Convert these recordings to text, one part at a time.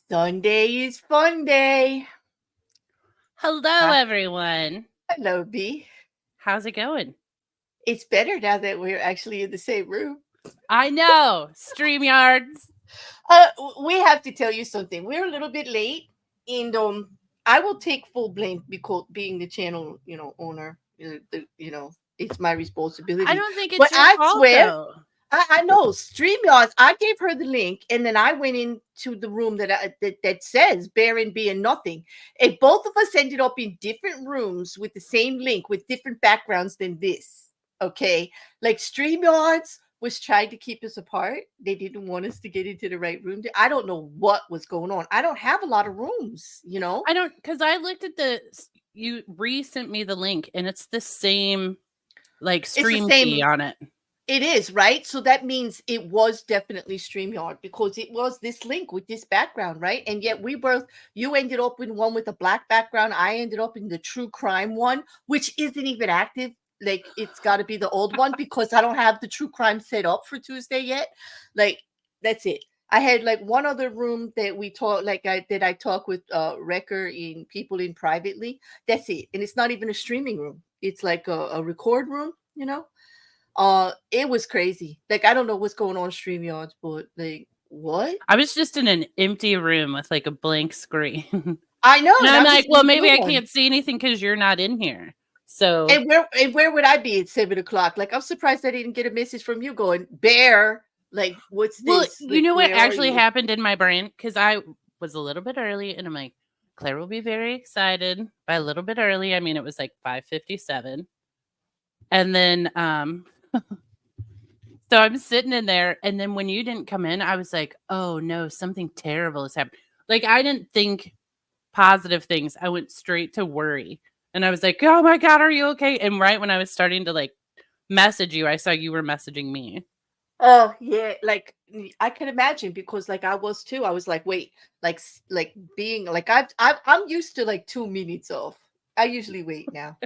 Sunday is fun day. Hello, Huh? everyone. Hello, B. How's it going? It's better now that we're actually in the same room. I know. StreamYards. We have to tell you something. We're a little bit late, and I will take full blame because being the channel, owner, it's my I responsibility. don't think But it's your I fault, swear, though. I know StreamYards. I gave her the link, and then I went into the room that says Baron B and nothing. And both of us ended up in different rooms with the same link with different backgrounds than this. Okay, like StreamYards was trying to keep us apart. They didn't want us to get into the right room. I don't know what was going on. I don't have a lot of rooms. I don't, because I looked at you resent me the link, and it's the same, like, It's the stream key same. on it. It is, right? So that means it was definitely StreamYard because it was this link with this background, right? And yet you ended up in one with a black background. I ended up in the true crime one, which isn't even active. Like it's got to be the old one because I don't have the true crime set up for Tuesday yet. Like that's it. I had like one other room that we talk like I talk with Wrecker in people in privately. That's it. And it's not even a streaming room. It's like a record room. It was crazy. Like I don't know what's going on StreamYards, but like what? I was just in an empty room with, like, a blank screen. And I know, and I'm I'm just like, in well, the maybe blue I one. can't see anything because you're not in here. So, And where would I be at 7 o'clock? Like I'm surprised I didn't get a message from you going, Bear, like what's well, this? you Like, know what where are actually you? happened in my brain? Because I was a little bit early, and I'm like, Claire will be very excited. By a little bit early, I mean it was like 5:57, and then so I'm sitting in there, and then when you didn't come in, I was like, oh no, something terrible has happened. Like I didn't think positive things. I went straight to worry, and I was like, oh my god, are you okay? And right when I was starting to like message you, I saw you were messaging me. Oh yeah, like I can imagine because like I was too. I was like, wait, like being like I'm used to like 2 minutes off. I usually wait now.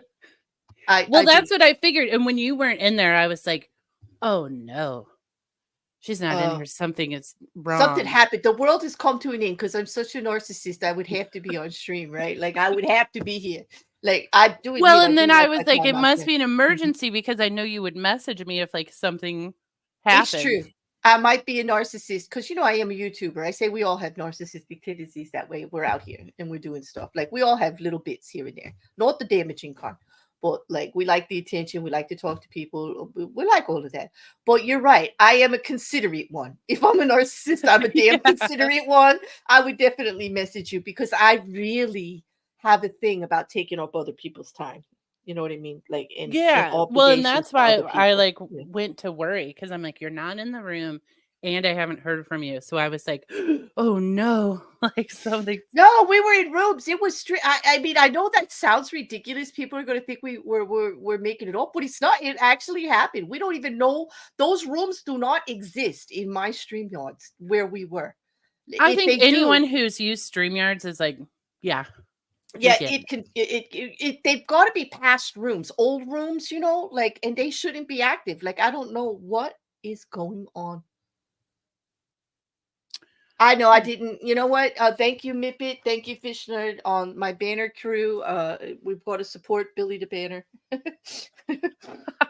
I Well, do. that's what I figured. And when you weren't in there, I was like, oh no, she's not in Uh here. Something is Something wrong. happened. The world has come to an end because I'm such a narcissist. I would have to be on stream, right? Like I would have to be here. Like I do Well, admit, I and then do I like was my like, time it out must there. be an Mhm. emergency because I know you would message me if like something It's happened. true. I might be a narcissist because I am a YouTuber. I say we all have narcissistic tendencies that way. We're out here and we're doing stuff. Like we all have little bits here and there. Not the damaging kind, but like we like the attention. We like to talk to people. We like all of that. But you're right. I am a considerate one. If I'm a narcissist, I'm a damn Yeah. considerate one. I would definitely message you because I really have a thing about taking up other people's time. You know what I mean? Like and Yeah. Well, and obligations that's to why other I people. like Yeah. went to worry because I'm like, you're not in the room and I haven't heard from you. So I was like, oh no, like something. No, we were in rooms. It was straight. I mean, I know that sounds ridiculous. People are going to think we're making it up, but it's not. It actually happened. We don't even know those rooms do not exist in my stream yards where we were. I If think they do, anyone who's used StreamYards is like, yeah, we yeah, get it it. can. They've got to be past rooms, old rooms, like, and they shouldn't be active. Like, I don't know what is going on. I know I didn't. You know what? Thank you, Mippet. Thank you, Fish Nerd, on my banner crew. We've got to support Billy the Banner.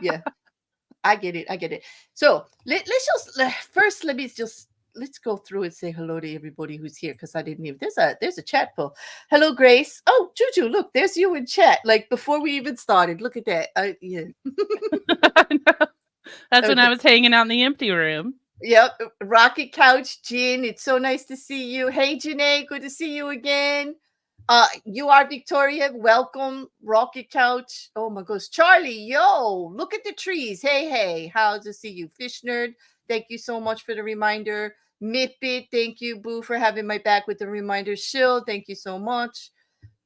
Yeah, I get it. I get it. So let's first. Let's go through and say hello to everybody who's here because I didn't even. There's a chat full. Hello, Grace. Oh, Juju, look, there's you in chat. Like before we even started. Look at that. Yeah. That's when I Okay. was hanging out in the empty room. Yep, Rocket Couch, Jin. It's so nice to see you. Hey, Janae, good to see you again. You are Victoria. Welcome, Rocket Couch. Oh my gosh, Charlie, yo, look at the trees. Hey, hey, how's to see you, Fish Nerd? Thank you so much for the reminder. Mipit, thank you, Boo, for having my back with the reminder. Shill, thank you so much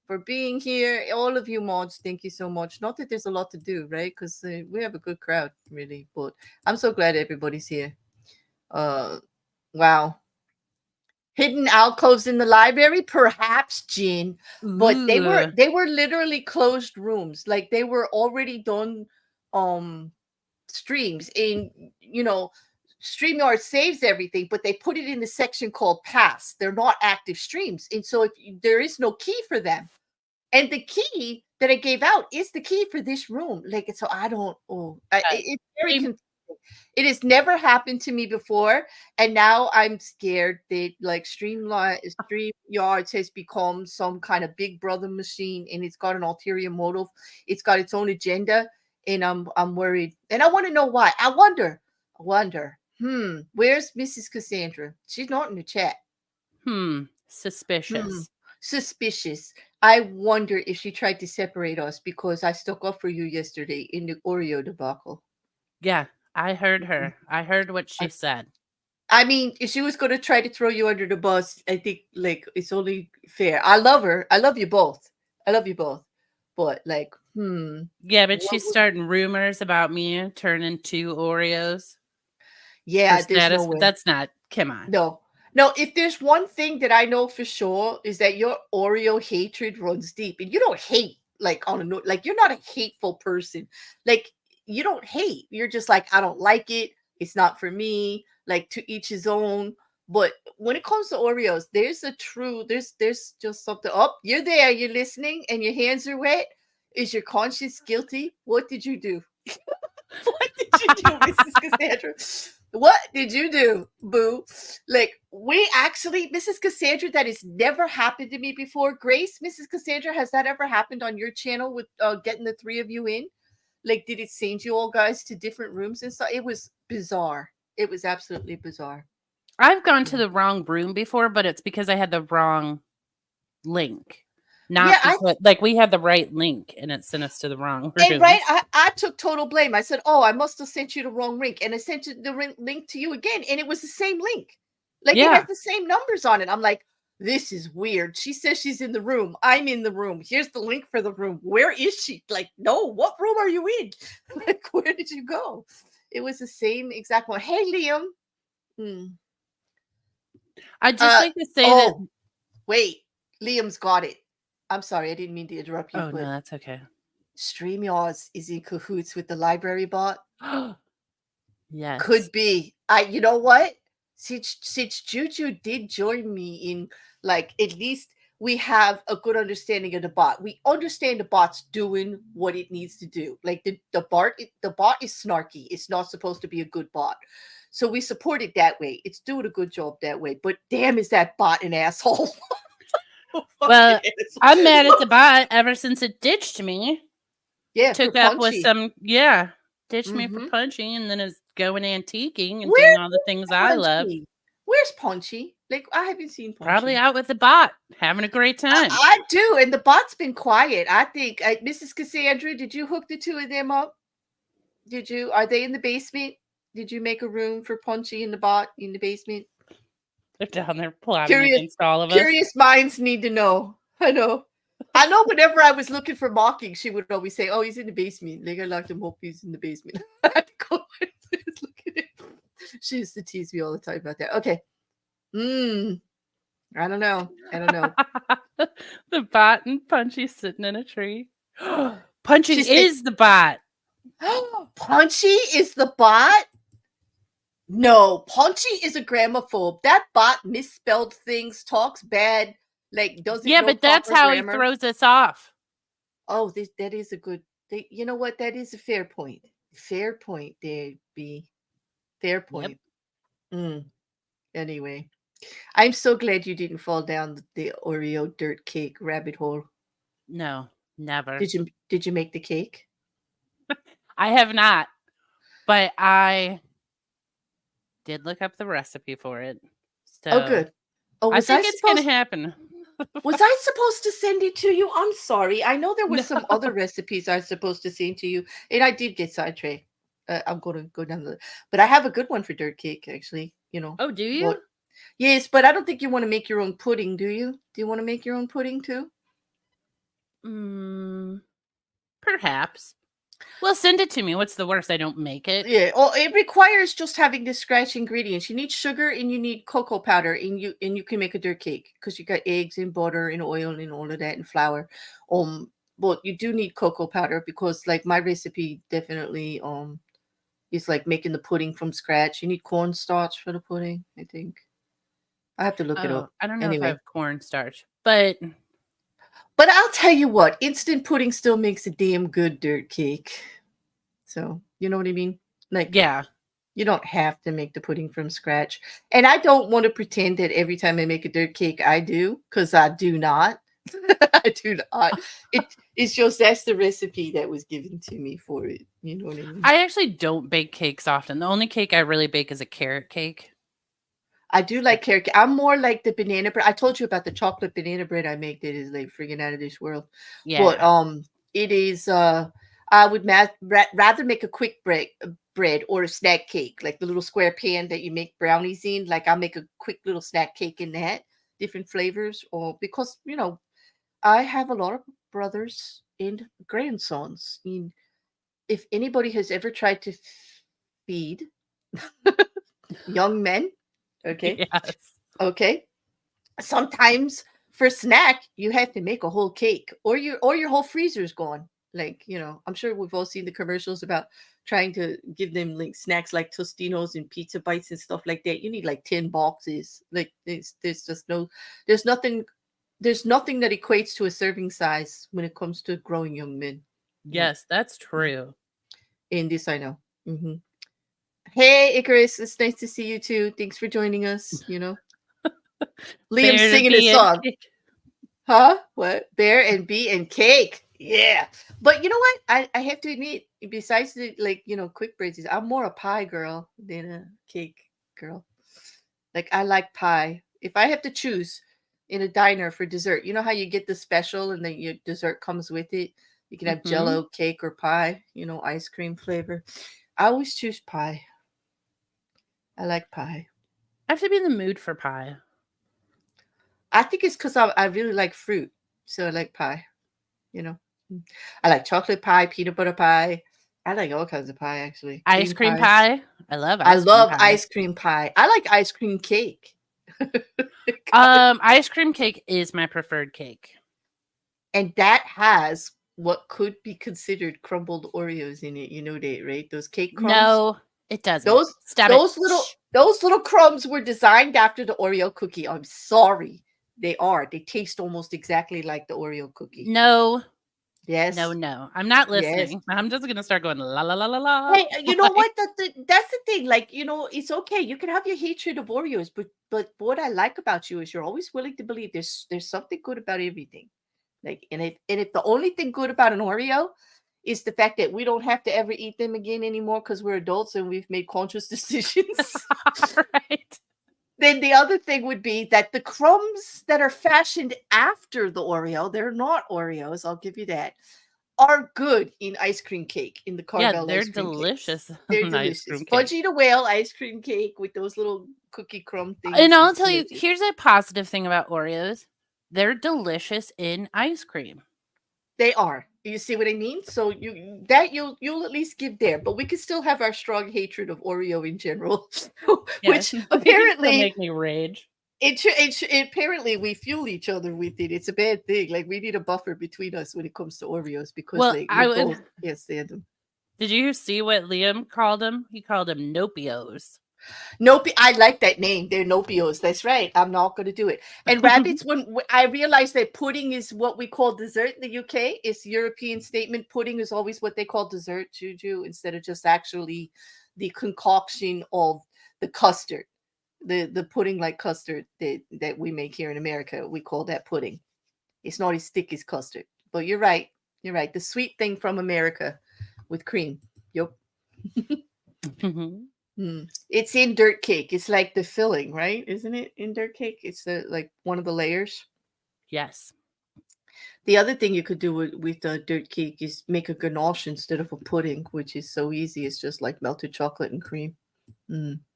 for being here. All of you mods, thank you so much. Not that there's a lot to do, right? Because we have a good crowd, really. But I'm so glad everybody's here. Uh, wow. Hidden alcoves in the library, perhaps, Jean, but they were Ooh. they were literally closed rooms. Like they were already done streams and StreamYard saves everything, but they put it in the section called past. They're not active streams. And so there is no key for them. And the key that I gave out is the key for this room. Like, so I don't, it's very confusing. It has never happened to me before. And now I'm scared that like StreamYards has become some kind of big brother machine, and it's got an ulterior motive. It's got its own agenda. And I'm worried. And I want to know why. I wonder. Where's Mrs. Cassandra? She's not in the chat. Suspicious. Suspicious. I wonder if she tried to separate us because I stuck up for you yesterday in the Oreo debacle. Yeah, I heard her. I heard what she said. I mean, if she was going to try to throw you under the bus, I think like it's only fair. I love her. I love you both. But like, Yeah, but she's starting rumors about me turning 2 Oreos. Yeah, there's no way. That's not. Come on. No, if there's one thing that I know for sure is that your Oreo hatred runs deep, and you don't hate like on a note, like you're not a hateful person. Like you don't hate. You're just like, I don't like it. It's not for me. Like to each his own. But when it comes to Oreos, there's just something. Oh, you're there. You're listening, and your hands are wet. Is your conscience guilty? What did you do? What did you do, Mrs. Cassandra? What did you do, boo? Like, we actually, Mrs. Cassandra, that has never happened to me before. Grace, Mrs. Cassandra, has that ever happened on your channel with getting the 3 of you in? Like, did it send you all guys to different rooms and stuff? It was bizarre. It was absolutely bizarre. I've gone to the wrong room before, but it's because I had the wrong link. Not because, like we had the right link and it sent us to the wrong room. And right, I took total blame. I said, "Oh, I must have sent you the wrong link," and I sent you the link to you again, and it was the same link. Like it has the same numbers on it. I'm like, this is weird. She says she's in the room. I'm in the room. Here's the link for the room. Where is she? Like, no, what room are you in? Like, where did you go? It was the same exact one. Hey, Liam. I'd just like to say that. Wait, Liam's got it. I'm sorry, I didn't mean to interrupt you. Oh, no, that's okay. StreamYards is in cahoots with the library bot. Yes. Could be. You know what? Since JuJu did join me in, like, at least we have a good understanding of the bot. We understand the bot's doing what it needs to do. Like the bot is snarky. It's not supposed to be a good bot. So we support it that way. It's doing a good job that way. But damn, is that bot an asshole? Well, I'm mad at the bot ever since it ditched me. Yeah, took up with some. Yeah, ditched me for Punchy, and then is going antiquing and doing all the things I love. Where's Punchy? Like I haven't seen Punchy. Probably out with the bot, having a great time. I do, and the bot's been quiet. I think, Mrs. Cassandra, did you hook the 2 of them up? Did you? Are they in the basement? Did you make a room for Punchy and the bot in the basement? They're down there plotting against all of us. Curious minds need to know. I know. Whenever I was looking for mocking, she would always say, "Oh, he's in the basement." Like I locked him up. He's in the basement. I had to go look at it. She used to tease me all the time about that. Okay. I don't know. The bot and Punchy sitting in a tree. Punchy is the bot. Punchy is the bot? No, Punchy is a gramophobe. That bot misspelled things, talks bad, like doesn't. Yeah, but that's how he throws us off. Oh, that is a good. You know what? That is a fair point. Fair point, there, B. Fair point. Yep. Anyway, I'm so glad you didn't fall down the Oreo dirt cake rabbit hole. No, never. Did you make the cake? I have not, but I did look up the recipe for it. So oh, good. Oh, I think it's going to happen. Was I supposed to send it to you? I'm sorry. I know there were some other recipes I was supposed to send to you, and I did get sidetracked. I'm going to go down but I have a good one for dirt cake, actually. You know. Oh, do you? Yes, but I don't think you want to make your own pudding, do you? Do you want to make your own pudding too? Perhaps. Well, send it to me. What's the worst? I don't make it. Yeah. Oh, it requires just having the scratch ingredients. You need sugar and you need cocoa powder, and you can make a dirt cake because you got eggs and butter and oil and all of that and flour. But you do need cocoa powder because, like, my recipe definitely It's like making the pudding from scratch. You need cornstarch for the pudding, I think. I have to look it Oh, up. I don't know if I Anyway. have cornstarch, but But I'll tell you what, instant pudding still makes a damn good dirt cake. So, you know what I mean? Like, yeah. you don't have to make the pudding from scratch. And I don't want to pretend that every time I make a dirt cake, I do, because I do not. I do not. It's just that's the recipe that was given to me for it. You know what I mean? I actually don't bake cakes often. The only cake I really bake is a carrot cake. I do like carrot cake. I'm more like the banana bread. I told you about the chocolate banana bread I make that is like friggin' out of this world. Yeah. But it is I would rather make a quick bread or a snack cake, like the little square pan that you make brownies in. Like I'll make a quick little snack cake in that, different flavors, or because I have a lot of brothers and grandsons. And if anybody has ever tried to feed young men, okay, Yes. okay, sometimes for snack you have to make a whole cake, or your whole freezer's gone. Like I'm sure we've all seen the commercials about trying to give them like snacks like Tostinos and pizza bites and stuff like that. You need like 10 boxes. Like there's just no there's nothing there's nothing that equates to a serving size when it comes to growing young men. Yes, that's true. In this I know. Hmm. Hey Icarus, it's nice to see you too. Thanks for joining us. Liam Bear to singing a be a song. cake. Huh? What? Bear and bee and cake. Yeah. But you know what? I have to admit, besides the quick breads, I'm more a pie girl than a cake girl. Like I like pie. If I have to choose in a diner for dessert, you know how you get the special and then your dessert comes with it? You can have Mhm. jello, cake, or pie, ice cream flavor. I always choose pie. I like pie. I have to be in the mood for pie. I think it's because I really like fruit. So I like pie. you know. I like chocolate pie, peanut butter pie. I like all kinds of pie actually. Ice Cream cream pie. pie. I love I ice cream love pie. ice cream pie. I like ice cream cake. Ice cream cake is my preferred cake. And that has what could be considered crumbled Oreos in it. You know that, right? Those cake crumbs. No, it doesn't. Those Stop those it. little crumbs were designed after the Oreo cookie. I'm sorry. They are. They taste almost exactly like the Oreo cookie. No. Yes. No. I'm not Yes. listening. I'm just gonna start going la la la la la. Hey, you know what? That's the thing. Like, it's okay. You can have your hatred of Oreos, but what I like about you is you're always willing to believe there's something good about everything. Like, and if the only thing good about an Oreo is the fact that we don't have to ever eat them again anymore because we're adults and we've made conscious decisions. Right. Then the other thing would be that the crumbs that are fashioned after the Oreo, they're not Oreos, I'll give you that, are good in ice cream cake, in the Yeah, Carvel they're ice cream cakes. delicious. They're Ice delicious. cream cake. Fudgy the Whale ice cream cake with those little cookie crumb things. And I'll is tell you, delicious. here's a positive thing about Oreos. They're delicious in ice cream. They are. You see what I mean? So you'll at least give there, but we can still have our strong hatred of Oreo in general, Yes. which They can still apparently make me rage. apparently we fuel each other with it. It's a bad thing. Like we need a buffer between us when it comes to Oreos because Well, like I we would. both can't stand them. Did you see what Liam called them? He called them Nopios. Nope, I like that name. They're Nopios. That's right. I'm not going to do it. And rabbits, when I realized that pudding is what we call dessert in the UK, it's European statement. Pudding is always what they call dessert, Juju, instead of just actually the concoction of the custard, the pudding like custard that we make here in America. We call that pudding. It's not as thick as custard. But you're right. You're right. The sweet thing from America with cream. Yep. It's in dirt cake. It's like the filling, right? Isn't it in dirt cake? It's like one of the layers. Yes. The other thing you could do with dirt cake is make a ganache instead of a pudding, which is so easy. It's just like melted chocolate and cream.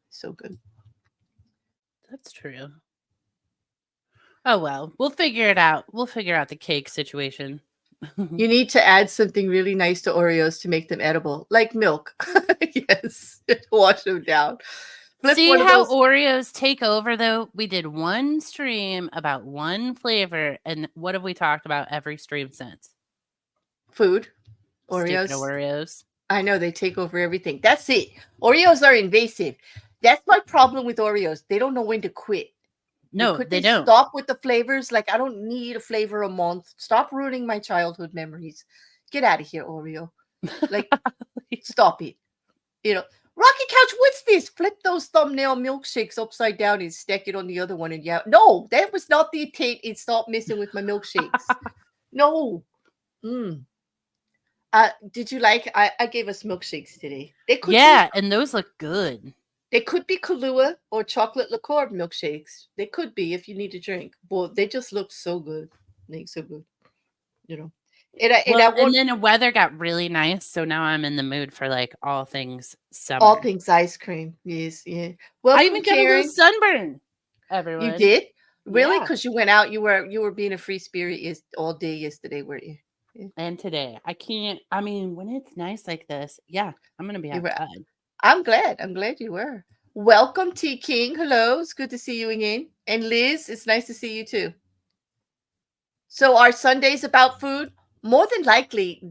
So good. That's true. Oh well, we'll figure it out. We'll figure out the cake situation. You need to add something really nice to Oreos to make them edible, like milk. Yes, wash them down. Flip See one of how those Oreos take over though? We did one stream about one flavor, and what have we talked about every stream since? food Stupid Oreos. Oreos. I know they take over everything. That's it. Oreos are invasive. That's my problem with Oreos. They don't know when to quit. No, Could they they don't. stop with the flavors? Like, I don't need a flavor a month. Stop ruining my childhood memories. Get out of here, Oreo. Like, stop it. You know, Rocky Couch, what's this? Flip those thumbnail milkshakes upside down and stack it on the other one. And yeah, no, that was not the intent. It stopped messing with my milkshakes. No. Mm. Did you like? I gave us milkshakes today. Yeah, and those look good. They could be Kahlua or chocolate liqueur milkshakes. They could be if you need a drink, but they just look so good. They look so good, you know. And then the weather got really nice, so now I'm in the mood for like all things summer. All things ice cream. Yes, yeah. I even got a little sunburn. Everyone, you did really Yeah. because you went out. You were being a free spirit all day yesterday, weren't you? Yeah. And today, I can't. I mean, when it's nice like this, yeah, I'm gonna be outside. I'm glad. I'm glad you were. Welcome, T King. Hello, it's good to see you again. And Liz, it's nice to see you too. So are Sundays about food? More than likely,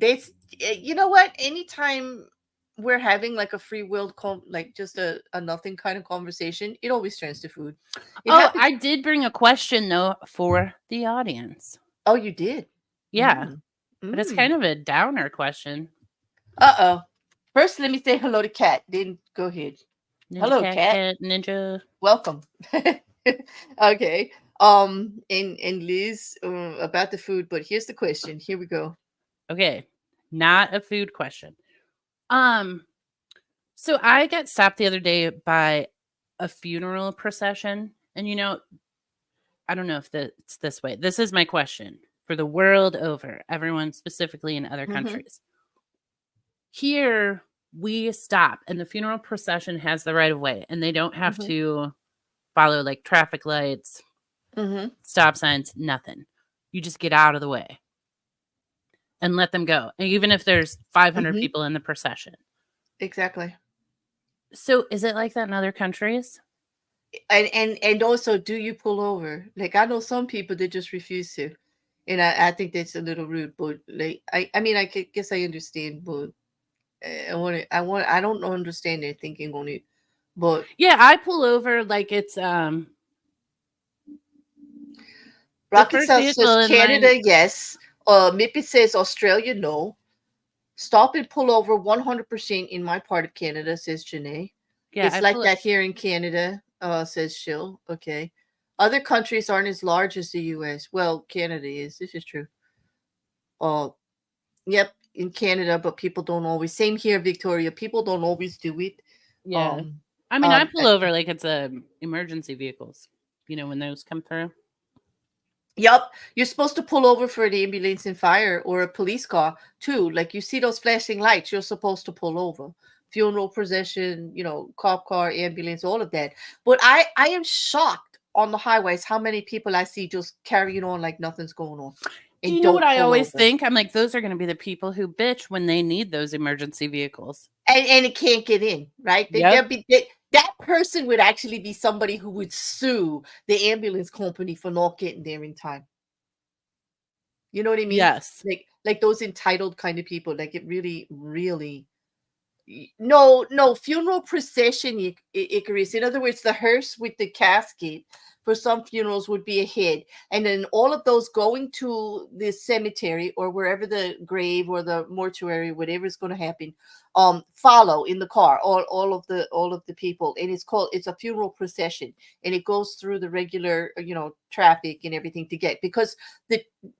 you know what? Anytime we're having like a free will, like just a nothing kind of conversation, it always turns to food. I did bring a question though for the audience. Oh, you did? Yeah, but it's kind of a downer question. Uh-oh. First, let me say hello to Kat. Then go ahead. Ninja Hello, Cat Ninja. Welcome. Okay. And Liz, about the food, but here's the question. Here we go. Okay, not a food question. So I got stopped the other day by a funeral procession, and I don't know if it's this way. This is my question for the world over, everyone specifically in other countries. Here we stop, and the funeral procession has the right of way, and they don't have to follow like traffic lights, stop signs, nothing. You just get out of the way and let them go, even if there's 500 people in the procession. Exactly. So is it like that in other countries? And also, do you pull over? Like, I know some people that just refuse to, and I think that's a little rude. But like, I mean, I guess I understand, but I don't understand their thinking on it. But yeah, I pull over like it's Rocket says Canada, yes. Mippy says Australia, no. Stop and pull over 100% in my part of Canada, says Janae. Yeah, it's like that here in Canada, says Shill. Okay. Other countries aren't as large as the US. Well, Canada is. This is true. Yep, in Canada, but people don't always. Same here, Victoria. People don't always do it. Yeah. I mean, I pull over like it's emergency vehicles, when those come through. Yep. You're supposed to pull over for the ambulance and fire or a police car too. Like, you see those flashing lights, you're supposed to pull over. Funeral procession, cop car, ambulance, all of that. But I am shocked on the highways how many people I see just carrying on like nothing's going on. Do you know what I always think? I'm like, those are going to be the people who bitch when they need those emergency vehicles. And it can't get in, right? That person would actually be somebody who would sue the ambulance company for not getting there in time. You know what I mean? Yes. Like those entitled kind of people. Like, it really, really. No, funeral procession, Icarus. In other words, the hearse with the casket for some funerals would be ahead, and then all of those going to the cemetery or wherever the grave or the mortuary, whatever is going to happen, follow in the car. All of the people, and it's a funeral procession, and it goes through the regular traffic and everything to get, because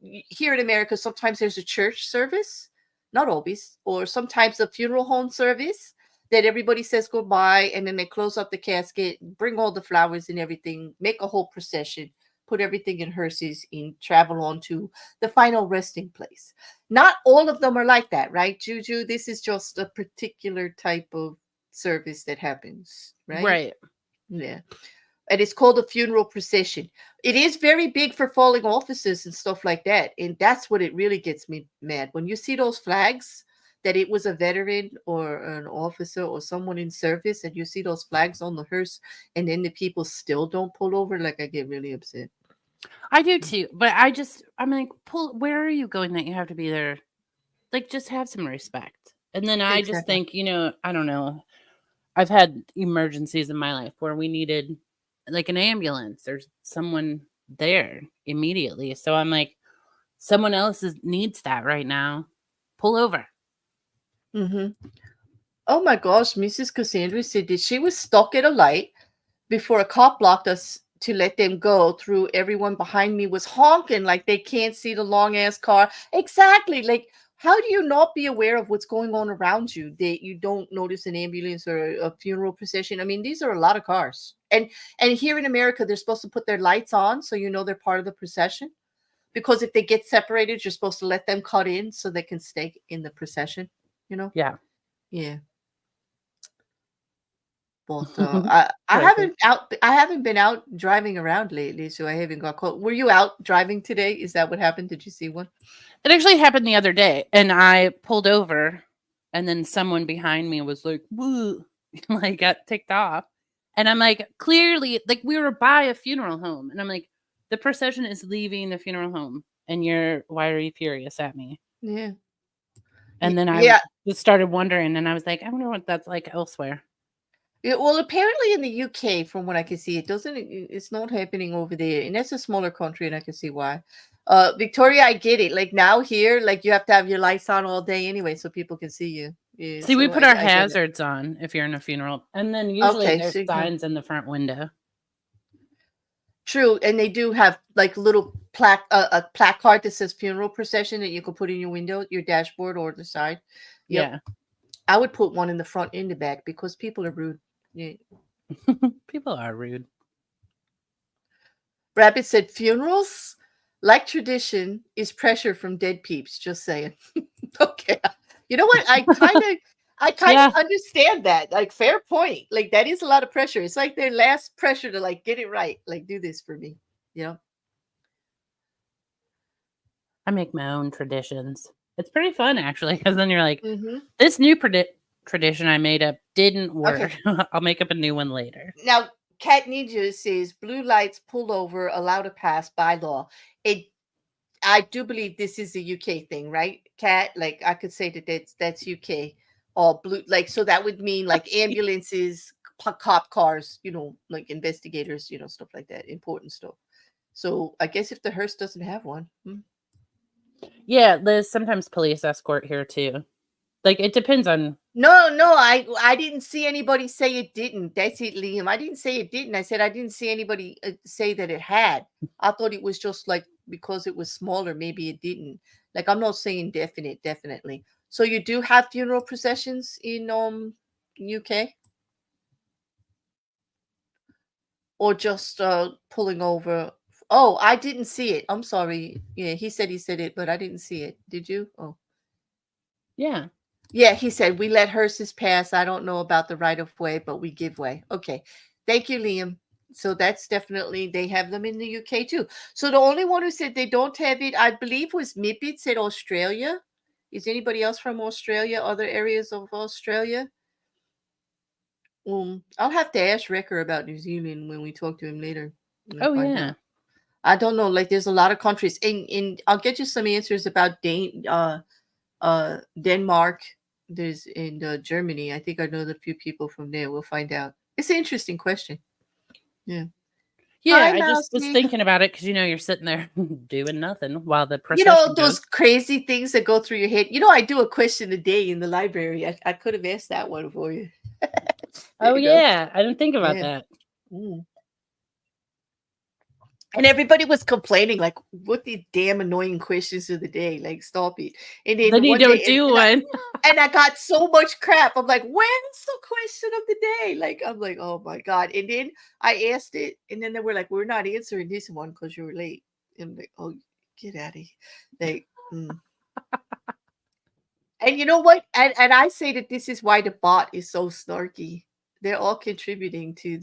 here in America sometimes there's a church service. Not always, or sometimes a funeral home service that everybody says goodbye, and then they close up the casket, bring all the flowers and everything, make a whole procession, put everything in hearses, and travel on to the final resting place. Not all of them are like that, right, Juju? This is just a particular type of service that happens, right? Right. Yeah. And it's called a funeral procession. It is very big for falling officers and stuff like that. And that's what it really gets me mad. When you see those flags that it was a veteran or an officer or someone in service, and you see those flags on the hearse, and then the people still don't pull over, like, I get really upset. I do too. But I'm like, where are you going that you have to be there? Like, just have some respect. And then I just Exactly. think, I don't know. I've had emergencies in my life where we needed like an ambulance or someone there immediately. So I'm like, someone else needs that right now. Pull over. Mm-hmm. Oh my gosh, Mrs. Cassandra said that she was stuck at a light before a cop blocked us to let them go through. Everyone behind me was honking like they can't see the long ass car. Exactly. Like, how do you not be aware of what's going on around you that you don't notice an ambulance or a funeral procession? I mean, these are a lot of cars. And here in America, they're supposed to put their lights on so you know they're part of the procession. Because if they get separated, you're supposed to let them cut in so they can stay in the procession, you know? Yeah. Yeah. But Perfect. I haven't been out driving around lately, so I haven't got caught. Were you out driving today? Is that what happened? Did you see one? It actually happened the other day, and I pulled over, and then someone behind me was like, "Woo," like got ticked off, and I'm like, clearly, like we were by a funeral home, and I'm like, the procession is leaving the funeral home, and why are you furious at me? Yeah. And then I Yeah. just started wondering, and I was like, I wonder what that's like elsewhere. Yeah, well, apparently in the UK, from what I can see, it's not happening over there. And that's a smaller country, and I can see why. Victoria, I get it. Like now here, like you have to have your lights on all day anyway, so people can see you. Yeah, See, we so put our I get it. hazards on if you're in a funeral, and then usually Okay, there's so you can. signs in the front window. True, and they do have like little plaque, a placard that says funeral procession that you can put in your window, your dashboard, or the side. Yep, Yeah, I would put one in the front and the back because people are rude. Yeah. people are rude. Rabbit said funerals, like tradition, is pressure from dead peeps. Just saying. Okay, you know what? I kind Yeah, of understand that. Like, fair point. Like that is a lot of pressure. It's like their last pressure to like get it right. Like, do this for me. You know. I make my own traditions. It's pretty fun actually, because then you're like, Mm-hmm. this new tradition I made up didn't Okay. work. I'll make up a new one later. Now, Cat Ninja says blue lights pulled over, allowed to pass by law. It, I do believe this is a UK thing, right, Cat? Like I could say that that's UK or blue. Like so that would mean like ambulances, cop cars, like investigators, stuff like that, important stuff. So I guess if the hearse doesn't have one, Yeah, there's sometimes police escort here too. Like it depends on. No, I didn't see anybody say it didn't. That's it, Liam. I didn't say it didn't. I said I didn't see anybody say that it had. I thought it was just like because it was smaller, maybe it didn't. Like I'm not saying definitely. So you do have funeral processions in UK or just pulling over? Oh, I didn't see it. I'm sorry. Yeah, he said it, but I didn't see it. Did you? Oh. Yeah. Yeah, he said, we let hearses pass. I don't know about the right of way, but we give way. Okay. Thank you, Liam. So that's definitely, they have them in the UK too. So the only one who said they don't have it, I believe, was Mippet said Australia. Is anybody else from Australia, other areas of Australia? I'll have to ask Wrecker about New Zealand when we talk to him later and Oh find yeah. out. I don't know. Like, there's a lot of countries. In I'll get you some answers about Denmark. There's in Germany. I think I know the few people from there. We'll find out. It's an interesting question. Yeah. Yeah, Hi, I just was Mousy. thinking about it because you're sitting there doing nothing while the procession Those goes. crazy things that go through your head. I do a question a day in the library. I could have asked that one for you. There Oh you go. yeah, I didn't think about Yeah. that. Mm. And everybody was complaining, like, what the damn annoying questions of the day? Like, stop it. And Then then you one don't day, do one. and I got so much crap. I'm like, when's the question of the day? Like, I'm like, oh my God. And then I asked it, and then they were like, we're not answering this one because you were late. And I'm like, oh, get out of here. Like, And you know what? And I say that this is why the bot is so snarky. They're all contributing to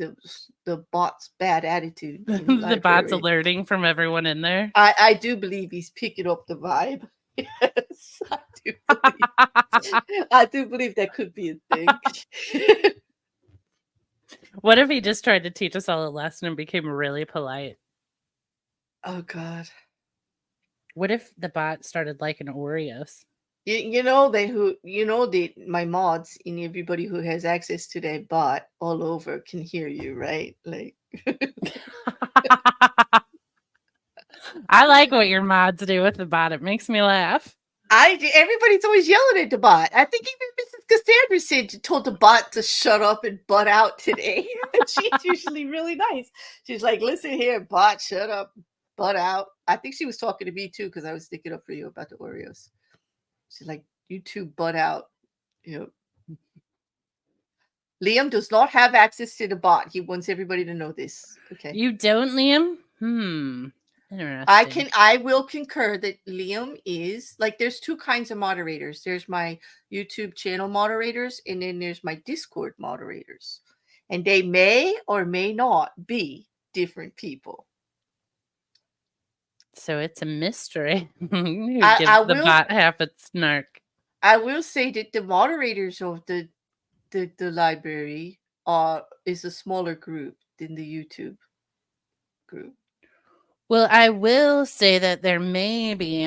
the bot's bad attitude in the The bot's library. alerting from everyone in there. I do believe he's picking up the vibe. Yes, I do believe that could be a thing. What if he just tried to teach us all a lesson and became really polite? Oh God. What if the bot started liking Oreos? You know my mods and everybody who has access to that bot all over can hear you, right? Like I like what your mods do with the bot. It makes me laugh. everybody's always yelling at the bot. I think even Mrs. Cassandra said told the bot to shut up and butt out today. She's usually really nice. She's like, listen here, bot, shut up, butt out. I think she was talking to me too because I was sticking up for you about the Oreos. She's like, you two butt out. You know, Liam does not have access to the bot. He wants everybody to know this. Okay. You don't, Liam? Interesting. I will concur that Liam is like there's two kinds of moderators. There's my YouTube channel moderators and then there's my Discord moderators. And they may or may not be different people. So it's a mystery. Who I gives the will- bot half its snark? I will say that the moderators of the library is a smaller group than the YouTube group. Well, I will say that there may be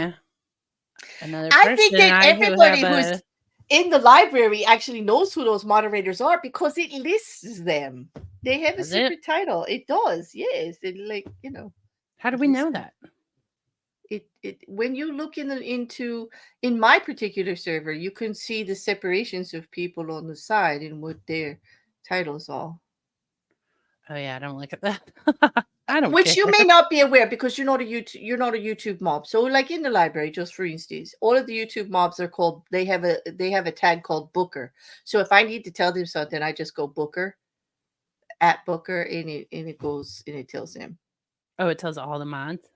another person. I think that everybody who's in the library actually knows who those moderators are because it lists them. They have Does a secret title. It does, yes. It like How do we know that? It when you look into my particular server, you can see the separations of people on the side and what their titles are. Oh yeah, I don't look at that. I don't. Which care. you may not be aware because you're not a YouTube mob. So like in the library, just for instance, all of the YouTube mobs are called. They have a tag called Booker. So if I need to tell them something, I just go Booker at Booker, and it goes and it tells them. Oh, it tells all the mods.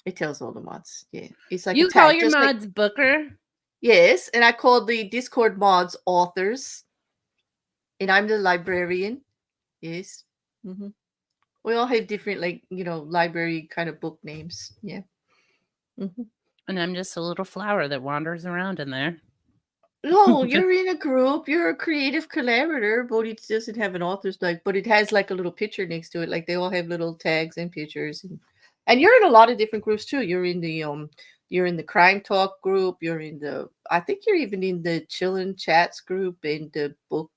It tells all the mods. Yeah, it's like you call your mods Booker. Yes, and I call the Discord mods authors, and I'm the librarian. Yes. Mm-hmm. We all have different, library kind of book names. Yeah. Mm-hmm. And I'm just a little flower that wanders around in there. No, you're in a group. You're a creative collaborator, but it doesn't have an author's but it has like a little picture next to it. Like they all have little tags and pictures, and you're in a lot of different groups too. You're in the crime talk group. I think you're even in the chillin' chats group and the book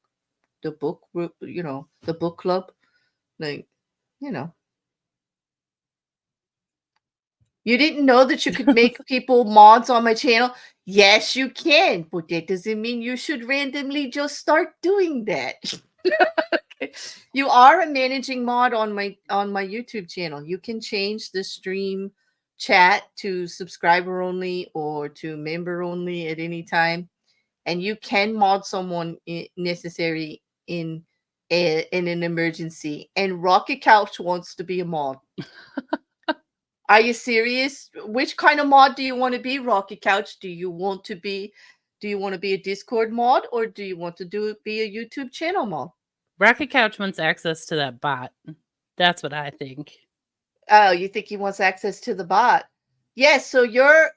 group. The book club, You didn't know that you could make people mods on my channel? Yes, you can, but that doesn't mean you should randomly just start doing that. Okay. You are a managing mod on my YouTube channel. You can change the stream chat to subscriber only or to member only at any time, and you can mod someone necessary in an emergency. And Rocket Couch wants to be a mod. Are you serious? Which kind of mod do you want to be, Rocket Couch? Do you want to be a Discord mod or do you want to be a YouTube channel mod? Rocket Couch wants access to that bot. That's what I think. Oh, you think he wants access to the bot? Yes, so you're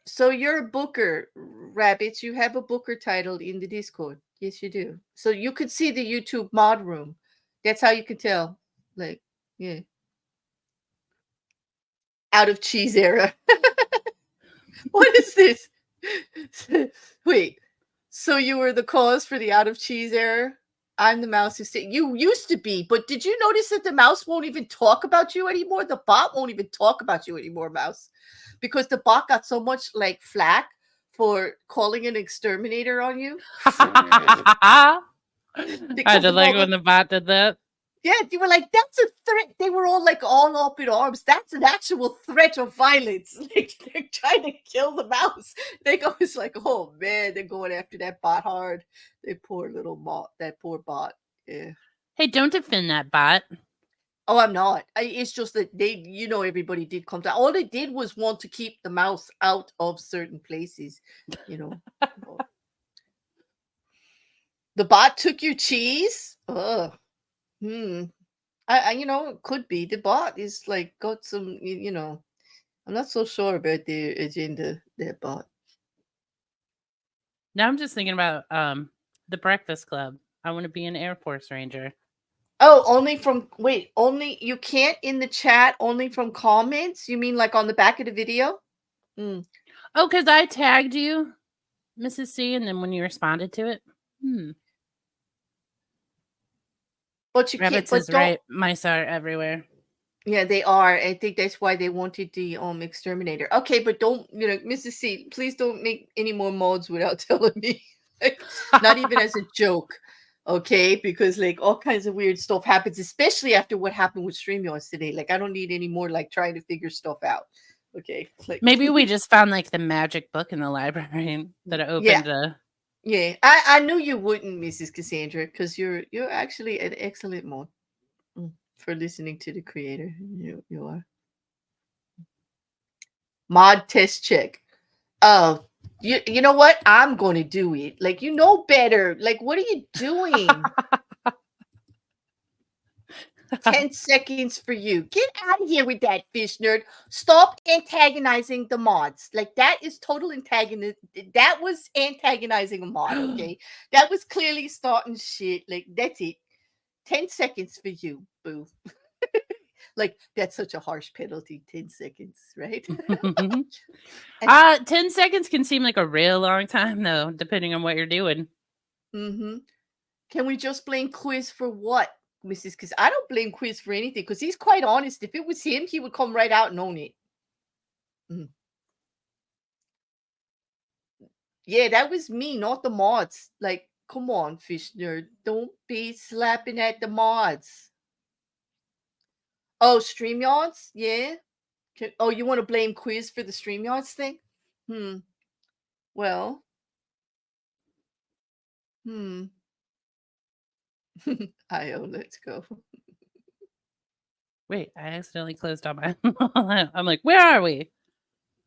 a Booker, Rabbits. You have a Booker title in the Discord. Yes, you do. So you could see the YouTube mod room. That's how you could tell. Like, yeah. Out of cheese era. What is this? Wait. So you were the cause for the out of cheese era? I'm the mouse who said you used to be, but did you notice that the mouse won't even talk about you anymore? The bot won't even talk about you anymore, mouse. Because the bot got so much flack for calling an exterminator on you. I did like when the bot did that. Yeah, you were like, that's a threat. They were all all up in arms. That's an actual threat of violence. Like they're trying to kill the mouse. They go, it's like, oh man, they're going after that bot hard. That poor little bot. That poor bot. Yeah. Hey, don't defend that bot. Oh, I'm not. It's just that everybody did come down. All they did was want to keep the mouse out of certain places. The bot took your cheese? Ugh. It could be the bot is got some, I'm not so sure about the agenda, that bot. Now I'm just thinking about the Breakfast Club. I want to be an Air Force Ranger. Oh, only you can't in the chat, only from comments? You mean like on the back of the video? Oh, because I tagged you? Mrs. C, and then when you responded to it, But you can't. Rabbits But is don't. right. Mice are everywhere. Yeah, they are. I think that's why they wanted the exterminator. Okay, but don't, Mrs. C, please don't make any more mods without telling me. Like, not even as a joke. Okay, because like all kinds of weird stuff happens, especially after what happened with StreamYards today. Like I don't need any more like trying to figure stuff out. Okay. Like Maybe we just found like the magic book in the library that yeah, opened a. yeah. I knew you wouldn't, Mrs. Cassandra, because you're actually an excellent mod for listening to the creator. You are. Mod test check. Oh, you know what? I'm going to do it. Like you know better. Like what are you doing? 10 seconds for you. Get out of here with that, fish nerd. Stop antagonizing the mods. Like that is total antagonism. That was antagonizing a mod, okay? That was clearly starting shit. Like that's it. 10 seconds for you, boo. Like that's such a harsh penalty. 10 seconds, right? 10 seconds can seem like a real long time though, depending on what you're doing. Mm-hmm. Can we just blame Quiz for what, Mrs. Because I don't blame Quiz for anything because he's quite honest. If it was him, he would come right out and own it. Mm. Yeah, that was me, not the mods. Like, come on, fish nerd. Don't be slapping at the mods. Oh, StreamYards? Yeah. Oh, you want to blame Quiz for the StreamYards thing? Hmm. Well. Hmm. IO, let's go. Wait, I accidentally closed on my. I'm like, where are we?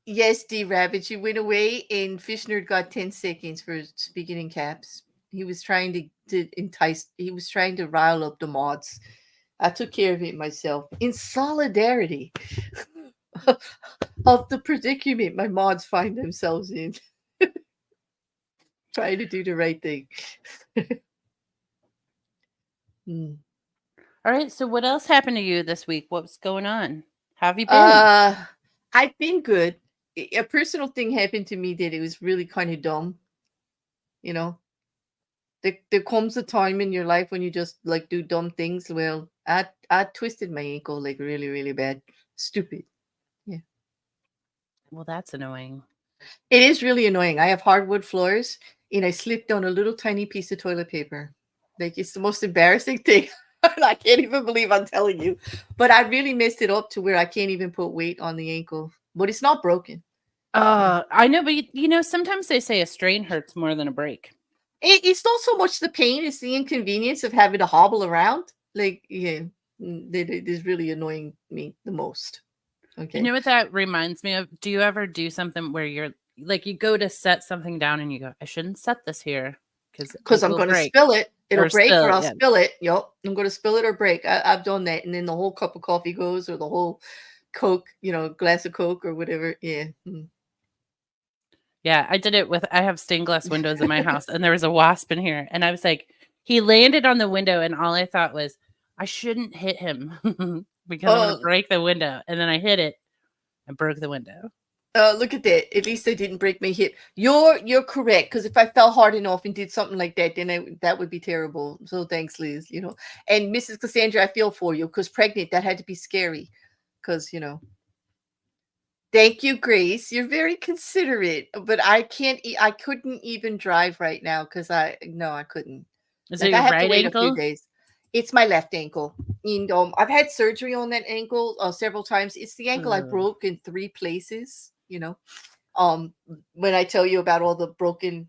Yes, D Rabbit, you went away and Fish Nerd got 10 seconds for speaking in caps. He was trying to entice, he was trying to rile up the mods. I took care of it myself in solidarity of the predicament my mods find themselves in. Trying to do the right thing. All right, so what else happened to you this week? What's going on? How have you been? I've been good. A personal thing happened to me that it was really kind of dumb. You know, there comes a time in your life when you just like do dumb things. Well, I twisted my ankle like really really bad. Stupid. Yeah. Well, that's annoying. It is really annoying. I have hardwood floors and I slipped on a little tiny piece of toilet paper. Like it's the most embarrassing thing. I can't even believe I'm telling you. But I really messed it up to where I can't even put weight on the ankle. But it's not broken. I know, but sometimes they say a strain hurts more than a break. It's not so much the pain, it's the inconvenience of having to hobble around. Like, yeah, it is really annoying me the most. Okay. You know what that reminds me of? Do you ever do something where you're like, you go to set something down and you go, I shouldn't set this here because Because it I'm will going to break spill it. It'll or break or spill? I'll Yeah. spill it. Yep. I'm going to spill it or break. I've done that. And then the whole cup of coffee goes or the whole Coke, glass of Coke or whatever. Yeah. Yeah, I did it with, I have stained glass windows in my house and there was a wasp in here. And I was like, he landed on the window and all I thought was, I shouldn't hit him because I'm going to break the window. And then I hit it and broke the window. Look at that. At least I didn't break my hip. You're correct. Because if I fell hard enough and did something like that, then that would be terrible. So thanks, Liz. And Mrs. Cassandra, I feel for you because pregnant, that had to be scary. Because thank you, Grace. You're very considerate. But I can't. I couldn't even drive right now because I couldn't. Is Like it I your have to right wait a few ankle? days. It's my left ankle. And I've had surgery on that ankle several times. It's the ankle I broke in 3 places. When I tell you about all the broken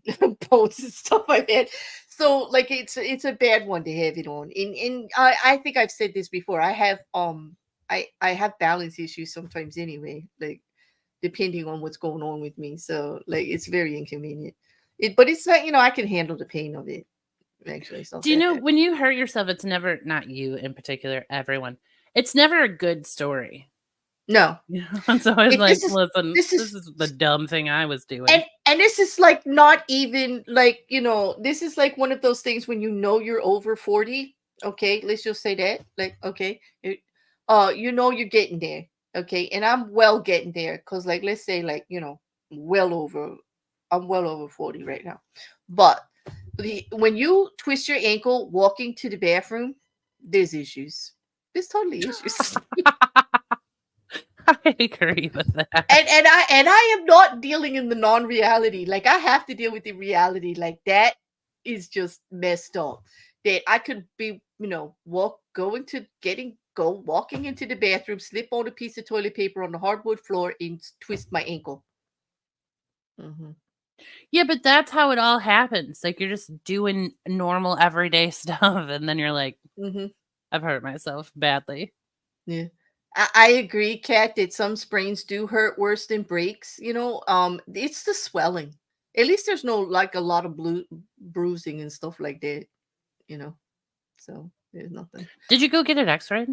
bones and stuff I've had. So like it's a bad one to have it on. And I think I've said this before. I have balance issues sometimes anyway, like depending on what's going on with me. So like it's very inconvenient. But it's not, I can handle the pain of it. Actually, it's not Do you that know bad. when you hurt yourself, it's never, not you in particular, everyone, it's never a good story. No. So I was like, listen, this this is the dumb thing I was doing. And this is like not even like, this is like one of those things when you're over 40. Okay, let's just say that. Like, okay, you're getting there. Okay, and I'm well getting there because, like, let's say, like, well over. I'm well over 40 right now. But when you twist your ankle walking to the bathroom, there's issues. There's totally issues. I agree with that. And I am not dealing in the non-reality. Like I have to deal with the reality. Like that is just messed up. That I could be, walking into the bathroom, slip on a piece of toilet paper on the hardwood floor, and twist my ankle. Mm-hmm. Yeah, but that's how it all happens. Like you're just doing normal everyday stuff, and then you're like, Mm-hmm. I've hurt myself badly. Yeah. I agree, Kat, that some sprains do hurt worse than breaks. It's the swelling. At least there's no like a lot of bruising and stuff like that. You know, so there's nothing. Did you go get it x-rayed?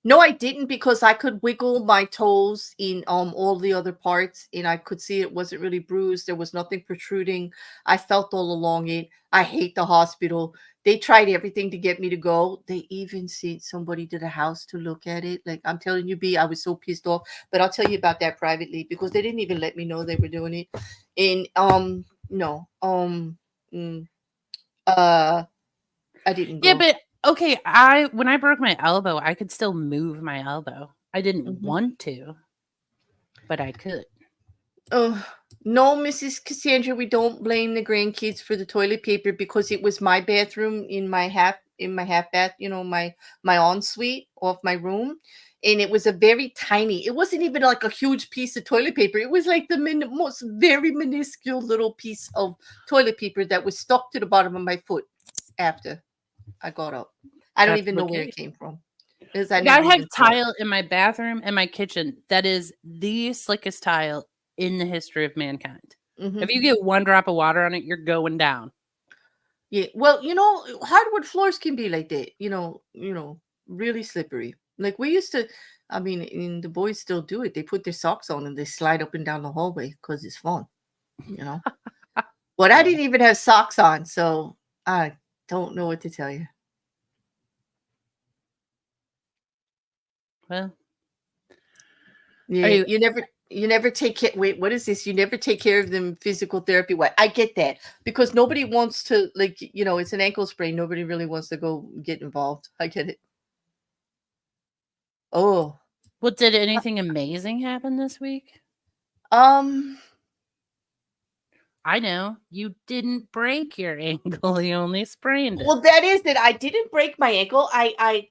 No, I didn't because I could wiggle my toes in all the other parts and I could see it wasn't really bruised. There was nothing protruding. I felt all along it. I hate the hospital. They tried everything to get me to go. They even sent somebody to the house to look at it. Like I'm telling you, B, I was so pissed off. But I'll tell you about that privately because they didn't even let me know they were doing it. And no, mm, I didn't Yeah, go. but okay, when I broke my elbow, I could still move my elbow. I didn't Mhm. want to, but I could. Oh, no, Mrs. Cassandra, we don't blame the grandkids for the toilet paper because it was my bathroom in my half bath, my ensuite off my room. And it was a very tiny, it wasn't even like a huge piece of toilet paper. It was like the most very minuscule little piece of toilet paper that was stuck to the bottom of my foot after I got up. I don't That's even know where okay. it came from. Because I Like, I never have even saw it. tile in my bathroom and my kitchen that is the slickest tile in the history of mankind. Hmm. If you get one drop of water on it, you're going down. Yeah, well, hardwood floors can be like that. Really slippery. Like we used to. I mean, and the boys still do it. They put their socks on and they slide up and down the hallway because it's fun. You know. But I Yeah. didn't even have socks on, so I don't know what to tell you. Well, are Yeah, you you never take care. Wait, what is this? You never take care of them physical therapy. What? I get that because nobody wants to like. It's an ankle sprain. Nobody really wants to go get involved. I get it. Oh. well, did anything amazing happen this week? Um. I know. You didn't break your ankle, you only sprained it. Well, that is that I didn't break my ankle. I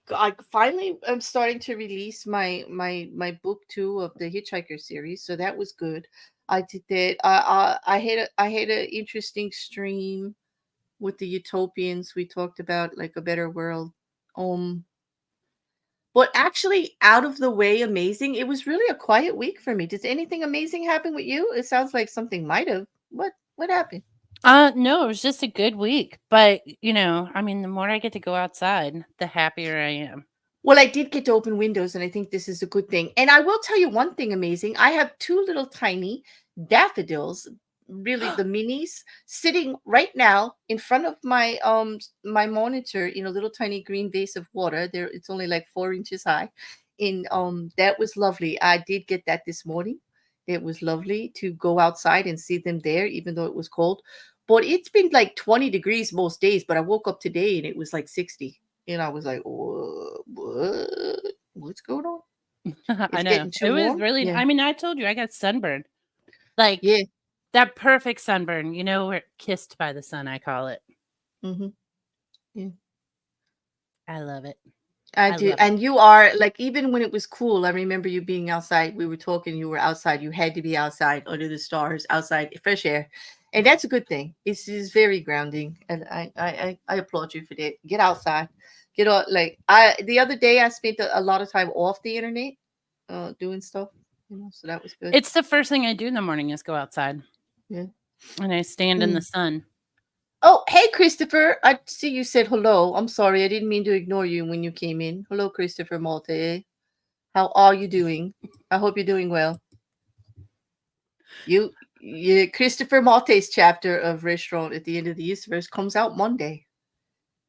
finally am starting to release my book 2 of the Hitchhiker series, so that was good. I did that. I had an interesting stream with the Utopians. We talked about like a better world. Um, but actually, out of the way, amazing. It was really a quiet week for me. Did anything amazing happen with you? It sounds like something might have. What happened? No, it was just a good week. But, I mean, the more I get to go outside, the happier I am. Well, I did get to open windows, and I think this is a good thing. And I will tell you one thing amazing. I have 2 little tiny daffodils, really the minis, sitting right now in front of my monitor in a little tiny green vase of water. There, it's only like 4 inches high. And that was lovely. I did get that this morning. It was lovely to go outside and see them there, even though it was cold. But it's been like 20 degrees most days. But I woke up today and it was like 60. And I was like, What? What's going on? I It's know. getting too It was warm." really, Yeah. I mean, I told you I got sunburned. Like Yeah. that perfect sunburn, where kissed by the sun, I call it. Hmm. Yeah. I love it. I I do. love it. And you are like, even when it was cool, I remember you being outside. We were talking, you were outside. You had to be outside under the stars, outside, fresh air. And that's a good thing. It's just very grounding. And I applaud you for that. Get outside. Get out. Like, the other day, I spent a lot of time off the internet doing stuff, so that was good. It's the first thing I do in the morning is go outside Yeah. and I stand in the Mm. sun. Oh, hey, Christopher. I see you said hello. I'm sorry. I didn't mean to ignore you when you came in. Hello, Christopher Malte. How are you doing? I hope you're doing well. Christopher Malte's chapter of Restaurant at the End of the Universe comes out Monday.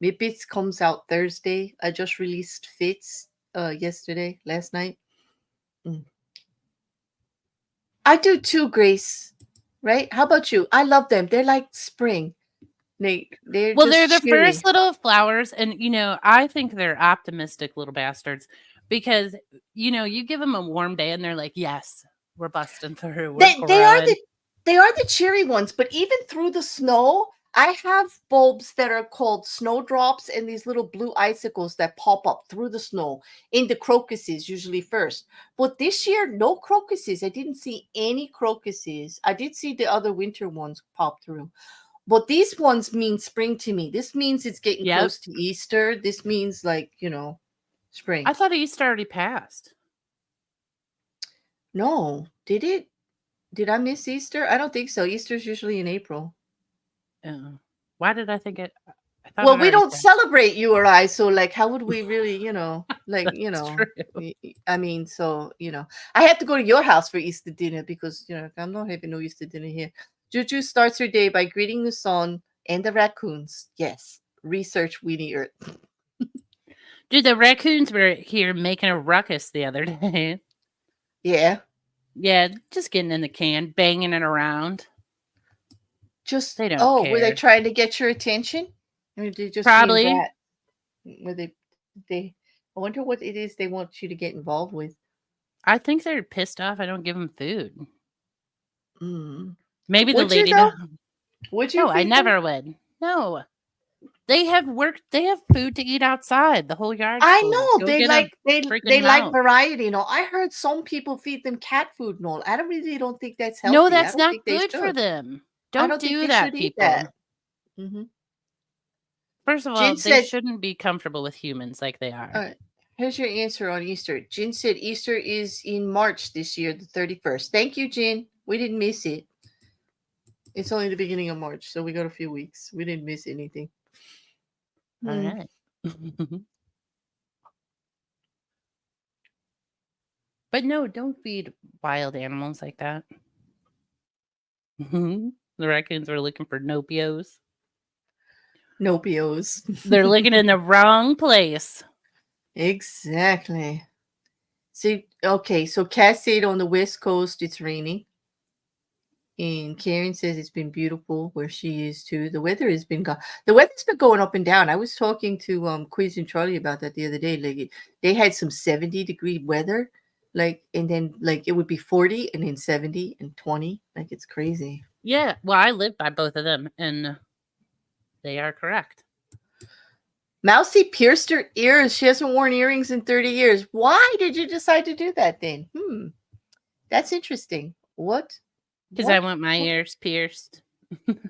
Midbits comes out Thursday. I just released Fits last night. Mm. I do too, Grace. right? How about you? I love them. They're like spring. They're Well, they're just the first cheery. little flowers, and I think they're optimistic little bastards because you give them a warm day, and they're like, "Yes, we're busting through, we're They are growing." the cheery ones, but even through the snow, I have bulbs that are called snowdrops and these little blue icicles that pop up through the snow in the crocuses usually first. But this year, no crocuses. I didn't see any crocuses. I did see the other winter ones pop through. But these ones mean spring to me. This means it's getting Yep. close to Easter. This means like, spring. I thought Easter already passed. No, did it? Did I miss Easter? I don't think so. Easter's usually in April. Oh. Why did I think it? I thought Well, it we already don't passed. celebrate you or I, so like, how would we really, That's true. I mean, so I have to go to your house for Easter dinner because I'm not having no Easter dinner here. Juju starts her day by greeting the sun and the raccoons. Yes, research Weenie Earth. Dude, the raccoons were here making a ruckus the other day. Yeah, Yeah, just getting in the can, banging it around. just They don't were they care. trying to get your attention? Or they just being Probably. brat? Were they? I wonder what it is they want you to get involved with. I think they're pissed off I don't give them food. Mm. Maybe the Would you lady. though? Would you No, I feed them? never would. No. They have work. They have food to eat outside. The whole yard's I full. know Go they get a like they freaking they like mouse. variety. I heard some people feed them cat food and all. I don't think that's No, healthy. I that's don't not think they good for should. them. I Don't don't think do they that, should eat that. people. Hmm. First of all, Jen they said, shouldn't be comfortable with humans like they all are. right, here's your answer on Easter. Jen said Easter is in March this year, the 31st. Thank you, Jen. We didn't miss it. It's only the beginning of March, so we got a few weeks. We didn't miss anything. All Hmm. right. But no, don't feed wild animals like that. The raccoons are looking for nopios. Nopios. They're looking in the wrong place. Exactly. See, okay, so Cass said on the West Coast it's raining. And Karen says it's been beautiful where she is too. The weather has been the weather's been going up and down. I was talking to Quiz and Charlie about that the other day. Like they had some 70-degree weather, like, and then like it would be 40 and then 70 and 20. Like it's crazy. Yeah, well, I live by both of them, and they are correct. Mousy pierced her ears. She hasn't worn earrings in 30 years. Why did you decide to do that then? That's interesting. What? Because I want my ears pierced.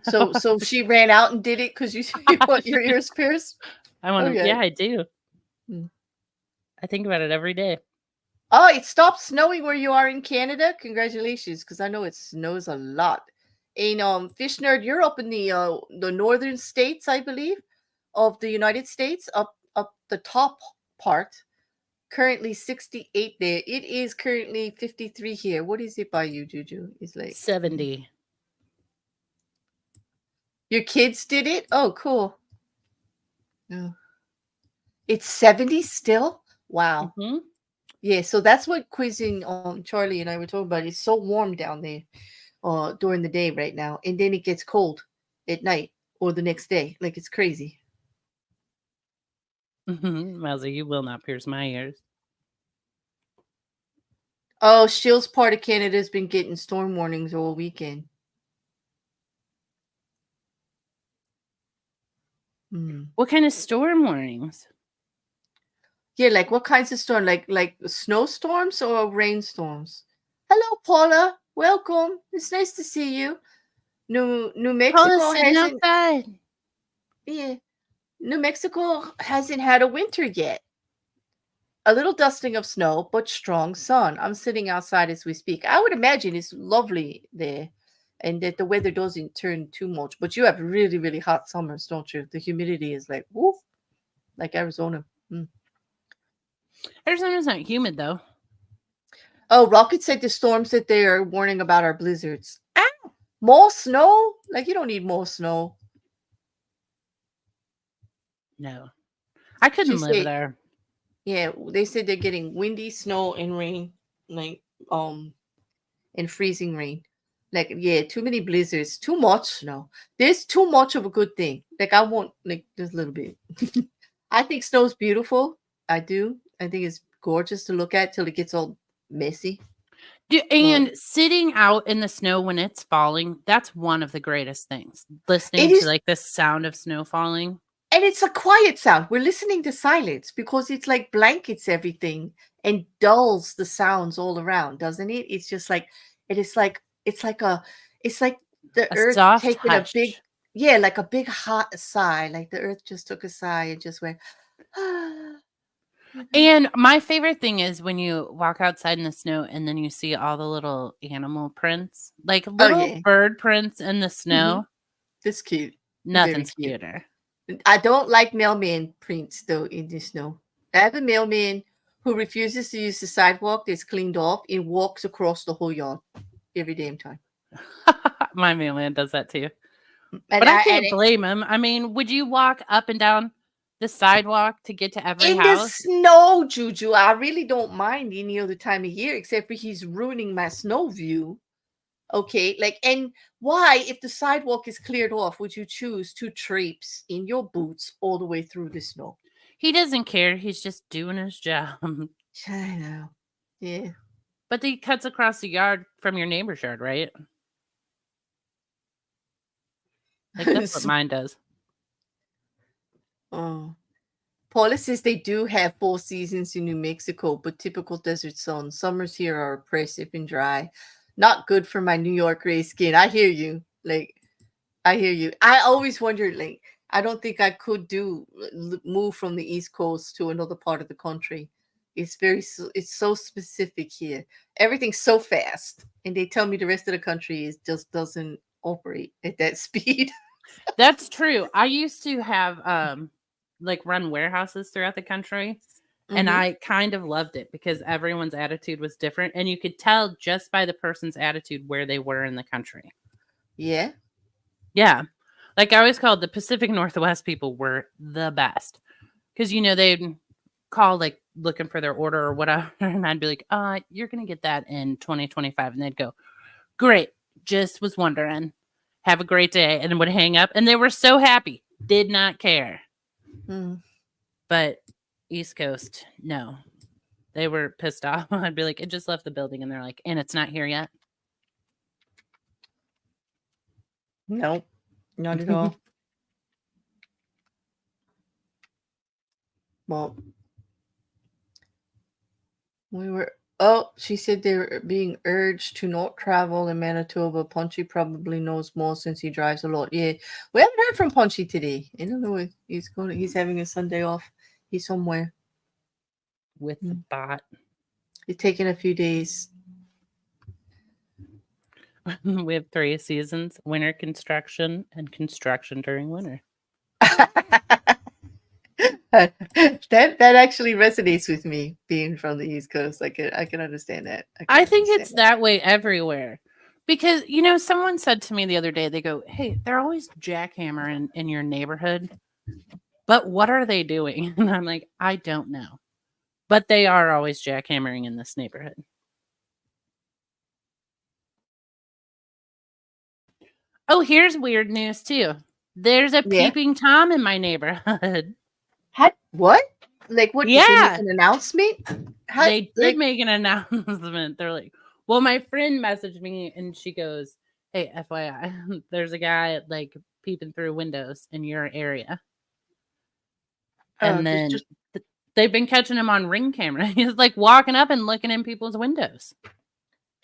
So she ran out and did it because you want your ears pierced? I want to. Okay. Yeah, I do. Hmm. I think about it every day. Oh, it stopped snowing where you are in Canada. Congratulations, because I know it snows a lot. And Fish Nerd, you're up in the northern states, I believe, of the United States, up the top part. Currently 68 there. It is currently 53 here. What is it by you, Juju? It's like 70. Your kids did it? Oh, cool. No. It's 70 still? Wow. Mm-hmm. Yeah, so that's what quizzing Charlie and I were talking about. It's so warm down there during the day right now, and then it gets cold at night or the next day. Like it's crazy. Mousy, you will not pierce my ears. Oh, Shill's part of Canada has been getting storm warnings all weekend. What kind of storm warnings? Yeah, like what kinds of storm? Like snowstorms or rainstorms? Hello, Paula. Welcome. It's nice to see you. New Mexico Paula's sitting hasn't. outside. Yeah, New Mexico hasn't had a winter yet. A little dusting of snow, but strong sun. I'm sitting outside as we speak. I would imagine it's lovely there and that the weather doesn't turn too much. But you have really, really hot summers, don't you? The humidity is like, woof, like Arizona. Arizona's not humid, though. Oh, Rocket said the storms that they are warning about are blizzards. Ah, more snow? Like, you don't need more snow. No. I couldn't live there. Yeah, they said they're getting windy snow and rain, like, and freezing rain. Like, yeah, too many blizzards, too much snow. There's too much of a good thing. Like, I want like just a little bit. I think snow's beautiful. I do. I think it's gorgeous to look at till it gets all messy. But And sitting out in the snow when it's falling, that's one of the greatest things. it Listening to is, like the sound of snow falling. and it's a quiet sound. We're listening to silence because it's like blankets everything and dulls the sounds all around, doesn't it? It's just like it is like it's like the A earth soft taking a big, hush. yeah, like a big hot sigh, like the earth just took a sigh and just went, ah, you know. And my favorite thing is when you walk outside in the snow and then you see all the little animal prints, like Oh little yeah. bird prints in the Hmm. snow. That's cute. Very Nothing's cute. cuter. I don't like mailman prints though in the snow. I have a mailman who refuses to use the sidewalk that's cleaned off and walks across the whole yard every damn time. My mailman does that too. And But I I and can't blame him. I mean, would you walk up and down the sidewalk to get to every in the house? snow, Juju, I really don't mind any other time of year except for he's ruining my snow view. Okay, like, and why, if the sidewalk is cleared off, would you choose to traipse in your boots all the way through the snow? He doesn't care. He's just doing his job. I know. Yeah. But he cuts across the yard from your neighbor's yard, right? Like that's what So, mine does. oh. Paula says they do have 4 seasons in New Mexico, but typical desert sun. Summers here are oppressive and dry. Not good for my New York gray skin. I hear you. Like, I hear you. I always wondered, like, I don't think I could move from the East Coast to another part of the country. It's so specific here. Everything's so fast, and they tell me the rest of the country is just doesn't operate at that speed. That's true. I used to have like run warehouses throughout the country, and Hmm. I kind of loved it because everyone's attitude was different and you could tell just by the person's attitude where they were in the country. Yeah. Yeah. Like I always called the Pacific Northwest people were the best. Cuz they'd call like looking for their order or whatever and I'd be like, you're going to get that in 2025." And they'd go, "Great. Just was wondering. Have a great day." And then would hang up and they were so happy. Did not care. Mm. But East Coast, no. They were pissed off. I'd be like, "It just left the building." And they're like, "And it's not here yet." No, not at all. Well, we were. Oh, she said they were being urged to not travel in Manitoba. Punchy probably knows more since he drives a lot. Yeah, we haven't heard from Punchy today. I don't know if he's going. He's having a Sunday off. He's somewhere. With the bot. He's taking a few days. We have 3 seasons: winter construction and construction during winter. That actually resonates with me. Being from the East Coast, I can understand that. I think it's that way everywhere. Because, someone said to me the other day, they go, "Hey, they're always jackhammering in your neighborhood, but what are they doing?" And I'm like, "I don't know. But they are always jackhammering in this neighborhood." Oh, here's weird news too. There's a Yeah. peeping Tom in my neighborhood. What? Like, what did they make Yeah. an announcement? How, They did like, make an announcement. They're like, well, my friend messaged me and she goes, "Hey, FYI, there's a guy like peeping through windows in your area." And then just they've been catching him on Ring camera. He's like walking up and looking in people's windows.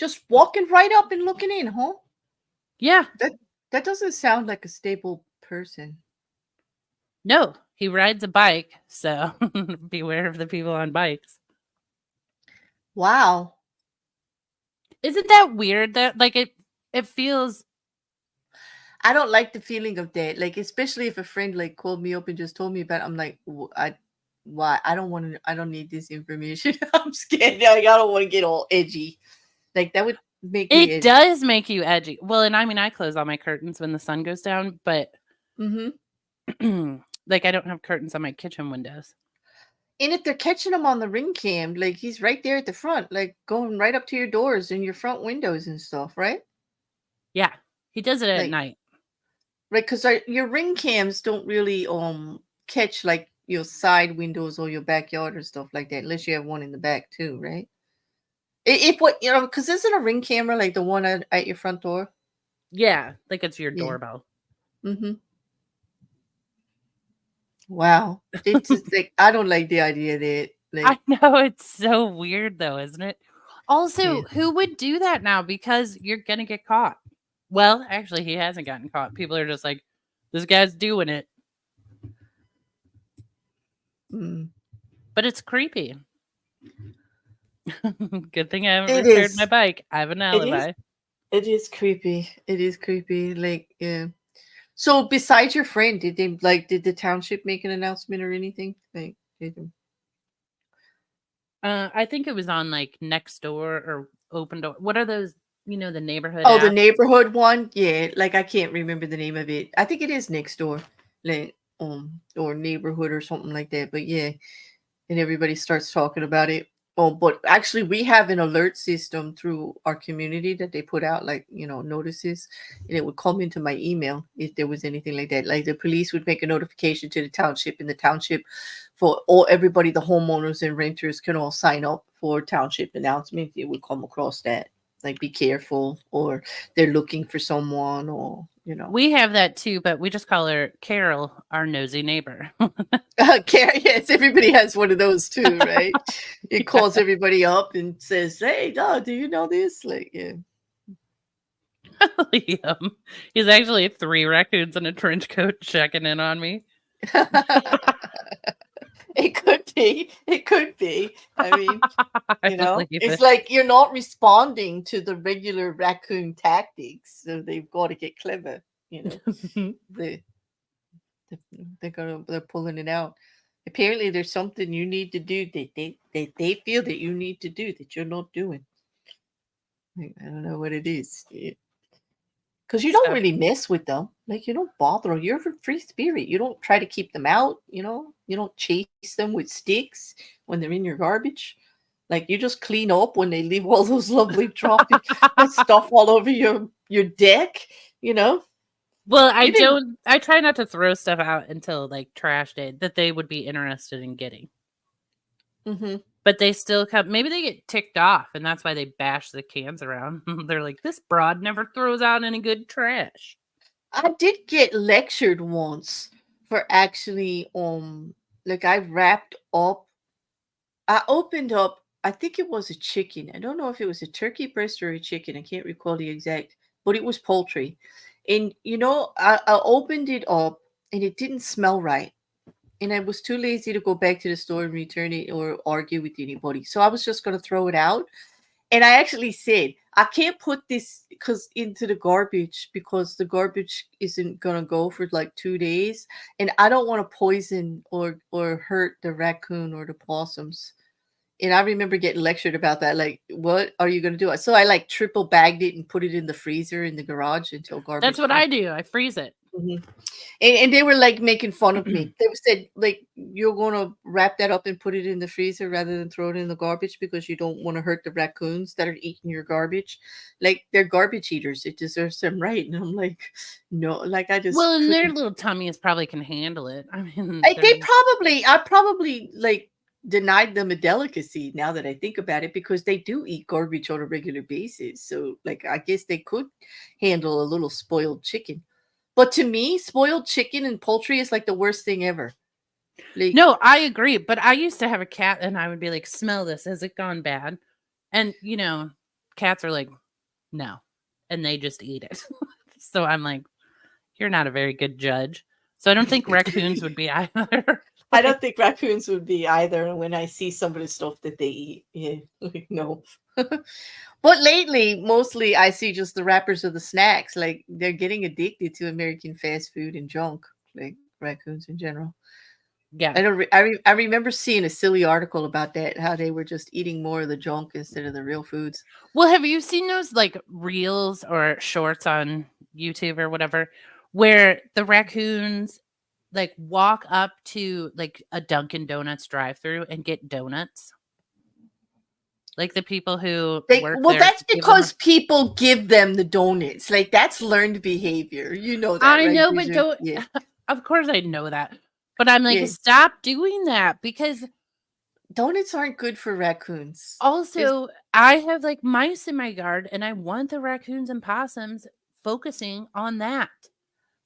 just walking right up and looking in, huh? Yeah. That doesn't sound like a stable person. No, he rides a bike. So beware of the people on bikes. Wow. Isn't that weird that like it feels I don't like the feeling of that. Like, especially if a friend like called me up and just told me about it, I'm like, why? I don't want to, I don't need this information. I'm scared. Like, I don't want to get all edgy. Like, that would make me it edgy. does make you edgy. Well, and I mean I close all my curtains when the sun goes down, but Mm-hmm. like I don't have curtains on my kitchen windows. And if they're catching him on the ring cam, like he's right there at the front, like going right up to your doors and your front windows and stuff, right? Yeah. He does it at Like, night. right, because your ring cams don't really catch like your side windows or your backyard or stuff like that, unless you have one in the back too, right? If what because isn't a ring camera like the one at your front door? Yeah. Like it's your Yeah. doorbell. Mm-hmm. Wow. It's just like I don't like the idea that I like know, it's so weird though, isn't it? yeah. Also, who would do that now? Because you're gonna get caught. Well, actually, he hasn't gotten caught. People are just like, this guy's doing it. Mm. But it's creepy. Good thing I haven't It repaired my is. bike. I have an It is. alibi. It is creepy. It is creepy. Like yeah. So besides your friend, did the township make an announcement or anything? Like did they- I think it was on like Nextdoor or Open Door. What are those? The neighborhood Oh, the apps? neighborhood one? Yeah, like I can't remember the name of it. I think it is next door. Like or neighborhood or something like that. But yeah, and everybody starts talking about it. Oh, but actually, we have an alert system through our community that they put out, like notices, and it would come into my email if there was anything like that. Like the police would make a notification to the township, and the township for all everybody, the homeowners and renters can all sign up for township announcement. It would come across that, like be careful, or they're looking for someone, or We have that too, but we just call her Carol, our nosy neighbor. Yes, everybody has one of those too, right? It Yeah. calls everybody up and says, "Hey, dog, do you know this?" Like, yeah. Liam. He's actually 3 raccoons in a trench coat checking in on me. It could be. It could be. I mean, I believe it's it. like you're not responding to the regular raccoon tactics, so they've got to get clever. You know, they they're pulling it out. Apparently, there's something you need to do that they feel that you need to do that you're not doing. Like, I don't know what it is. Because you don't So really mess with them. Like, you don't bother them. You're a free spirit. You don't try to keep them out, You don't chase them with sticks when they're in your garbage. Like, you just clean up when they leave all those lovely dropping that stuff all over your deck, you know? well, You didn't. I try not to throw stuff out until like trash day that they would be interested in getting. Hmm. But they still come, maybe they get ticked off and that's why they bash the cans around. They're like, this broad never throws out any good trash. I did get lectured once for actually, like I wrapped up I opened up, I think it was a chicken. I don't know if it was a turkey breast or a chicken. I can't recall the exact, but it was poultry. And I opened it up and it didn't smell right. And I was too lazy to go back to the store and return it or argue with anybody. So I was just going to throw it out. And I actually said, I can't put this because into the garbage because the garbage isn't gonna go for like 2 days, and I don't want to poison or hurt the raccoon or the possums. And I remember getting lectured about that. Like, what are you going to do? So I like triple bagged it and put it in the freezer in the garage until That's garbage what day. I do. I freeze it. Mhm. And they were like making fun of me. They said, like, you're going to wrap that up and put it in the freezer rather than throw it in the garbage because you don't want to hurt the raccoons that are eating your garbage. Like, they're garbage eaters. It deserves them right. And I'm like, no, like, I Well, just and their couldn't. little tummies probably can handle it. I mean, I probably like denied them a delicacy now that I think about it because they do eat garbage on a regular basis. So like I guess they could handle a little spoiled chicken. But to me, spoiled chicken and poultry is like the worst thing ever. Like no, I agree. But I used to have a cat and I would be like, smell this. Has it gone bad? And, cats are like, no. And they just eat it. So I'm like, you're not a very good judge. So I don't think raccoons would be either. I don't Like, think raccoons would be either when I see some of the stuff that they eat. Yeah, like no. But lately, mostly I see just the wrappers of the snacks. Like they're getting addicted to American fast food and junk, like raccoons in general. yeah. I remember seeing a silly article about that, how they were just eating more of the junk instead of the real foods. Well, have you seen those like reels or shorts on YouTube or whatever where the raccoons like walk up to like a Dunkin' Donuts drive through and get donuts? Like the people who They, work well, there that's give them. because people give them the donuts. Like that's learned behavior. You know that, I right, know, but JuJu? don't. Yeah, Of course, I know that, but I'm like, yeah. stop doing that because Donuts aren't good for raccoons. There's also I have like mice in my yard, and I want the raccoons and possums focusing on that.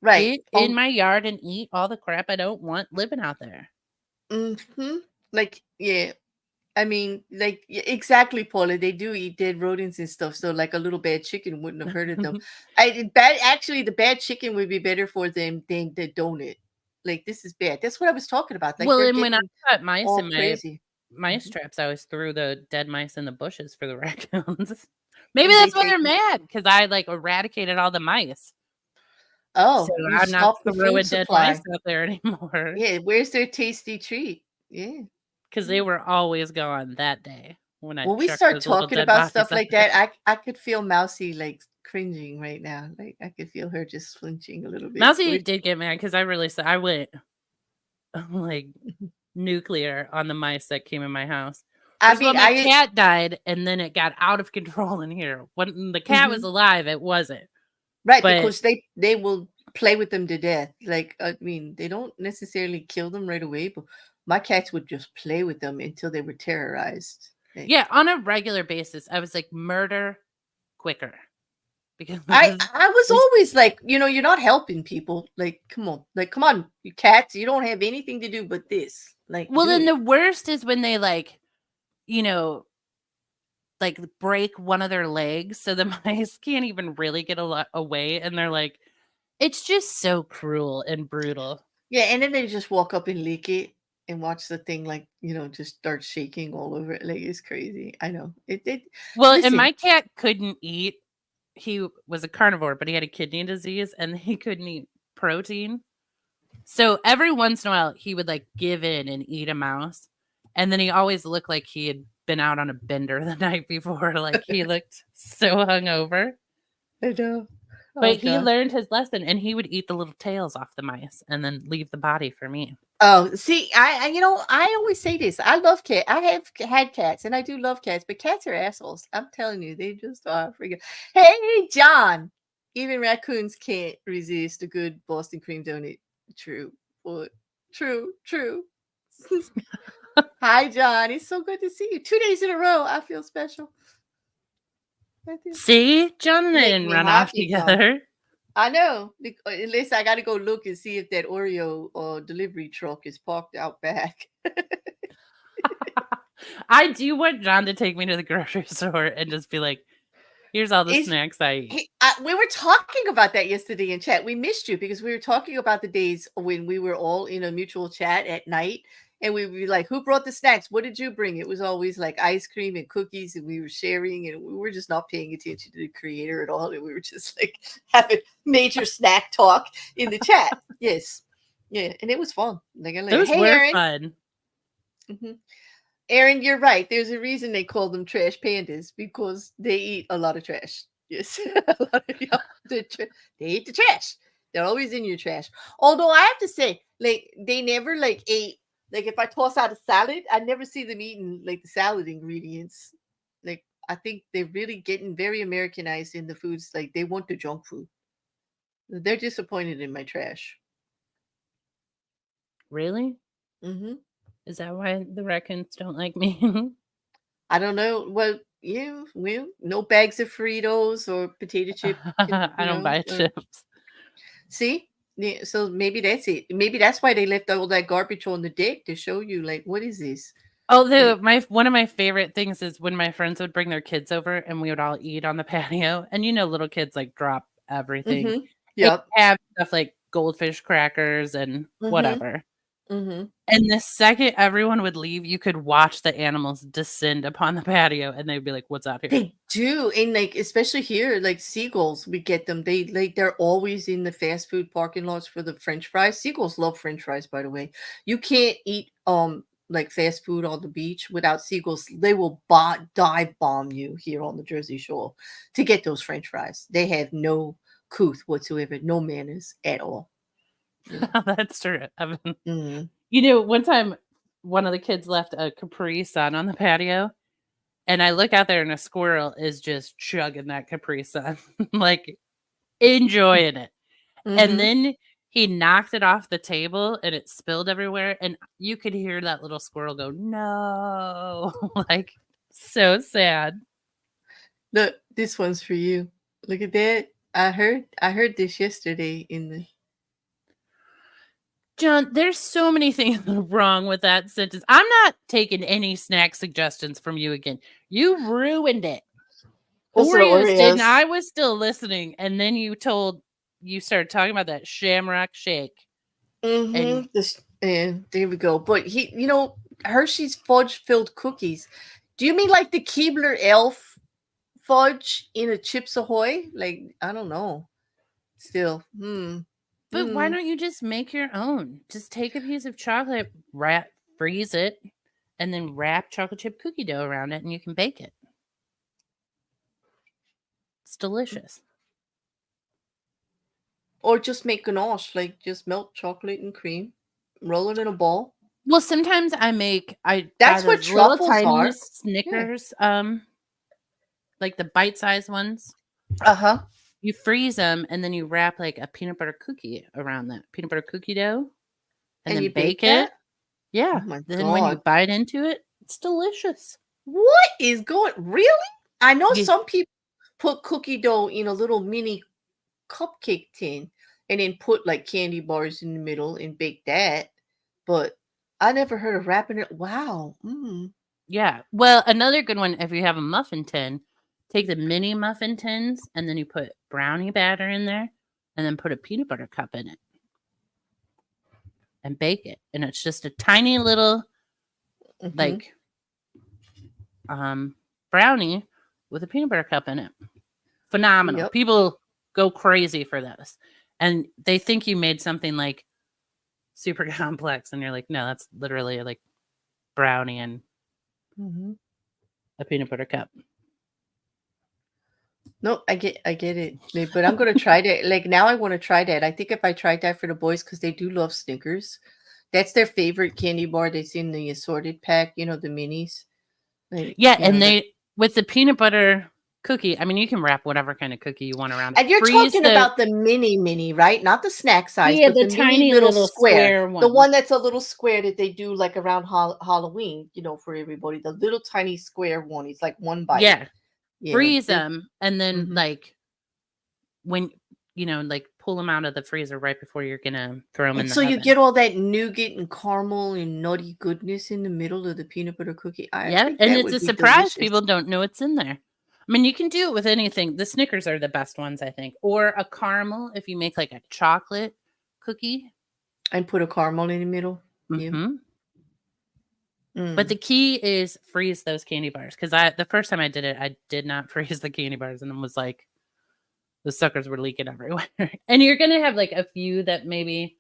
right. Get in my yard and eat all the crap I don't want living out there. Mm-hmm. Like, yeah. I mean, like exactly, Paula. They do eat dead rodents and stuff. So, like, a little bad chicken wouldn't have hurted them. Bad. Actually, the bad chicken would be better for them than the donut. Like, this is bad. That's what I was talking about. Like, Well, they're and when I getting got mice all in my crazy. mice Mhm. traps, I always threw the dead mice in the bushes for the raccoons. Maybe And they that's why take they're them. mad because I like eradicated all the mice. So Oh, you I'm not stop the food throwing dead mice supply. out there anymore Yeah, where's their tasty treat? Yeah. because they Mm. were always gone that day when I When we chucked start those little talking dead about bodies stuff out like there. that, I could feel Mousy like cringing right now. Like I could feel her just flinching a little bit. Mousy did get mad because I really said I went like nuclear on the mice that came in my house. I First of all, mean, my I cat died, and then it got out of control in here. When the cat was mhm. alive, it wasn't. Right, But because they will play with them to death. Like I mean, they don't necessarily kill them right away, but my cats would just play with them until they were terrorized. Like, yeah, on a regular basis, I was like, murder quicker because I was these. always like, you're not helping people. Like come on, you cats, you don't have anything to do but this. Like, Well, do then it. the worst is when they you know, like break one of their legs, so the mice can't even really get a lot away, and they're like, it's just so cruel and brutal. Yeah, and then they just walk up and lick it and watch the thing like, just start shaking all over it. Like it's crazy. I know. It Well, and listen, my cat couldn't eat. He was a carnivore, but he had a kidney disease, and he couldn't eat protein. So every once in a while, he would like give in and eat a mouse, and then he always looked like he had been out on a bender the night before. Like he looked so hungover. I know. Oh But he god. learned his lesson, and he would eat the little tails off the mice and then leave the body for me. Oh, see, I always say this. I love cat. I have had cats, and I do love cats, but cats are assholes. I'm telling you, they just are freaking. Hey, John. Even raccoons can't resist a good Boston cream donut. True. What? True. True. Hi, John. It's so good to see you. 2 days in a row. I feel special. I do. See, John and You I make didn't me run off happy, John. together. I know. At least I got to go look and see if that Oreo delivery truck is parked out back. I do want John to take me to the grocery store and just be like, here's all the Is snacks I eat. we were talking about that yesterday in chat. We missed you because we were talking about the days when we were all in a mutual chat at night, and we would be like, "Who brought the snacks? What did you bring?" It was always like ice cream and cookies, and we were sharing, and we were just not paying attention to the creator at all, and we were just like having major snack talk in the chat. Yes, yeah, and it was fun. Those Hey, were Aaron. fun. Mhm. Aaron, you're right. There's a reason they call them trash pandas because they eat a lot of trash. Yes, a lot of, yeah, they eat the trash. They're always in your trash. Although I have to say, like they never like ate. Like if I toss out a salad, I never see them eating like the salad ingredients. Like I think they're really getting very Americanized in the foods. Like they want the junk food. They're disappointed in my trash. Really? Hmm. Is that why the raccoons don't like me? I don't know. Well, no bags of Fritos or potato chip. I don't buy chips. See, yeah, so maybe that's it. Maybe that's why they left all that garbage on the deck to show you, like, what is this? Although one of my favorite things is when my friends would bring their kids over and we would all eat on the patio. And little kids like drop everything. Mm-hmm. They Yep. have stuff like goldfish crackers and Mm-hmm. whatever. Mm-hmm. And the second everyone would leave, you could watch the animals descend upon the patio and they'd be like, what's out here? They do, and like especially here, like seagulls, we get them. They're always in the fast food parking lots for the French fries. Seagulls love French fries, by the way. You can't eat like fast food on the beach without seagulls. They will dive bomb you here on the Jersey Shore to get those French fries. They have no couth whatsoever, no manners at all. That's true. Mm-hmm. One time one of the kids left a Capri Sun on the patio And I look out there and a squirrel is just chugging that Capri Sun, like enjoying it. And then he knocked it off the table and it spilled everywhere. And you could hear that little squirrel go, no, like so sad. Look, this one's for you. Look at that. I heard this yesterday in the John, there's so many things wrong with that sentence. I'm not taking any snack suggestions from you again. You ruined it. Oreos did, and I was still listening. And then you started talking about that Shamrock Shake. And there we go. But Hershey's fudge-filled cookies. Do you mean like the Keebler Elf fudge in a Chips Ahoy? Like, I don't know. Still, But why don't you just make your own? Just take a piece of chocolate, freeze it, and then wrap chocolate chip cookie dough around it, and you can bake it. It's delicious. Or just make ganache, like just melt chocolate and cream, roll it in a ball. Well, sometimes that's what truffles are. Snickers, like the bite-sized ones. You freeze them and then you wrap like a peanut butter cookie around that peanut butter cookie dough, and then you bake it. Yeah. Oh then when you bite into it, it's delicious. What is going? Really? I know some people put cookie dough in a little mini cupcake tin and then put like candy bars in the middle and bake that, but I never heard of wrapping it. Wow. Yeah. Well, another good one, if you have a muffin tin, take the mini muffin tins and then you put brownie batter in there and then put a peanut butter cup in it and bake it. And it's just a tiny little like brownie with a peanut butter cup in it. Phenomenal. Yep. People go crazy for those. And they think you made something like super complex and you're like, no, that's literally like brownie and a peanut butter cup. No, I get it. But I'm gonna try that. Like now I want to try that. I think if I tried that for the boys, because they do love Snickers. That's their favorite candy bar that's in the assorted pack, the minis. Like, and with the peanut butter cookie, I mean, you can wrap whatever kind of cookie you want around it. And you're talking about the mini, right? Not the snack size, but the tiny little square one. The one that's a little square that they do like around Halloween, for everybody. The little tiny square one. It's like one bite. Yeah. Freeze them and then like when like pull them out of the freezer right before you're gonna throw them in the oven. You get all that nougat and caramel and nutty goodness in the middle of the peanut butter cookie. And it's a surprise. Delicious. People don't know what's in there. I mean, you can do it with anything. The Snickers are the best ones, I think, or a caramel if you make like a chocolate cookie and put a caramel in the middle. But the key is freeze those candy bars, because the first time I did it, I did not freeze the candy bars, and it was like the suckers were leaking everywhere. And you're gonna have like a few that maybe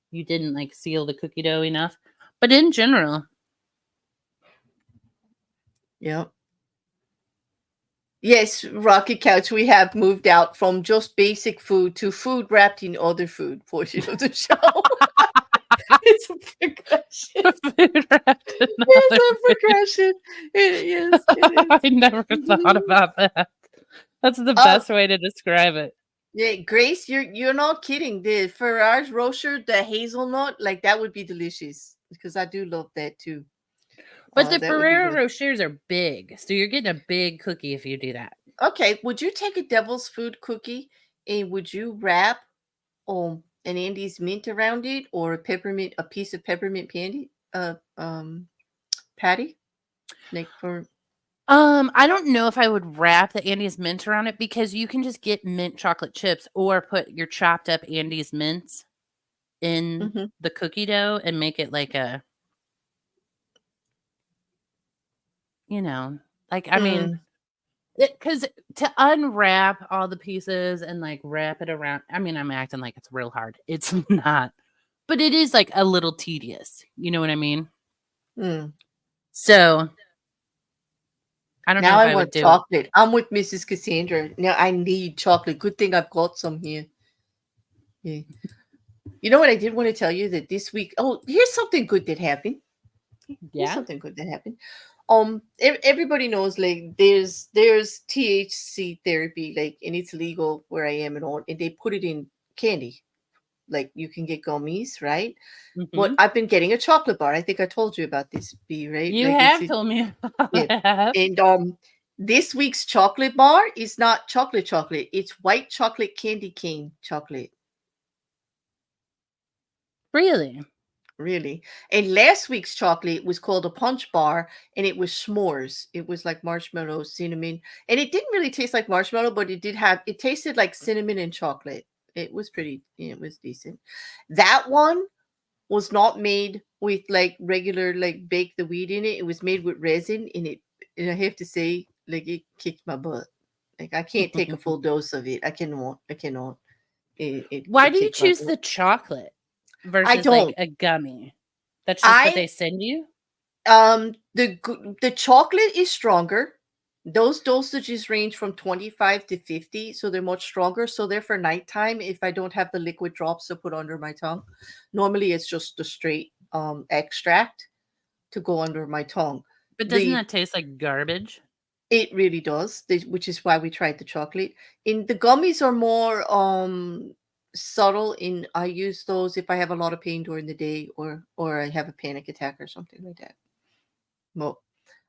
you didn't like seal the cookie dough enough, but in general, yes, Rocky Couch, we have moved out from just basic food to food wrapped in other food portion of the show. It's a progression. It's a progression. It is. I never thought about that. That's the best way to describe it. Yeah, Grace, you're not kidding. The Ferrari Rocher, the hazelnut, like that would be delicious, because I do love that too. But the Ferrero Rochers are big, so you're getting a big cookie if you do that. Okay, would you take a Devil's Food cookie and would you wrap an Andes mint around it, or a piece of peppermint patty? Like for I don't know if I would wrap the Andes mint around it, because you can just get mint chocolate chips or put your chopped up Andes mints in the cookie dough and make it like a, I mean, because to unwrap all the pieces and like wrap it around, I mean, I'm acting like it's real hard. It's not, but it is like a little tedious. You know what I mean? So I don't know. Now I want chocolate. I'm with Mrs. Cassandra. Now I need chocolate. Good thing I've got some here. Yeah. You know what I did want to tell you that this week? Oh, here's something good that happened. Here's something good that happened. Everybody knows like there's THC therapy, like, and it's legal where I am and all, and they put it in candy. Like you can get gummies, right? But Hmm. I've been getting a chocolate bar. I think I told you about this, B, right? You Like have told me about yeah. that. And this week's chocolate bar is not chocolate. It's white chocolate candy cane chocolate. Really? Really. And last week's chocolate was called a punch bar, and it was s'mores. It was like marshmallow, cinnamon, and it didn't really taste like marshmallow, but it tasted like cinnamon and chocolate. It was pretty, yeah, it was decent. That one was not made with like regular like bake the weed in it. It was made with resin in it, and I have to say, like it kicked my butt. Like I can't take a full dose of it. I cannot. I cannot. Why It do you kicked my choose butt. the chocolate I versus like don't. a gummy? That's just what I they send you? the chocolate is stronger. Those dosages range from 25 to 50, so they're much stronger. So they're for nighttime if I don't have the liquid drops to put under my tongue. Normally it's just the straight extract to go under my tongue. But doesn't The that taste like garbage? It really does, which is why we tried the chocolate. In the gummies are more subtle. In I use those if I have a lot of pain during the day, or I have a panic attack or something like that. Well,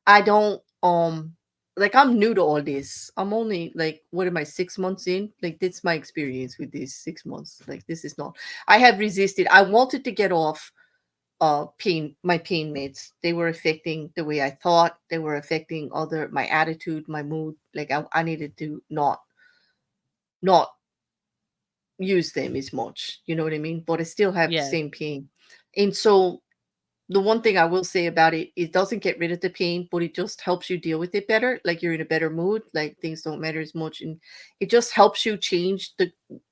I don't like I'm new to all this. I'm only like what am I 6 months in? Like that's my experience with these 6 months. Like this is not. I have resisted. I wanted to get off my pain meds. They were affecting the way I thought. They were affecting other my attitude, my mood. Like I needed to not use them as much. You know what I mean? But I still have the Yeah. same pain. And so the one thing I will say about it, it doesn't get rid of the pain, but it just helps you deal with it better. Like you're in a better mood, like things don't matter as much. And it just helps you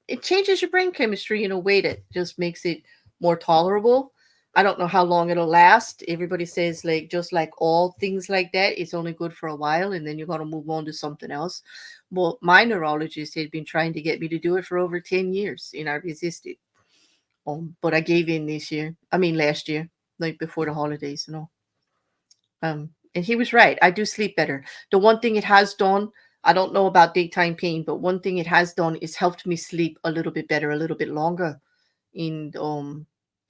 it changes your brain chemistry in a way that just makes it more tolerable. I don't know how long it'll last. Everybody says, like, just like all things like that, it's only good for a while and then you're going to move on to something else. Well, my neurologist had been trying to get me to do it for over 10 years and I resisted. But I gave in this year. I mean, last year, like before the holidays and all. And he was right. I do sleep better. The one thing it has done, I don't know about daytime pain, but one thing it has done is helped me sleep a little bit better, a little bit longer. And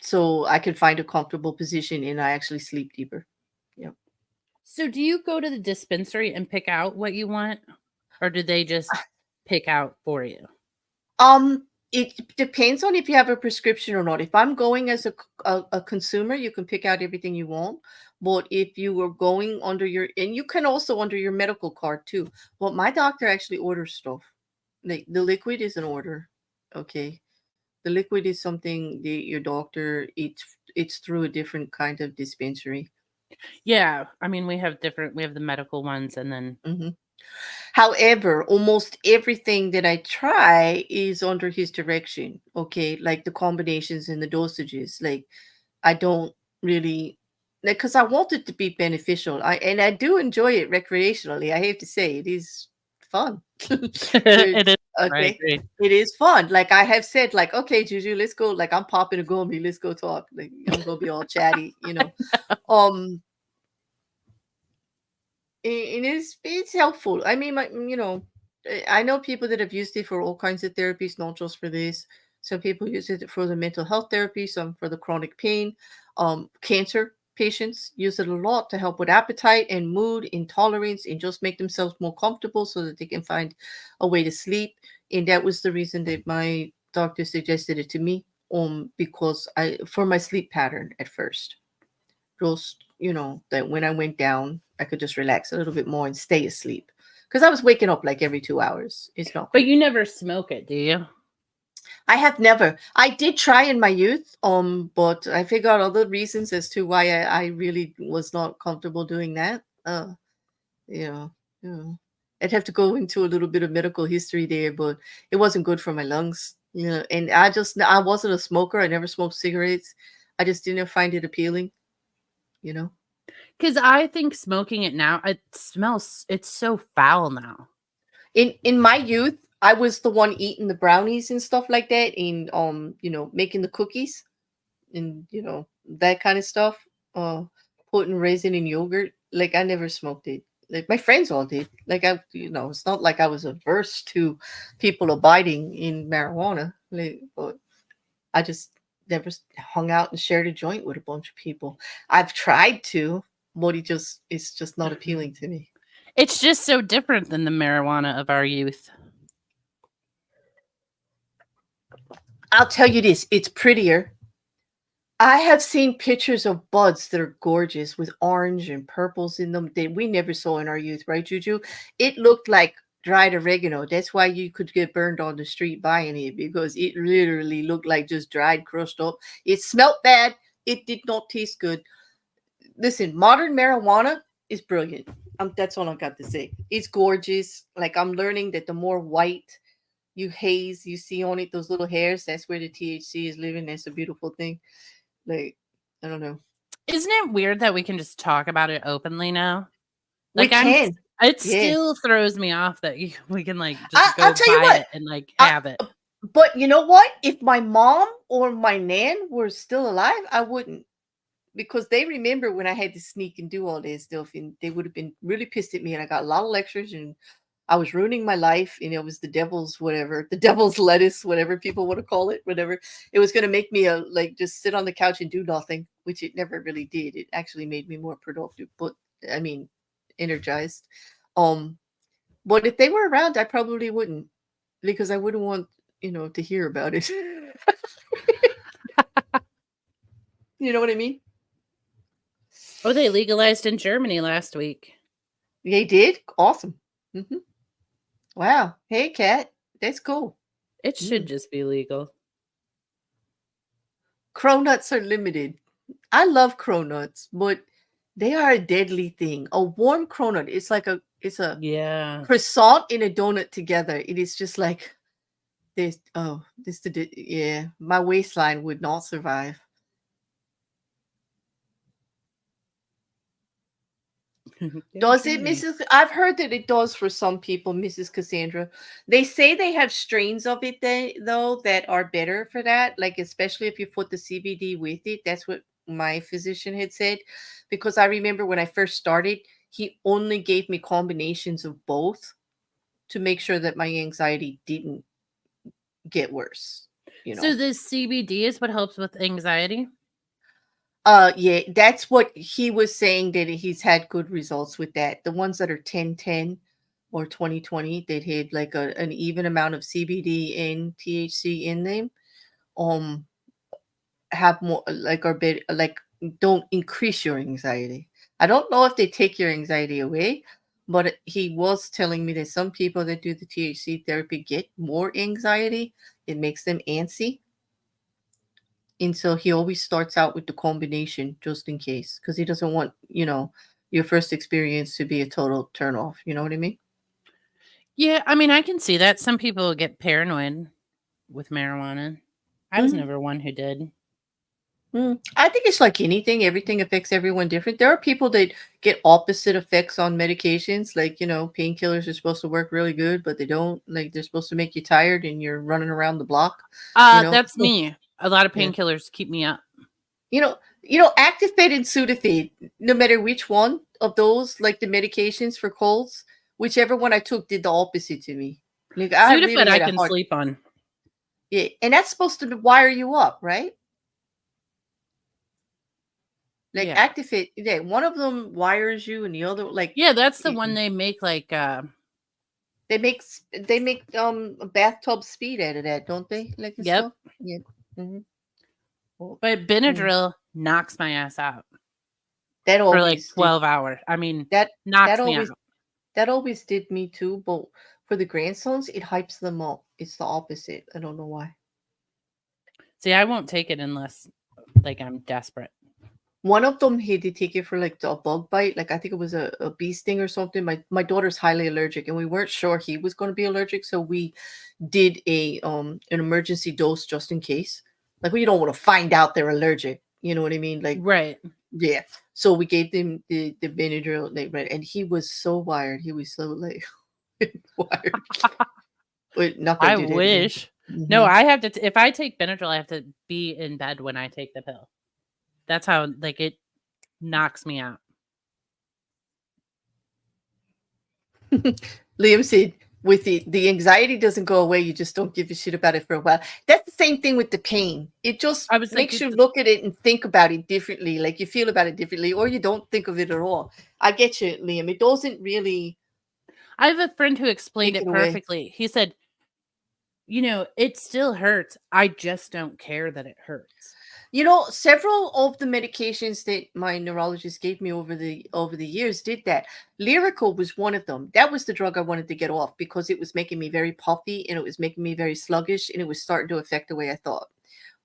so I can find a comfortable position and I actually sleep deeper. Yeah. So do you go to the dispensary and pick out what you want? Or do they just pick out for you? It depends on if you have a prescription or not. If I'm going as a consumer, you can pick out everything you want. But if you were going under and you can also under your medical card too. But my doctor actually orders stuff. Like the liquid is an order. Okay. The liquid is something your doctor, it's through a different kind of dispensary. Yeah. I mean, we have the medical ones and then Mhm. However, almost everything that I try is under his direction. Okay, like the combinations and the dosages. Like I don't really like because I want it to be beneficial. I do enjoy it recreationally. I have to say it is fun. it is. I Okay. agree. It is fun. Like I have said, like, okay, Juju, let's go. Like I'm popping a gummy, let's go talk. Like I'm gonna be all chatty. Um it's helpful. I mean, I know people that have used it for all kinds of therapies, not just for this. Some people use it for the mental health therapy, some for the chronic pain. Cancer patients use it a lot to help with appetite and mood, intolerance, and just make themselves more comfortable so that they can find a way to sleep. And that was the reason that my doctor suggested it to me, because I for my sleep pattern at first just that when I went down I could just relax a little bit more and stay asleep because I was waking up like every 2 hours. It's not But good. you never smoke it, do you? I have never. I did try in my youth, but I figured out other reasons as to why I really was not comfortable doing that. Yeah, yeah. I'd have to go into a little bit of medical history there, but it wasn't good for my lungs. And I wasn't a smoker. I never smoked cigarettes. I just didn't find it appealing. You know. Because I think smoking it now, it smells, it's so foul now. In my youth, I was the one eating the brownies and stuff like that, and making the cookies and that kind of stuff. Uh, Putting raisin in yogurt. Like I never smoked it. Like my friends all did. Like it's not like I was averse to people abiding in marijuana. Like, but I just never hung out and shared a joint with a bunch of people. I've tried to, but it's just not appealing to me. It's just so different than the marijuana of our youth. I'll tell you this, it's prettier. I have seen pictures of buds that are gorgeous with orange and purples in them that we never saw in our youth, right, Juju? It looked like dried oregano. That's why you could get burned on the street buying it because it literally looked like just dried, crushed up. It smelled bad. It did not taste good. Listen, modern marijuana is brilliant. That's all I got to say. It's gorgeous. Like I'm learning that the more white you haze you see on it, those little hairs, that's where the THC is living. That's a beautiful thing. Like, I don't know. Isn't it weird that we can just talk about it openly now? We Like can. it Yeah. still throws me off that we can like I'll just go tell you buy what. it and like I, have it. but you know what? If my mom or my nan were still alive, I wouldn't. Because they remember when I had to sneak and do all this stuff, and they would have been really pissed at me. And I got a lot of lectures, and I was ruining my life. And it was the devil's whatever, the devil's lettuce, whatever people want to call it, whatever. It was going to make me like just sit on the couch and do nothing, which it never really did. It actually made me more productive, but I mean, energized. Um, but if they were around, I probably wouldn't, because I wouldn't want to hear about it. You know what I mean? Oh, they legalized in Germany last week. They did? Awesome. Hmm. Wow. Hey, Kat. That's cool. It should just be legal. Cronuts are limited. I love cronuts, but they are a deadly thing. A warm cronut, it's a Yeah. croissant in a donut together. It is just like yeah, my waistline would not survive. Does it, Mrs.? I've heard that it does for some people, Mrs. Cassandra. They say they have strains of it though that are better for that, like especially if you put the CBD with it. That's what my physician had said. Because I remember when I first started, he only gave me combinations of both to make sure that my anxiety didn't get worse. So the CBD is what helps with anxiety? Yeah, that's what he was saying, that he's had good results with that. The ones that are 10-10 or 20-20, that had like an even amount of CBD and THC in them, um, have more like are better, like don't increase your anxiety. I don't know if they take your anxiety away, but he was telling me that some people that do the THC therapy get more anxiety. It makes them antsy. And so he always starts out with the combination just in case, because he doesn't want, your first experience to be a total turn off. You know what I mean? Yeah, I mean, I can see that. Some people get paranoid with marijuana. I was Mhm. never one who did. I think it's like anything. Everything affects everyone different. There are people that get opposite effects on medications. Like, painkillers are supposed to work really good, but they don't. Like, they're supposed to make you tired and you're running around the block, you know? That's me. A lot of Yeah. painkillers keep me up. Actifed and Sudafed, no matter which one of those, like the medications for colds, whichever one I took did the opposite to me. Like, I Sudafed really I had a can hard. sleep on. Yeah, and that's supposed to wire you up, right? Like Yeah. Actifed, yeah, one of them wires you, and the other, like, Yeah, that's the one they make like they make a bathtub speed out of that, don't they? Like and Yep. stuff. Yeah. Mm-hmm. Well, But Benadryl knocks my ass out that for like always did 12 hours. I mean, that. That knocks me always out. that always did me too. But for the grandsons, it hypes them up. It's the opposite. I don't know why. See, I won't take it unless like I'm desperate. One of them, he did take it for like a bug bite. Like I think it was a bee sting or something. My daughter's highly allergic, and we weren't sure he was going to be allergic, so we did an emergency dose just in case. Like we don't want to find out they're allergic. You know what I mean? Like, Right. yeah. So we gave them the Benadryl, and he was so wired. He was so like wired. But not gonna I do that again. wish. No, I have to if I take Benadryl, I have to be in bed when I take the pill. That's how like it knocks me out. Liam said, with the anxiety doesn't go away, you just don't give a shit about it for a while. That's the same thing with the pain. It just I was like, makes you look at it and think about it differently. Like you feel about it differently, or you don't think of it at all. I get you, Liam. It doesn't really I have a friend who explained take it it away. perfectly. He said, it still hurts. I just don't care that it hurts. Several of the medications that my neurologist gave me over the years did that. Lyrical was one of them. That was the drug I wanted to get off because it was making me very puffy and it was making me very sluggish and it was starting to affect the way I thought.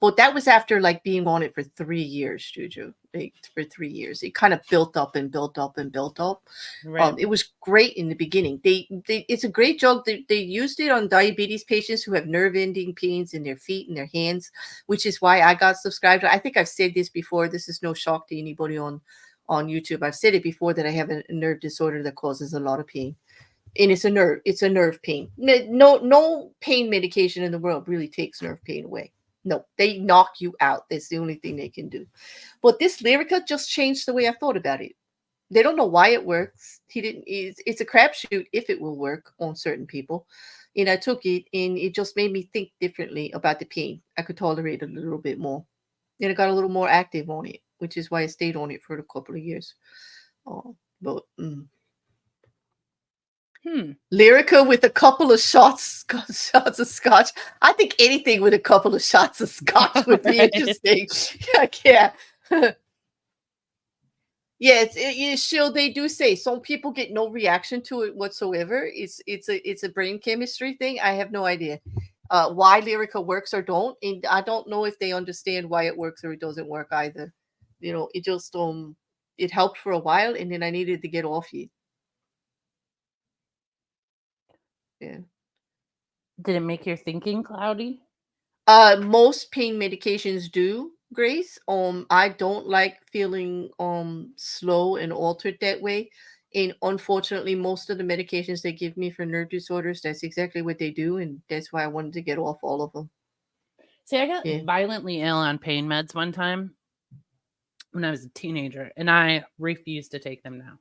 But that was after like being on it for 3 years, Juju. Like, for 3 years, it kind of built up and built up and built up. Right. It was great in the beginning. It's a great drug. They used it on diabetes patients who have nerve ending pains in their feet and their hands, which is why I got subscribed. I think I've said this before. This is no shock to anybody on YouTube. I've said it before that I have a nerve disorder that causes a lot of pain, and it's a nerve pain. No pain medication in the world really takes nerve pain away. No, they knock you out. That's the only thing they can do. But this Lyrica just changed the way I thought about it. They don't know why it works. He didn't. It's a crapshoot if it will work on certain people. And I took it, and it just made me think differently about the pain. I could tolerate it a little bit more, and I got a little more active on it, which is why I stayed on it for a couple of years. Oh, but Lyrica with a couple of shots of scotch. I think anything with a couple of shots of scotch would be Right. interesting. Yeah. Yeah, sure. They do say some people get no reaction to it whatsoever. It's a brain chemistry thing. I have no idea why Lyrica works or don't, and I don't know if they understand why it works or it doesn't work either. It just it helped for a while, and then I needed to get off it. Yeah. Did it make your thinking cloudy? Most pain medications do, Grace. I don't like feeling slow and altered that way. And unfortunately, most of the medications they give me for nerve disorders, that's exactly what they do, and that's why I wanted to get off all of them. See, I got Yeah. violently ill on pain meds one time when I was a teenager, and I refuse to take them now.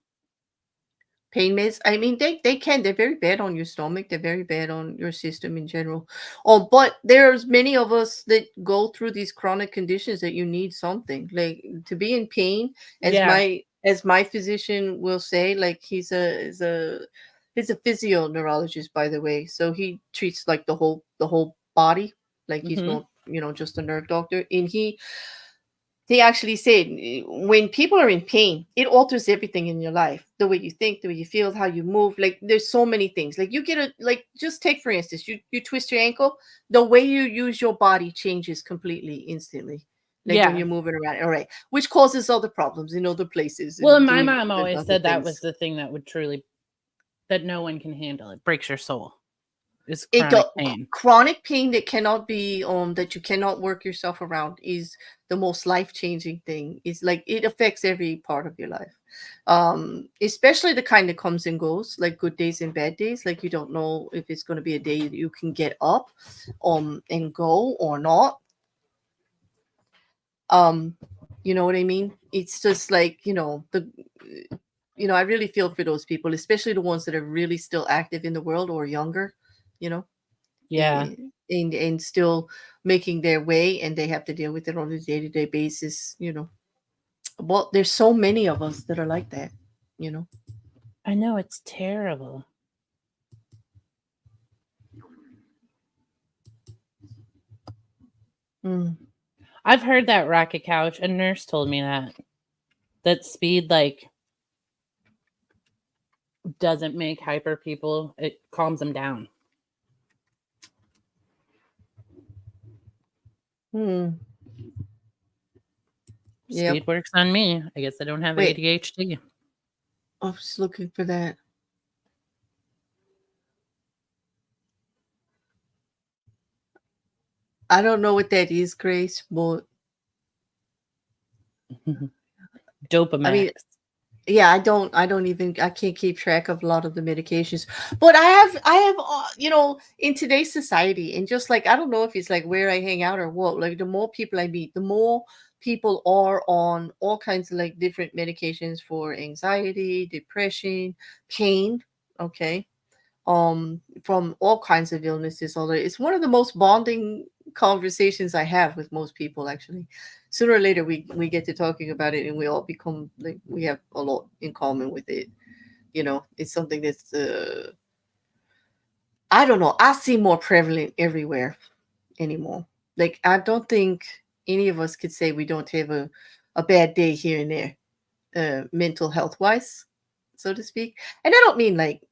Pain meds, I mean, they're very bad on your stomach. They're very bad on your system in general. But there's many of us that go through these chronic conditions that you need something like to be in pain. As Yeah. my physician will say, like he's a physio neurologist, by the way. So he treats like the whole body. Like he's Mhm. not, just a nerve doctor. And he actually said, when people are in pain, it alters everything in your life. The way you think, the way you feel, how you move. Like there's so many things. Like you get just take for instance, you twist your ankle, the way you use your body changes completely instantly. Like when Yeah. you're moving around. All right. Which causes other problems in other places Well, and and my doing mom always other said that things. was the thing that would truly that no one can handle. It breaks your soul. Is It chronic pain. chronic pain that cannot be that you cannot work yourself around is the most life-changing thing. It's like it affects every part of your life, especially the kind that comes and goes, like good days and bad days. Like you don't know if it's going to be a day that you can get up and go or not. um you know what I mean? It's just like, I really feel for those people, especially the ones that are really still active in the world or younger, you know Yeah. and still making their way, and they have to deal with it on a day-to-day basis. Well, there's so many of us that are like that. you know I know, it's terrible. Mm. I've heard that rocket couch. A nurse told me that speed like doesn't make hyper people. It calms them down. Hmm. Yep. Speed works on me. I guess I don't have Wait, ADHD. I was looking for that. I don't know what that is, Grace, but I Dopamax. mean, yeah, I can't keep track of a lot of the medications. But I have in today's society, and just like, I don't know if it's like where I hang out or what, like the more people I meet, the more people are on all kinds of like different medications for anxiety, depression, pain. Okay. From all kinds of illnesses. Although it's one of the most bonding conversations I have with most people. Actually, sooner or later we get to talking about it, and we all become like we have a lot in common with it. It's something that's I don't know. I see more prevalent everywhere anymore. Like I don't think any of us could say we don't have a bad day here and there, mental health wise, so to speak. And I don't mean like,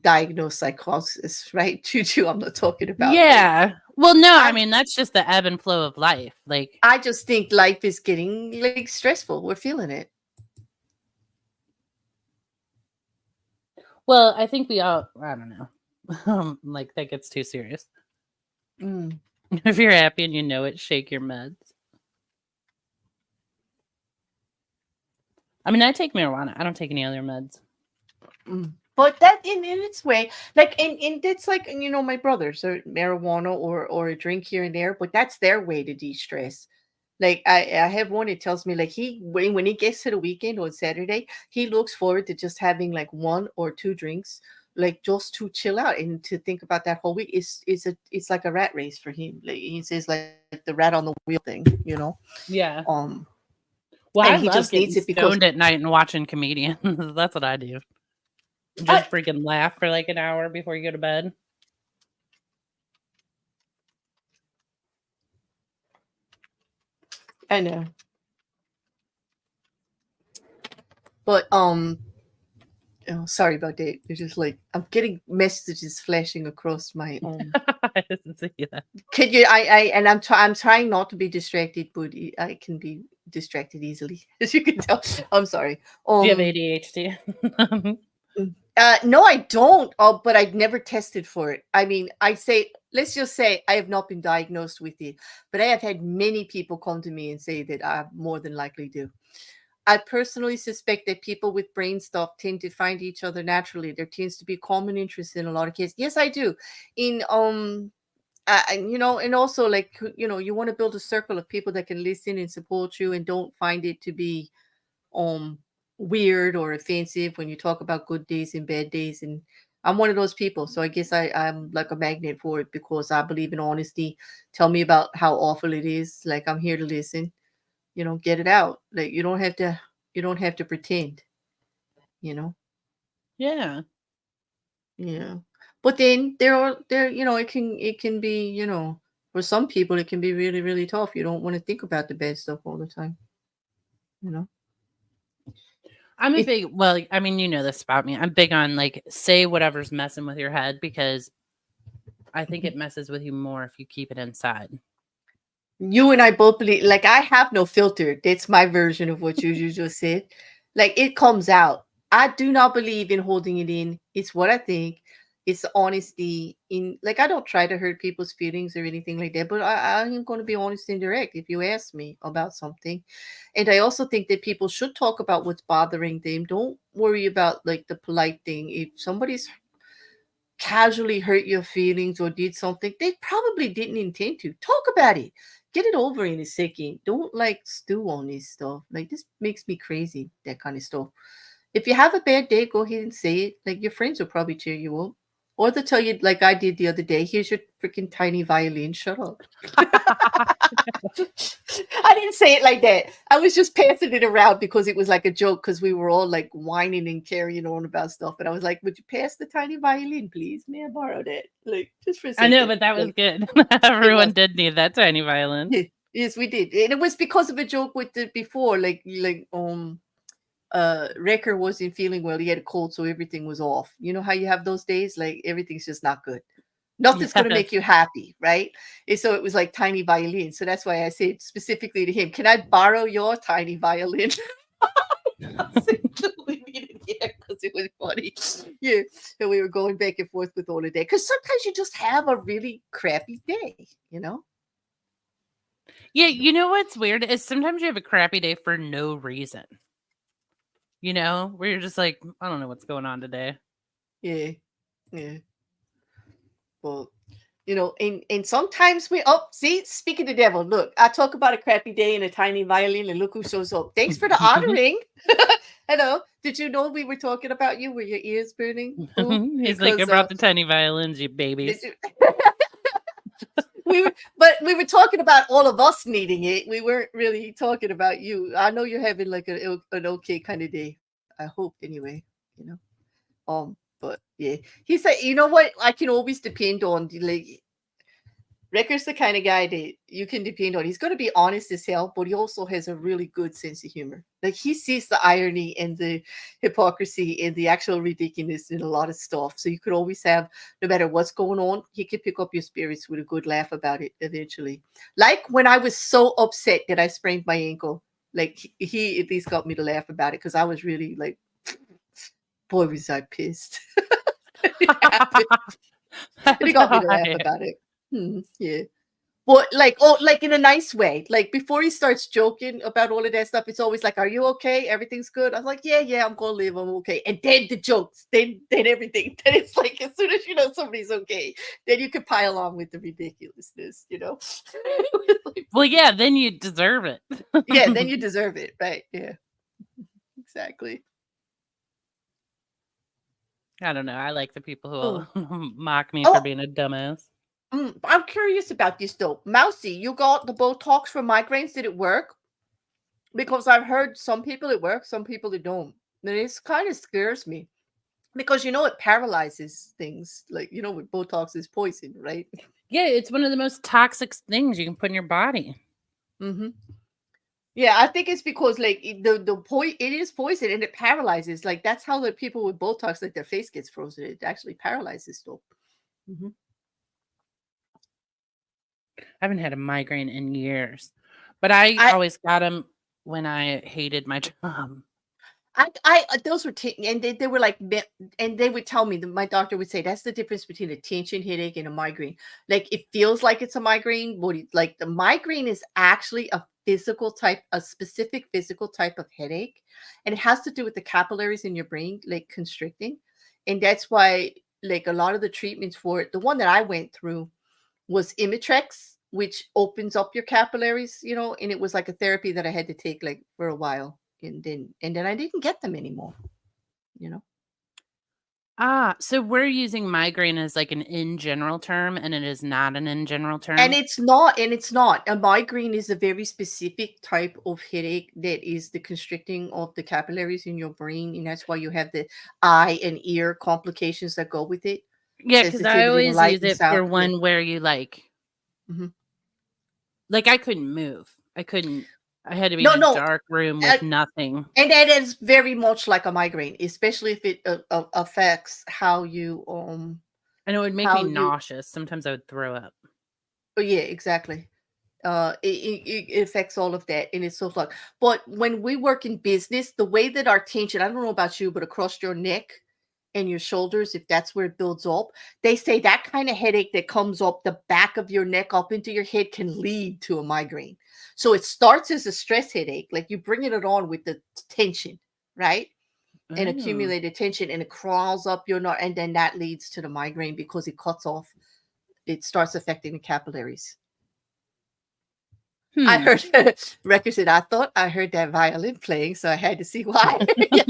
diagnosed psychosis, right? Juju, I'm not talking about like Yeah. Well, no, I I mean, that's just the ebb and flow of life. Like, I just think life is getting like stressful. We're feeling it. well, I think we all, I don't know. Like, that gets too serious. Mm. If you're happy and you know it, shake your meds. I mean, I take marijuana. I don't take any other meds. But that in its way, like in it's like my brothers or marijuana or a drink here and there, but that's their way to de-stress. Like I have one that tells me like when he gets to the weekend on Saturday, he looks forward to just having like one or two drinks, like just to chill out and to think about that whole week. It's like a rat race for him. Like he says like the rat on the wheel thing. Yeah. Um Well, and I he love just needs getting it because stoned at night and watching comedians. That's what I do. Just freaking laugh for like an hour before you go to bed. I know. But oh, sorry about that. It's just like I'm getting messages flashing across my I didn't see that. Can you? And I'm trying not to be distracted, but I can be distracted easily, as you can tell. I'm sorry. Do you have ADHD? No, I don't. Oh, but I've never tested for it. I mean, let's just say I have not been diagnosed with it, but I have had many people come to me and say that I more than likely do. I personally suspect that people with brain stuff tend to find each other naturally. There tends to be common interest in a lot of cases. Yes, I do. In and also like you want to build a circle of people that can listen and support you and don't find it to be um weird or offensive when you talk about good days and bad days. And I'm one of those people, so I guess I'm like a magnet for it because I believe in honesty. Tell me about how awful it is. Like I'm here to listen. Get it out. Like you don't have to pretend. you know Yeah. yeah. But then it can be, for some people it can be really really tough. You don't want to think about the bad stuff all the time. you know I'm a it big, well, I mean, you know this about me. I'm big on like say whatever's messing with your head because I think it messes with you more if you keep it inside. You and I both believe, like, I have no filter. That's my version of what you just said. Like, it comes out. I do not believe in holding it in. It's what I think. It's honesty. Like, I don't try to hurt people's feelings or anything like that, but I am going to be honest and direct if you ask me about something. And I also think that people should talk about what's bothering them. Don't worry about like the polite thing. If somebody's casually hurt your feelings or did something they probably didn't intend to, talk about it. Get it over in a second. Don't like stew on this stuff. Like this makes me crazy, that kind of stuff. If you have a bad day, go ahead and say it. Like your friends will probably cheer you up. Or they'll tell you, like I did the other day, here's your freaking tiny violin. Shut up. I didn't say it like that. I was just passing it around because it was like a joke because we were all like whining and carrying on about stuff. And I was like, would you pass the tiny violin, please? May I borrow that? Like, just for a I know, second. but that was Like, good. it Everyone was. did need that tiny violin. Yeah, yes, we did. And it was because of a joke with the before, Wrecker wasn't feeling well. He had a cold, so everything was off. You know how you have those days? Like everything's just not good. Nothing's going to make Yes. you happy, right? And so it was like tiny violin. So that's why I said specifically to him, can I borrow your tiny violin? We needed it because it was funny. Yeah. And we were going back and forth with all of that. Because sometimes you just have a really crappy day. Yeah, you know what's weird is sometimes you have a crappy day for no reason. Where you're just like, I don't know what's going on today. Yeah. Yeah. Well, and sometimes see, speak of the devil. Look, I talk about a crappy day and a tiny violin, and look who shows up. Thanks for the honoring. Hello. did you know we were talking about you? Were your ears burning? Ooh, He's like, I because brought the tiny violins, you did babies. you? We were talking about all of us needing it. We weren't really talking about you. I know you're having like an okay kind of day. I hope anyway. You know. But yeah, he said, you know what? I can always depend on. Like, Recker's the kind of guy that you can depend on. He's going to be honest as hell, but he also has a really good sense of humor. Like, he sees the irony and the hypocrisy and the actual ridiculousness in a lot of stuff. So you could always have, no matter what's going on, he could pick up your spirits with a good laugh about it eventually. Like when I was so upset that I sprained my ankle, like he at least got me to laugh about it because I was really like, boy, was I pissed. And he got me to laugh about it. Yeah. But like in a nice way. Like before he starts joking about all of that stuff, it's always like, "Are you okay? Everything's good." I'm like, "Yeah, I'm gonna live. I'm okay." And then the jokes, then everything. Then it's like as soon as you know somebody's okay, then you can pile on with the ridiculousness. Well, yeah, then you deserve it. Yeah, then you deserve it, right? Yeah, exactly. I don't know. I like the people who Oh, will mock me for oh, being a dumbass. I'm curious about this though. Mousy, you got the Botox for migraines. Did it work? Because I've heard some people it works, some people it don't. And it kind of scares me because it paralyzes things. Like with Botox is poison, right? Yeah, it's one of the most toxic things you can put in your body. Hmm. Yeah, I think it's because like it is poison and it paralyzes. Like that's how the people with Botox, like their face gets frozen. It actually paralyzes stuff. Hmm. I haven't had a migraine in years, but I I always got them when I hated my job. those were and they were like and they would tell me that my doctor would say that's the difference between a tension headache and a migraine. Like it feels like it's a migraine, but like the migraine is actually a specific physical type of headache, and it has to do with the capillaries in your brain like constricting, and that's why like a lot of the treatments for it. The one that I went through was Imitrex, which opens up your capillaries, and it was like a therapy that I had to take like for a while, and then I didn't get them anymore, you know. So we're using migraine as like an in general term, and it is not an in general And term. it's not. A migraine is a very specific type of headache that is the constricting of the capillaries in your brain, and that's why you have the eye and ear complications that go with it, Yeah, because I sensitivity to always light use and it for sound. Yeah. one where you Mhm. like I couldn't move. I had to be in No, a no. dark room uh, with nothing. And that is very much like a migraine, especially if it affects And it would make me how you. nauseous. Sometimes I would throw up. Oh yeah, exactly. It affects all of that, and it's so like. But when we work in business, the way that our tension, I don't know about you, but across your neck and your shoulders, if that's where it builds up, they say that kind of headache that comes up the back of your neck up into your head can lead to a migraine. So it starts as a stress headache, like you bringing it on with the tension, right? And Oh. accumulated tension, and it crawls up your neck, and then that leads to the migraine because it cuts off. It starts affecting the capillaries. I Hmm. heard Record said, I thought I heard that violin playing, so I had to see why. Yeah,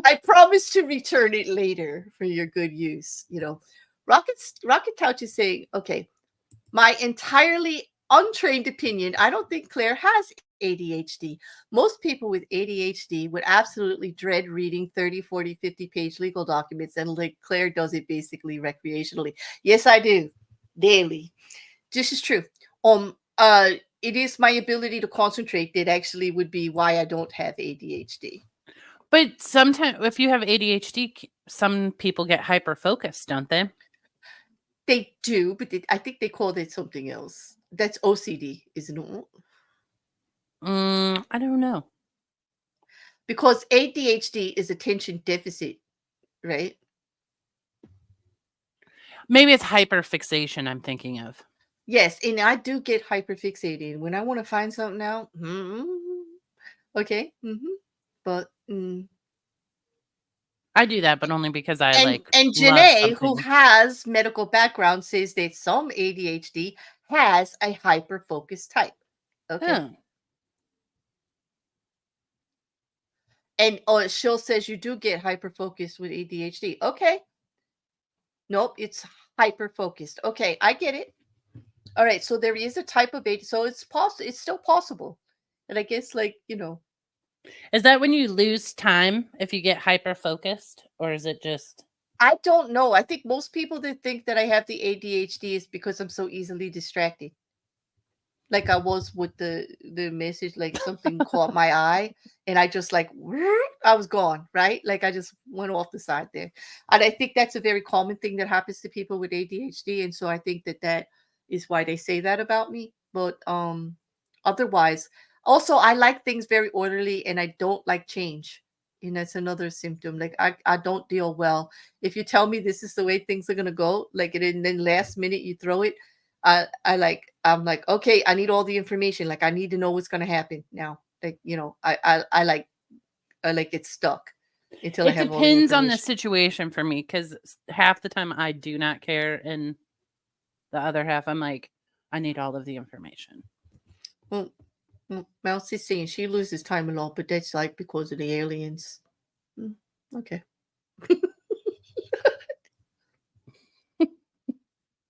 I promise to return it later for your good use. Rocket Couch is saying, okay, my entirely untrained opinion, I don't think Claire has ADHD. Most people with ADHD would absolutely dread reading 30, 40, 50-page legal documents, and like Claire does it basically recreationally. Yes, I do. Daily. This is true. It is my ability to concentrate that actually would be why I don't have ADHD. But sometimes, if you have ADHD, some people get hyper focused, don't they? They do, but I think they called it something else. That's OCD, isn't it? I don't know. Because ADHD is attention deficit, right? Maybe it's hyper fixation I'm thinking of. Yes, and I do get hyperfixated when I want to find something out. Okay, but I do that, but only because I and love Janae, who something. has medical background, says that some ADHD has a hyper focus type. Okay. Huh. And Shill says you do get hyper focused with ADHD. Okay. Nope, it's hyper focused. Okay, I get it. All right, so there is a type of ADHD, so it's possible. It's still possible, and I guess Is that when you lose time if you get hyper focused, or is it just? I don't know. I think most people that think that I have the ADHD is because I'm so easily distracted. Like I was with the message, like something caught my eye, and I just I was gone, right? Like I just went off the side there, and I think that's a very common thing that happens to people with ADHD, and so I think that is why they say that about me. But otherwise, also I like things very orderly, and I don't like change. And that's another symptom. Like I don't deal well. If you tell me this is the way things are gonna go, like and then last minute you throw it, I'm like, okay, I need all the information. Like I need to know what's gonna happen now. Like, I like get stuck until I It have all the depends on the information. situation for me, because half the time I do not care, and the other half I'm like, I need all of the information. Well, Mousy's saying she loses time a lot, but that's like because of the aliens. Okay.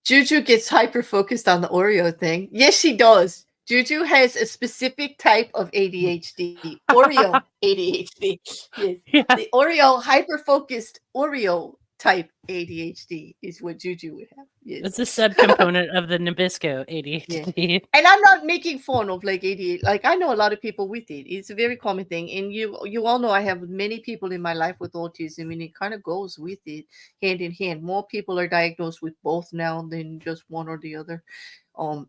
Juju gets hyper focused on the Oreo thing. Yes, she does. Juju has a specific type of ADHD. Oreo ADHD. Yes. Yeah. The Oreo hyper focused Oreo type ADHD is what Juju would have. It's Yes. a subcomponent of the Nabisco Yeah. ADHD. And I'm not making fun of like ADHD. Like I know a lot of people with it. It's a very common thing. And you all know I have many people in my life with autism, and it kind of goes with it hand in hand. More people are diagnosed with both now than just one or the other.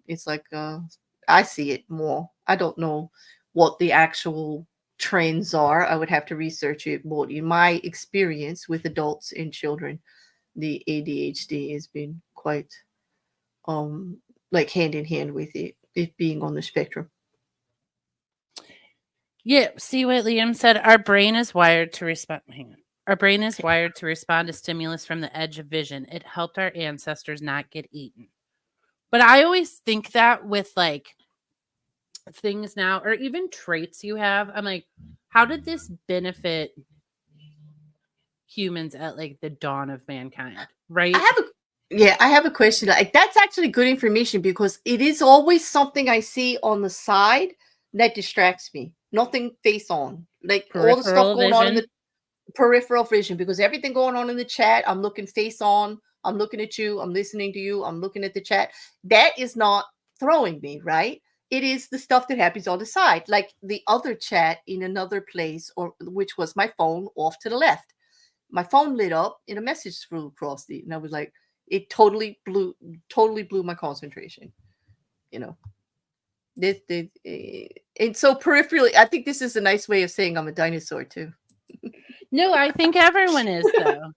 It's like I see it more. I don't know what the actual trends are. I would have to research it, but in my experience with adults and children, the ADHD has been quite like hand in hand with it being on the spectrum. Yeah, see what Liam said? Our brain is wired to respond. Hang on. Our brain is wired to respond to stimulus from the edge of vision. It helped our ancestors not get eaten. But I always think that with like things now, or even traits you have, I'm like, how did this benefit humans at like the dawn of mankind? Right? I have a question. Like that's actually good information because it is always something I see on the side that distracts me. Nothing face on. Like all the stuff Peripheral going on in the vision. peripheral vision, because everything going on in the chat, I'm looking face on. I'm looking at you. I'm listening to you. I'm looking at the chat. That is not throwing me, right? It is the stuff that happens on the side, like the other chat in another place, or which was my phone off to the left. My phone lit up and a message flew across it, and I was like, it totally blew my concentration. You know, and so peripherally, I think this is a nice way of saying I'm a dinosaur too. No, I think everyone is though.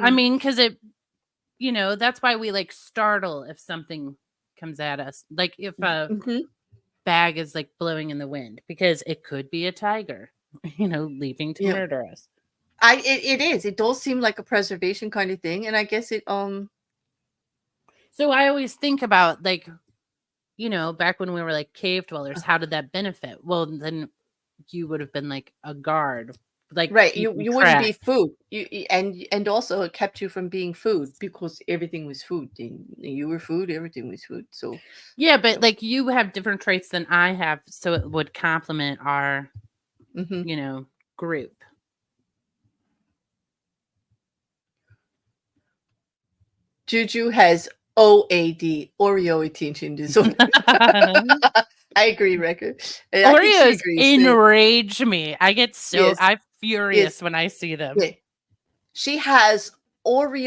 I Hmm. mean, because that's why we like startle if something comes at us. Like if a Mhm. bag is like blowing in the wind, because it could be a tiger, leaving to Yeah, murder us. it is. It does seem like a preservation kind of thing, and I guess it So I always think about like, back when we were like cave dwellers, how did that benefit? Well, then you would have been like a guard, like right. keeping You wouldn't be track. food. And also it kept you from being food because everything was food. And you were food. Everything was food. So Yeah, but like you have different traits than I have, so it would complement our, mhm. group. Juju has OAD, Oreo attention disorder. I agree, Record. I think she Oreos agrees too. enrage me. I get so Yes, I'm furious yes, when I see them. yeah. She has ORAD,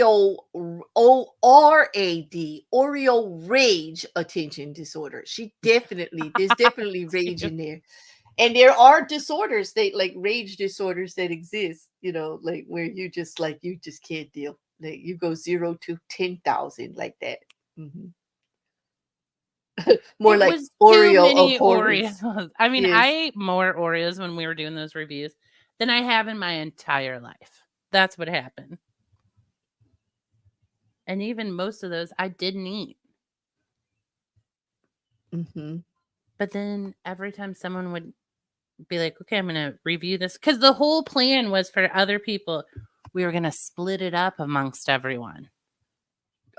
Oreo rage attention disorder. There's definitely rage in there. And there are disorders, like rage disorders that exist, like where you just can't deal. Like you go 0 to 10,000 like that. Mhm. More It like was too Oreo of many horrors. Oreos. I mean, I Yes. ate more Oreos when we were doing those reviews than I have in my entire life. That's what happened. And even most of those I didn't eat. Hmm. But then every time someone would be like, okay, I'm going to review this. Because the whole plan was for other people, we were going to split it up amongst everyone.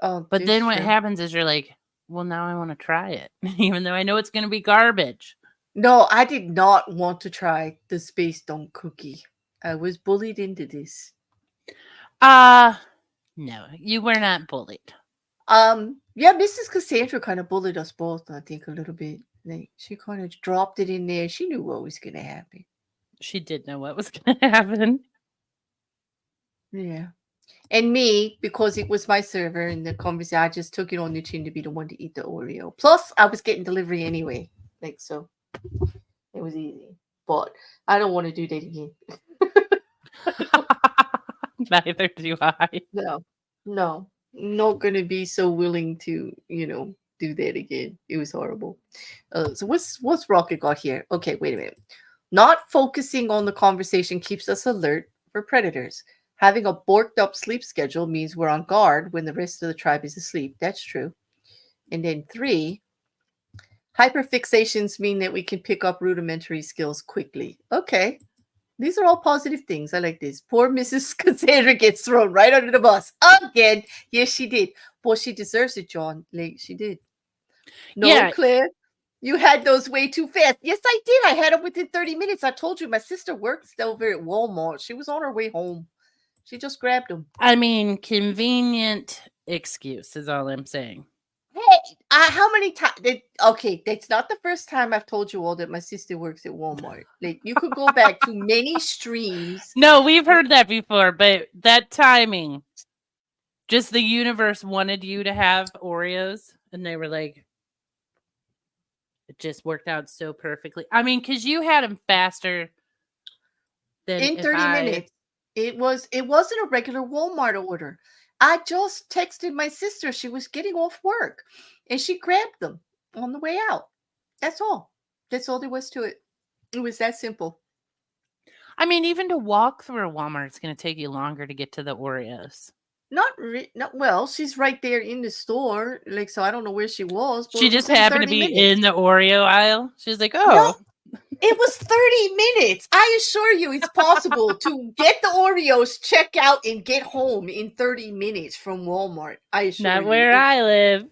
Oh, But then what true. happens is you're like, well, now I want to try it, even though I know it's going to be garbage. No, I did not want to try the Space Dunk cookie. I was bullied into this. No, you were not bullied. Yeah, Mrs. Cassandra kind of bullied us both, I think, a little bit. Like, she kind of dropped it in there. She knew what was going to happen. She did know what was going to happen. Yeah. And me, because it was my server in the conversation, I just took it on the chin to be the one to eat the Oreo. Plus, I was getting delivery anyway. Like, so it was easy. But I don't want to do that again. Neither do I. No, not going to be so willing to, do that again. It was horrible. So what's Rocket got here? Okay, wait a minute. Not focusing on the conversation keeps us alert for predators. Having a borked up sleep schedule means we're on guard when the rest of the tribe is asleep. That's true. And then 3, hyperfixations mean that we can pick up rudimentary skills quickly. Okay. These are all positive things. I like this. Poor Mrs. Cassandra gets thrown right under the bus again. Yes, she did. Boy, she deserves it, John. Like, she did. No, Yeah. Claire, you had those way too fast. Yes, I did. I had them within 30 minutes. I told you my sister works over at Walmart. She was on her way home. She just grabbed them. I mean, convenient excuse is all I'm saying. Hey, how many times? Okay, that's not the first time I've told you all that my sister works at Walmart. Like, you could go back to many streams. No, we've heard that before, but that timing, just the universe wanted you to have Oreos, and they were like, it just worked out so perfectly. I mean, because you had them faster than In 30 minutes. It wasn't a regular Walmart order. I just texted my sister. She was getting off work and she grabbed them on the way out. That's all. That's all there was to it. It was that simple. I mean, even to walk through a Walmart, it's going to take you longer to get to the Oreos. Not well. She's right there in the store. Like, so I don't know where she was. But She just happened to be in the Oreo aisle. She was like, oh. No, it was 30 minutes. I assure you it's possible to get the Oreos, check out, and get home in 30 minutes from Walmart. I assure you. Not where I live.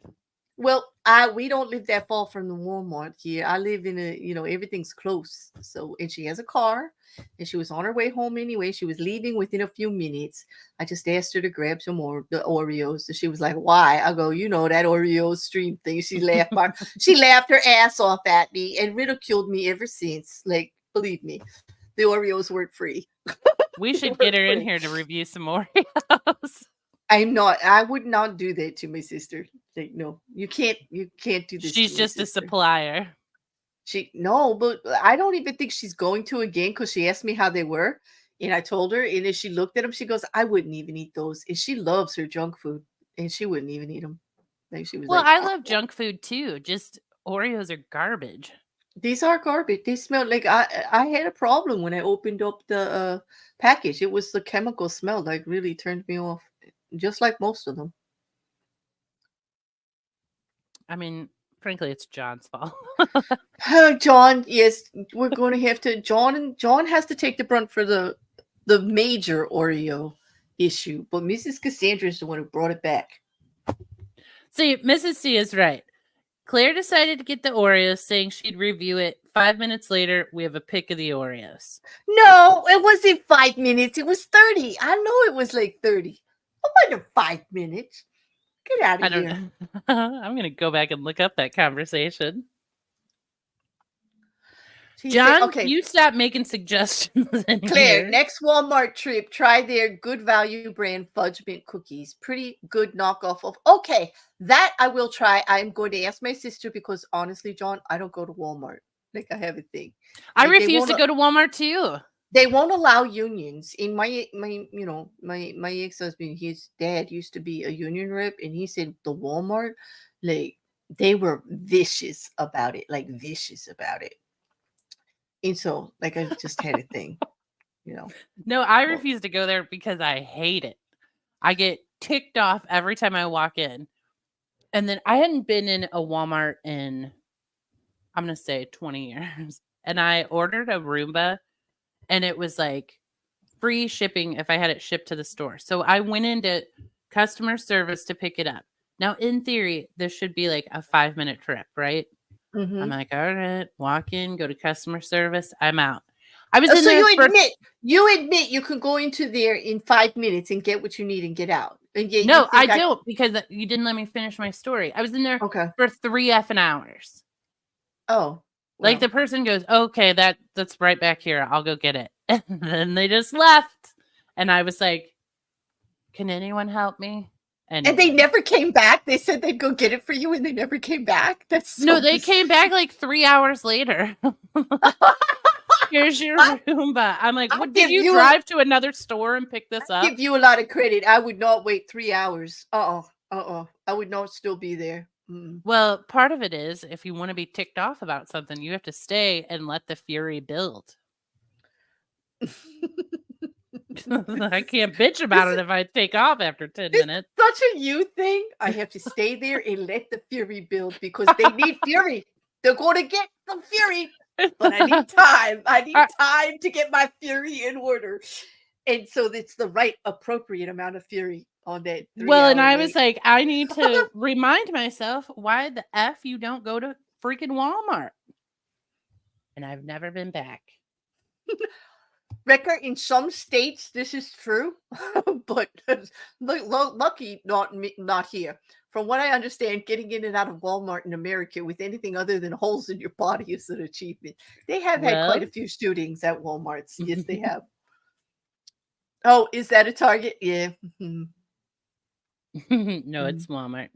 Well, we don't live that far from the Walmart here. I live in everything's close. So, and she has a car, and she was on her way home anyway. She was leaving within a few minutes. I just asked her to grab some more the Oreos. So she was like, "Why?" I go, that Oreo stream thing. She laughed. She laughed her ass off at me and ridiculed me ever since. Like, believe me, the Oreos weren't free. We should get her in here to review some Oreos. I would not do that to my sister. Like, no, you can't do this. She's just a supplier. But I don't even think she's going to again because she asked me how they were. And I told her, and as she looked at them, she goes, I wouldn't even eat those. And she loves her junk food, and she wouldn't even eat them. Like, she was well, I love junk food too. Just Oreos are garbage. These are garbage. They smell like I had a problem when I opened up the package. It was the chemical smell that really turned me off, just like most of them. I mean, frankly, it's John's fault. John, yes, we're going to have to. John has to take the brunt for the major Oreo issue, but Mrs. Cassandra is the one who brought it back. See, Mrs. C is right. Claire decided to get the Oreos, saying she'd review it. 5 minutes later, we have a pic of the Oreos. No, it wasn't 5 minutes. It was 30. I know it was like 30. It wasn't 5 minutes. Get out of here. I'm going to go back and look up that conversation. John, you stop making suggestions. Claire, next Walmart trip, try their good value brand fudge mint cookies. Pretty good knockoff of. Okay, that I will try. I'm going to ask my sister because honestly, John, I don't go to Walmart. Like, I have a thing. I refuse to go to Walmart too. They won't allow unions. In my ex-husband, his dad used to be a union rep, and he said the Walmart, like, they were vicious about it. And so, like, I just had a thing, No, I refuse to go there because I hate it. I get ticked off every time I walk in. And then I hadn't been in a Walmart in, I'm going to say 20 years. and I ordered a Roomba, and it was like free shipping if I had it shipped to the store. So I went into customer service to pick it up. Now, in theory, this should be like a 5-minute trip, right? I'm like, all right, walk in, go to customer service. I'm out. I was in So there you admit you can go into there in 5 minutes and get what you need and get out. And yet No, you think I don't, because you didn't let me finish my story. I was in there Okay. for 3 effing hours. Oh. Like the person goes, okay, that's right back here. I'll go get it. And then they just left. And I was like, can anyone help me? And they never came back. They said they'd go get it for you and they never came back. That's so No, they came back like 3 hours later. Here's your Roomba. I'm like, what, did you drive to another store and pick this up? Give you a lot of credit. I would not wait 3 hours. I would not still be there. Well, part of it is if you want to be ticked off about something, you have to stay and let the fury build. I can't bitch about it if I take off after 10 minutes. Such a you thing. I have to stay there and let the fury build because they need fury. They're going to get some fury, but I need time. I need time to get my fury in order. And so it's the right appropriate amount of fury on that. Well, and I was like, I need to remind myself why the F you don't go to freaking Walmart. And I've never been back. Record in some states this is true, but lucky not here. From what I understand, getting in and out of Walmart in America with anything other than holes in your body is an achievement. They have had quite a few shootings at Walmarts. Yes, they have. Oh, is that a Target? Yeah. No, it's Walmart.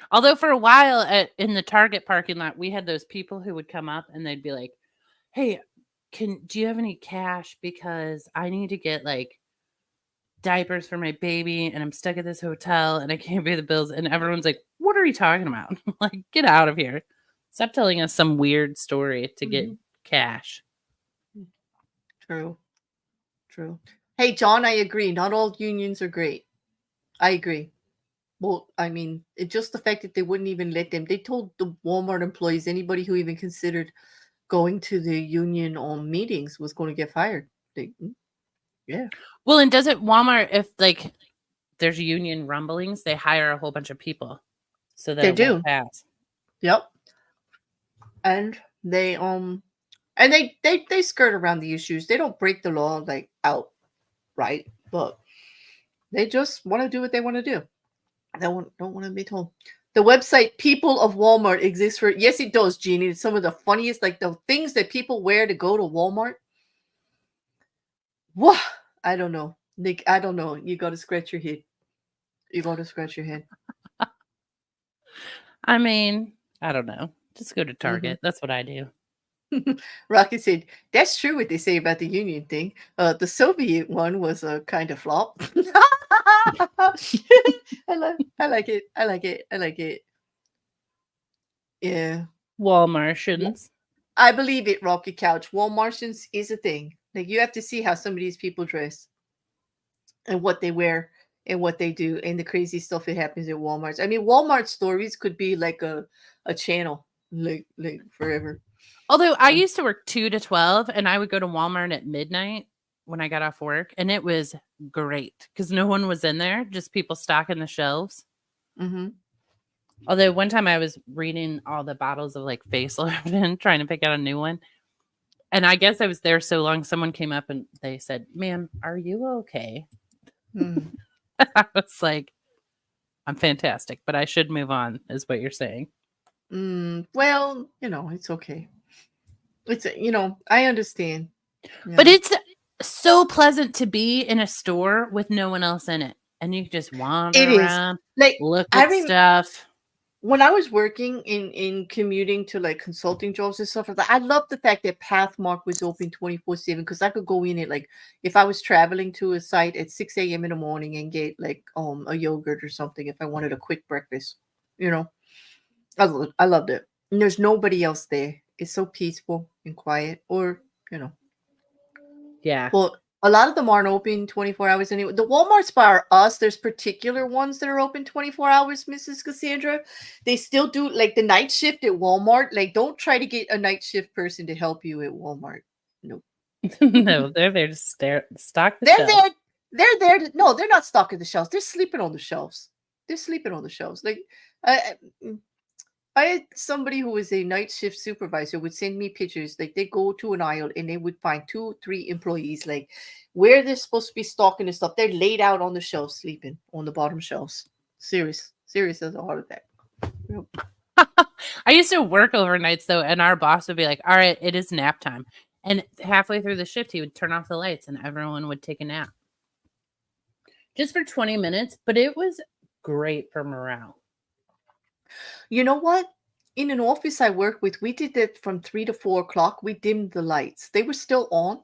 Although for a while in the Target parking lot, we had those people who would come up and they'd be like, hey, do you have any cash? Because I need to get like diapers for my baby and I'm stuck at this hotel and I can't pay the bills. And everyone's like, what are you talking about? Like, get out of here. Stop telling us some weird story to get cash. True. Hey, John, I agree. Not all unions are great. I agree. Well, I mean, it's just the fact that they wouldn't even let them. They told the Walmart employees, anybody who even considered going to the union on meetings was going to get fired. Yeah. Well, and doesn't Walmart, if like there's union rumblings, they hire a whole bunch of people so that they do won't pass. Yep. And they they skirt around the issues. They don't break the law like outright, but they just want to do what they want to do. They don't want to be told. The website People of Walmart exists for, yes, it does, Jeannie. It's some of the funniest, like the things that people wear to go to Walmart. What? I don't know. Nick, I don't know. You got to scratch your head. I mean, I don't know. Just go to Target. That's what I do. Rocky said, that's true what they say about the union thing. The Soviet one was a kind of flop. I like it. Yeah. Walmartians. I believe it, Rocky Couch. Walmartians is a thing. Like, you have to see how some of these people dress and what they wear and what they do and the crazy stuff that happens at Walmart. I mean, Walmart stories could be like a channel, like forever. Although I used to work 2 to 12 and I would go to Walmart at midnight when I got off work, and it was great because no one was in there, just people stocking the shelves. Although one time I was reading all the bottles of like facelift and trying to pick out a new one. And I guess I was there so long, someone came up and they said, ma'am, are you okay? I was like, I'm fantastic, but I should move on, is what you're saying. Well, it's okay. It's, I understand. Yeah. But it's so pleasant to be in a store with no one else in it. And you can just wander around, like, look at stuff. When I was working in commuting to like consulting jobs and stuff like that, I loved the fact that Pathmark was open 24/7 because I could go in it, like if I was traveling to a site at 6 a.m. in the morning and get like a yogurt or something if I wanted a quick breakfast. I loved it. And there's nobody else there. It's so peaceful and quiet, or yeah. Well, A lot of them aren't open 24 hours anyway. The Walmarts by us, there's particular ones that are open 24 hours, Mrs. Cassandra. They still do like the night shift at Walmart. Like, don't try to get a night shift person to help you at Walmart. Nope. No, they're there to stock the They're shelf. there. They're there. No, they're not stocking the shelves. They're sleeping on the shelves. They're sleeping on the shelves. Like, I had somebody who was a night shift supervisor would send me pictures. Like they go to an aisle and they would find 2, 3 employees, like where they're supposed to be stocking and stuff. They're laid out on the shelves, sleeping on the bottom shelves. Serious as a heart attack. Yep. I used to work overnights though, and our boss would be like, "All right, it is nap time," and halfway through the shift, he would turn off the lights, and everyone would take a nap, just for 20 minutes. But it was great for morale. You know what? In an office I work with, we did that from 3 to 4 o'clock. We dimmed the lights. They were still on,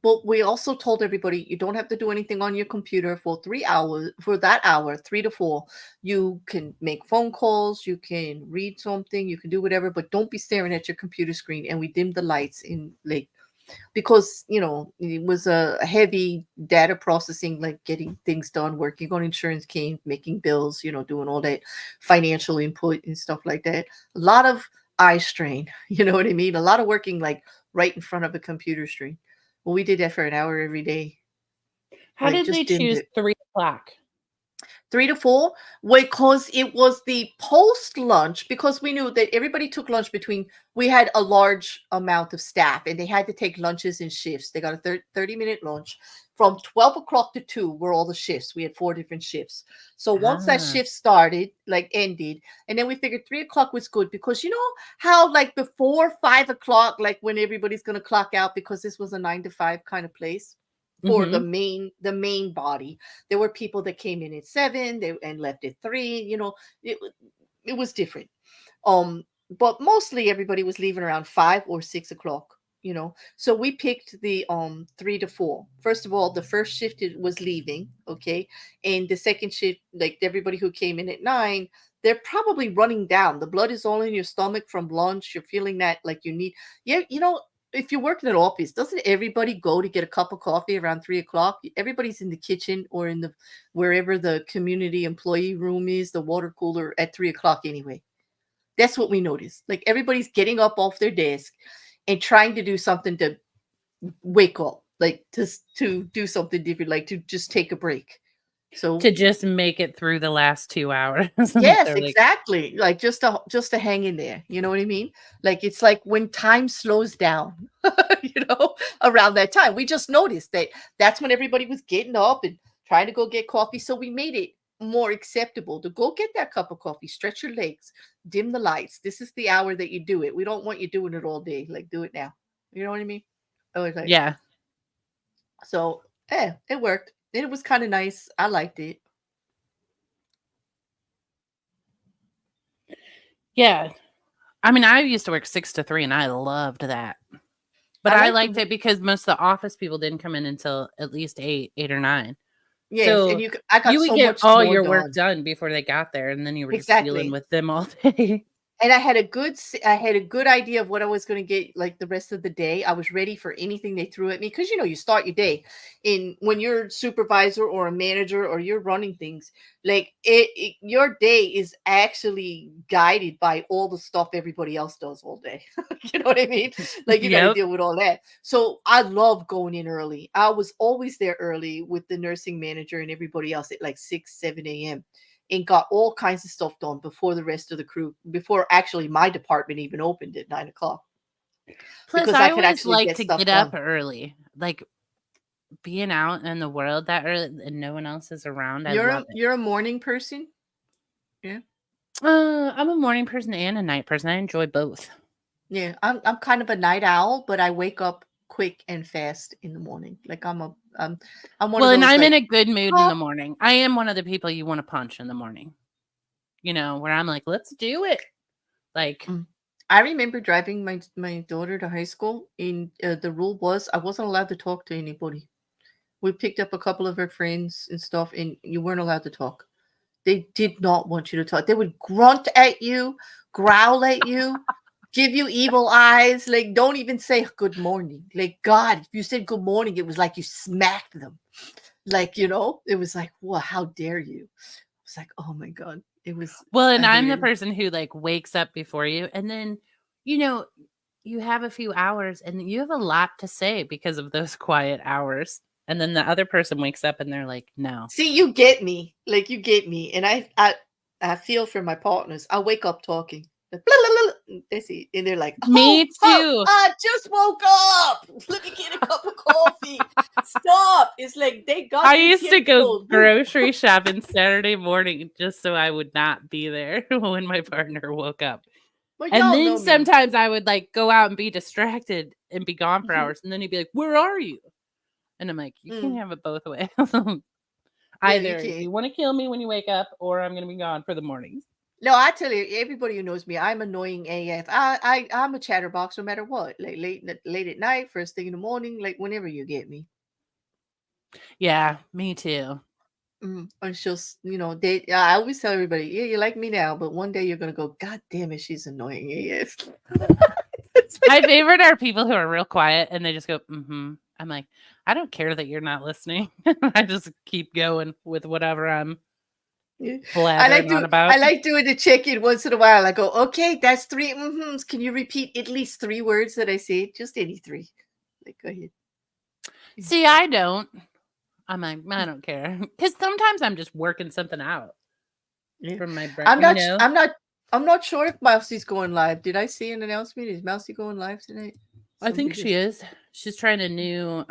but we also told everybody you don't have to do anything on your computer for 3 hours. For that hour, 3 to 4, you can make phone calls, you can read something, you can do whatever, but don't be staring at your computer screen. And we dimmed the lights in like because it was a heavy data processing, like getting things done, working on insurance claims, making bills, doing all that financial input and stuff like that. A lot of eye strain, you know what I mean? A lot of working like right in front of a computer screen. Well, we did that for an hour every day. How Like did they just dimmed choose it. 3 o'clock? 3 to 4, because it was the post lunch, because we knew that everybody took lunch between, we had a large amount of staff and they had to take lunches in shifts. They got a 30-minute lunch from 12 o'clock to 2 were all the shifts. We had 4 different shifts. So once that Ah. shift started, like ended, and then we figured 3 o'clock was good because you know how like before 5 o'clock, like when everybody's going to clock out, because this was a 9 to 5 kind of place for the main body. There were people that came in at 7 and left at 3. It was different. But mostly everybody was leaving around 5 or 6 o'clock. So we picked the 3 to 4. First of all, the first shift was leaving, okay, and the second shift, like everybody who came in at 9, they're probably running down. The blood is all in your stomach from lunch. You're feeling that like you need, yeah, if you work in an office, doesn't everybody go to get a cup of coffee around 3 o'clock? Everybody's in the kitchen or in the wherever the community employee room is, the water cooler at 3 o'clock anyway. That's what we noticed. Like everybody's getting up off their desk and trying to do something to wake up, like to do something different, like to just take a break. So To just make it through the last 2 hours. yes, They're like, exactly. Like just to hang in there. You know what I mean? Like it's like when time slows down, around that time. We just noticed that that's when everybody was getting up and trying to go get coffee. So we made it more acceptable to go get that cup of coffee, stretch your legs, dim the lights. This is the hour that you do it. We don't want you doing it all day. Like do it now. You know what I mean? I was like, yeah. so it worked. And it was kind of nice. I liked it. Yeah. I mean, I used to work 6 to 3 and I loved that. But I like liked the it because most of the office people didn't come in until at least 8 or 9. yes, and So I got you would so get much all more your work done. done before they got there, and then you were just dealing Exactly. with them all day. And I had a good idea of what I was going to get like the rest of the day. I was ready for anything they threw at me because you start your day in when you're a supervisor or a manager or you're running things, like your day is actually guided by all the stuff everybody else does all day. You know what I mean? Like you got to Yep. deal with all that. So I love going in early. I was always there early with the nursing manager and everybody else at like 6, 7 a.m. and got all kinds of stuff done before the rest of the crew, before actually my department even opened at 9 o'clock, Plus, because I I could always actually like get to stuff get up done. early. Like being out in the world that early and no one else is around. I You're love a it. you're a morning person? Yeah. I'm a morning person and a night person. I enjoy both. Yeah. I'm kind of a night owl, but I wake up quick and fast in the morning. Like I'm one of Well, and those I'm in like a good mood in "Oh." the morning. I am one of the people you want to punch in the morning. Where I'm like, let's do it. Like, Mm. I remember driving my daughter to high school, and the rule was I wasn't allowed to talk to anybody. We picked up a couple of her friends and stuff, and you weren't allowed to talk. They did not want you to talk. They would grunt at you, growl at you. give you evil eyes. Like, don't even say good morning. Like, God, if you said good morning, it was like you smacked them. Like, it was like, well, how dare you? It's like, oh my God. It was. Well, and I I'm the hated it. person who like wakes up before you, and then you have a few hours and you have a lot to say because of those quiet hours. And then the other person wakes up and they're like, no. See, you get me. Like, you get me. And I feel for my partners. I wake up talking. Like, blah, blah, blah, they see, and they're like, Me oh, too. I just woke up. Let me get a cup of coffee. Stop. It's like they got I me used to go killed. grocery shopping Saturday morning just so I would not be there when my partner woke up. Well, And y'all then know me. sometimes I would like go out and be distracted and be gone for Mhm. hours. And then he'd be like, where are you? And I'm like, you can't have it both ways. Either can't. you want to kill me when you wake up or I'm going to be gone for the mornings. No, I tell you, everybody who knows me, I'm annoying AF. I'm a chatterbox no matter what. Like late at night, first thing in the morning, like whenever you get me. Yeah, me too. And she'll, I always tell everybody, yeah, you like me now, but one day you're gonna go, God damn it, she's annoying AF. My favorite are people who are real quiet and they just go, mm-hmm. I'm like, I don't care that you're not listening. I just keep going with whatever I'm blathering on about. I like doing the check-in once in a while. I go, okay, that's 3 mm-hms. Can you repeat at least 3 words that I say? Just any 3. Like, go ahead. See, I don't. I'm like, I don't care. Because sometimes I'm just working something out from my brain. I'm not sure if Mousie's going live. Did I see an announcement? Is Mousy going live tonight? I think she is. She's trying a new,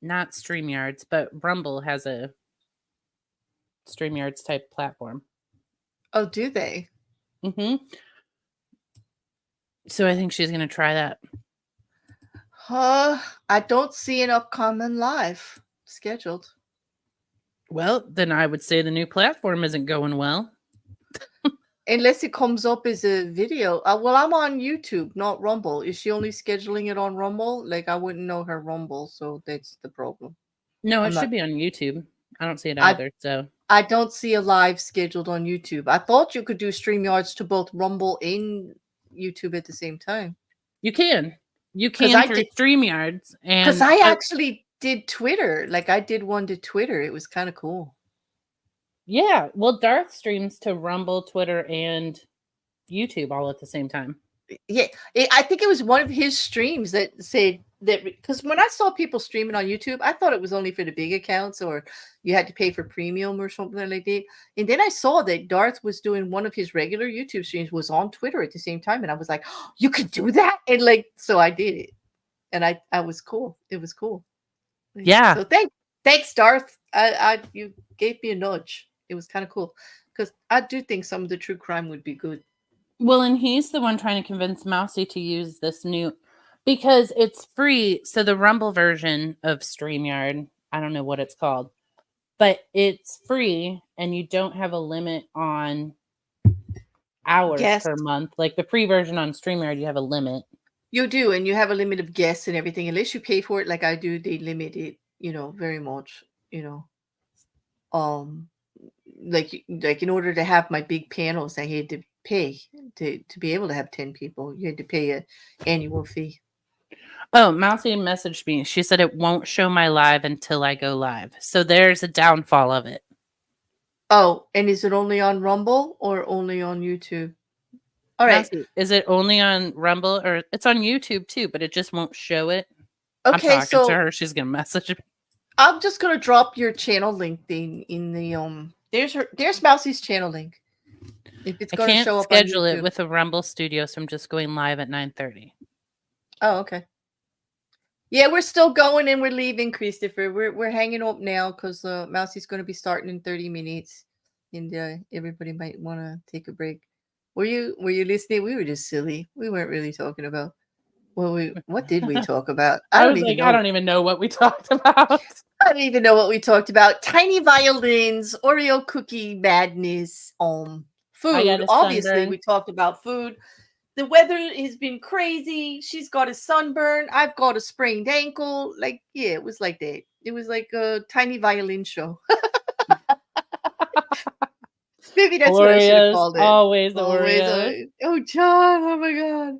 not StreamYards, but Rumble has a StreamYards type platform. Oh, do they? Mm-hmm. So I think she's going to try that. I don't see an upcoming live scheduled. Well, then I would say the new platform isn't going well. Unless it comes up as a video. Well, I'm on YouTube, not Rumble. Is she only scheduling it on Rumble? Like, I wouldn't know her Rumble, so that's the problem. No, it should be on YouTube. I don't see it either. I don't see a live scheduled on YouTube. I thought you could do StreamYards to both Rumble and YouTube at the same time. You can. You can through StreamYards. Because I actually did Twitter. Like, I did one to Twitter. It was kind of cool. Yeah. Well, Darth streams to Rumble, Twitter, and YouTube all at the same time. Yeah. I think it was one of his streams that said that, because when I saw people streaming on YouTube, I thought it was only for the big accounts or you had to pay for premium or something like that. And then I saw that Darth was doing one of his regular YouTube streams was on Twitter at the same time. And I was like, oh, you could do that? And like, so I did it. And I was cool. It was cool. Yeah. So thanks, Darth. You gave me a nudge. It was kind of cool because I do think some of the true crime would be good. Well, and he's the one trying to convince Mousy to use this new, because it's free. So the Rumble version of StreamYard, I don't know what it's called, but it's free and you don't have a limit on hours per month. Like the free version on StreamYard, you have a limit. You do, and you have a limit of guests and everything. Unless you pay for it, like I do, they limit it, very much, like in order to have my big panels, I had to pay to be able to have 10 people. You had to pay an annual fee. Oh, Mousy messaged me. She said it won't show my live until I go live. So there's a downfall of it. Oh, and is it only on Rumble or only on YouTube? All right. Mousy, is it only on Rumble or it's on YouTube too, but it just won't show it? Okay, I'm talking to her. She's gonna message me. I'm just gonna drop your channel link thing in the There's Mousy's channel link. If it's going to show up, schedule it with a Rumble Studio, so I'm just going live at 9:30. Oh, okay. Yeah, we're still going and we're leaving, Christopher. We're hanging up now because Mousy's going to be starting in 30 minutes, and everybody might want to take a break. Were you listening? We were just silly. We weren't really talking about what did we talk about? I don't even know what we talked about. I don't even know what we talked about. Tiny violins, Oreo cookie madness, food. Obviously, we talked about food. The weather has been crazy. She's got a sunburn. I've got a sprained ankle. Like, yeah, it was like that. It was like a tiny violin show. Maybe that's what I should have Oreos, called it. always Always, Oreos. always. Oh, John. Oh my God.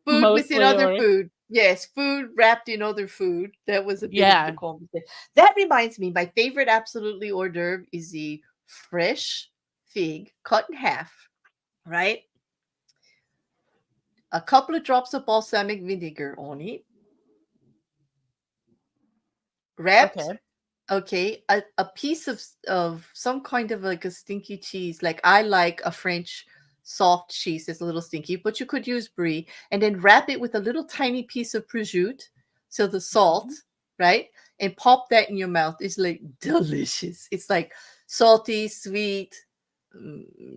Food within Mostly other Oreos. food. Yes, food wrapped in other food. That was a bit of the Yeah. conversation. That reminds me, my favorite absolutely hors d'oeuvre is the fresh fig cut in half, right? A couple of drops of balsamic vinegar on it, wrapped. Okay. Okay, a piece of some kind of like a stinky cheese. Like I like a French soft cheese that's a little stinky, but you could use brie, and then wrap it with a little tiny piece of prosciutto, so the salt, Mhm. right? And pop that in your mouth. It's like delicious. It's like salty, sweet,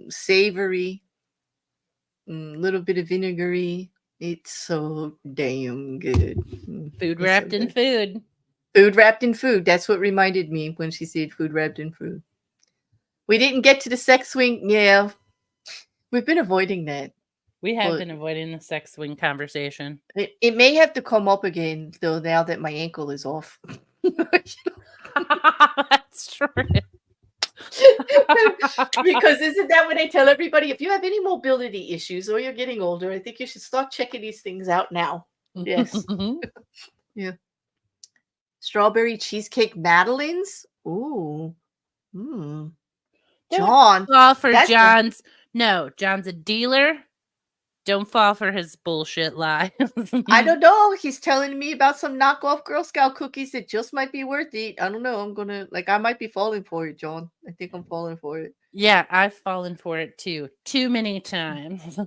savory, little bit of vinegary. It's so damn good. Food It's so wrapped in good. food. Food wrapped in food. That's what reminded me when she said food wrapped in food. We didn't get to the sex swing. Yeah, we've been avoiding that, We have but been avoiding the sex swing conversation. it may have to come up again though. Now that my ankle is off, That's true. because isn't that what I tell everybody? If you have any mobility issues or you're getting older, I think you should start checking these things out now. Yes, yeah. Strawberry cheesecake madeleines. Ooh, mm. Don't John, fall for that's a John's. No, John's a dealer. Don't fall for his bullshit lies. I don't know. He's telling me about some knockoff Girl Scout cookies that just might be worth it. I don't know. I'm gonna like I might be falling for it, John. I think I'm falling for it. Yeah, I've fallen for it too. Too many times.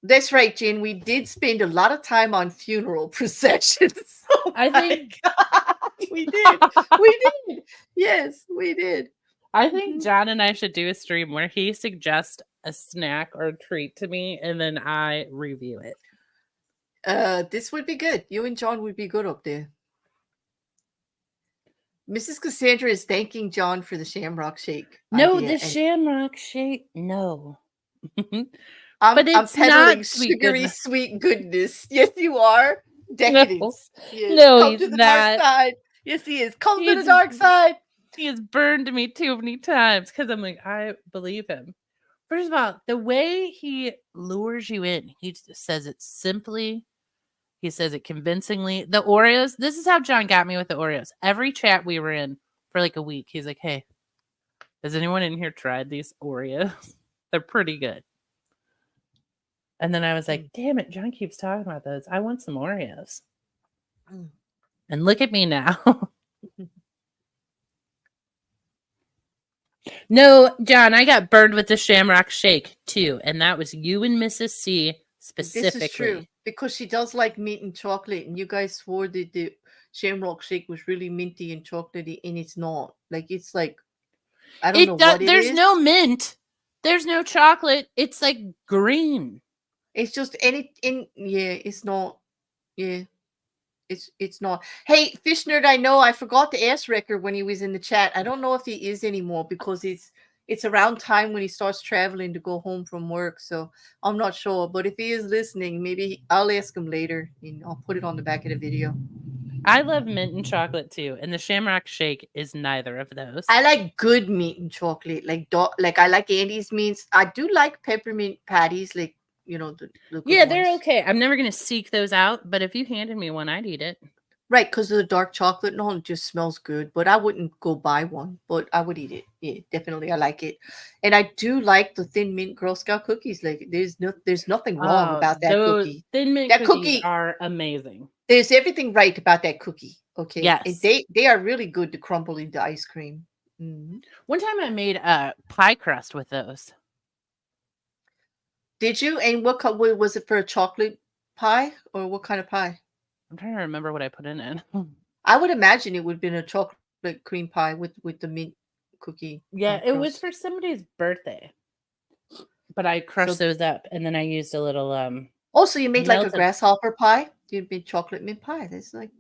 That's right, Jen. We did spend a lot of time on funeral processions. Oh I my think god. We did. We did. Yes, we did. I think Mhm. John and I should do a stream where he suggests a snack or a treat to me and then I review it. This would be good. You and John would be good up there. Mrs. Cassandra is thanking John for the Shamrock Shake No, idea, the and Shamrock Shake. No. I'm But I'm it's peddling not sweet sugary goodness. sweet goodness. Yes, you are. No. Decadence. Yes. No, Come he's to the dark not. side. Yes, he is. Come to the He's dark side. he has burned me too many times because I'm like, I believe him. First of all, the way he lures you in, he just says it simply. He says it convincingly. The Oreos, this is how John got me with the Oreos. Every chat we were in for like a week, he's like, hey, has anyone in here tried these Oreos? They're pretty good. And then I was like, damn it, John keeps talking about those. I want some Oreos. Mm. And look at me now. No, John, I got burned with the Shamrock Shake too. And that was you and Mrs. C This is true specifically. because she does like mint and chocolate, and you guys swore that the Shamrock Shake was really minty and chocolatey, and it's not. Like it's like I don't know It does, what it there's is. no mint. There's no chocolate. It's like green. It's just any in yeah. It's not. Yeah. It's not. Hey, Fish Nerd, I know I forgot to ask Record when he was in the chat. I don't know if he is anymore because it's around time when he starts traveling to go home from work. So I'm not sure. But if he is listening, maybe I'll ask him later and I'll put it on the back of the video. I love mint and chocolate too, and the Shamrock Shake is neither of those. I like good meat and chocolate, like I like Andy's meats. I do like peppermint patties, like the good Yeah, they're ones. okay. I'm never gonna seek those out, but if you handed me one, I'd eat it. Right, because of the dark chocolate and all, it just smells good. But I wouldn't go buy one, but I would eat it. Yeah, definitely, I like it, and I do like the thin mint Girl Scout cookies. Like, there's nothing wrong about that Those cookie. thin mint That cookies cookie, are amazing. there's everything right about that cookie. Okay, and Yes. they are really good to crumble into ice cream. Mhm. One time I made a pie crust with those. Did you? And was it for a chocolate pie or what kind of pie? I'm trying to remember what I put in it. I would imagine it would have been a chocolate cream pie with the mint cookie Yeah, it was crust. for somebody's birthday. But I crushed So those up and then I used a little also you made like a melted. grasshopper pie. You made chocolate mint pie. That's like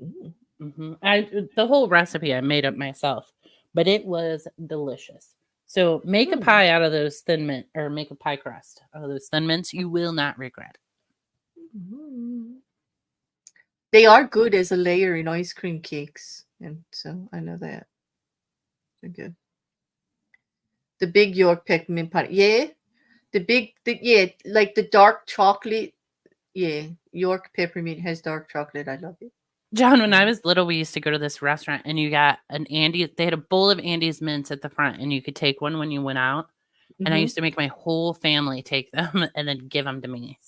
The whole recipe I made up myself, but it was delicious. So make a mm. pie out of those thin mint, or make a pie crust out of those thin mints. You will not regret it. Mhm. They are good as a layer in ice cream cakes, and so I know that they're good. The big York peppermint pie. Yeah. Yeah, like the dark chocolate. Yeah. York peppermint has dark chocolate. I love it. John, when I Mhm. was little, we used to go to this restaurant and you got an Andy. They had a bowl of Andy's mints at the front and you could take one when you went out. And I Mhm. used to make my whole family take them and then give them to me.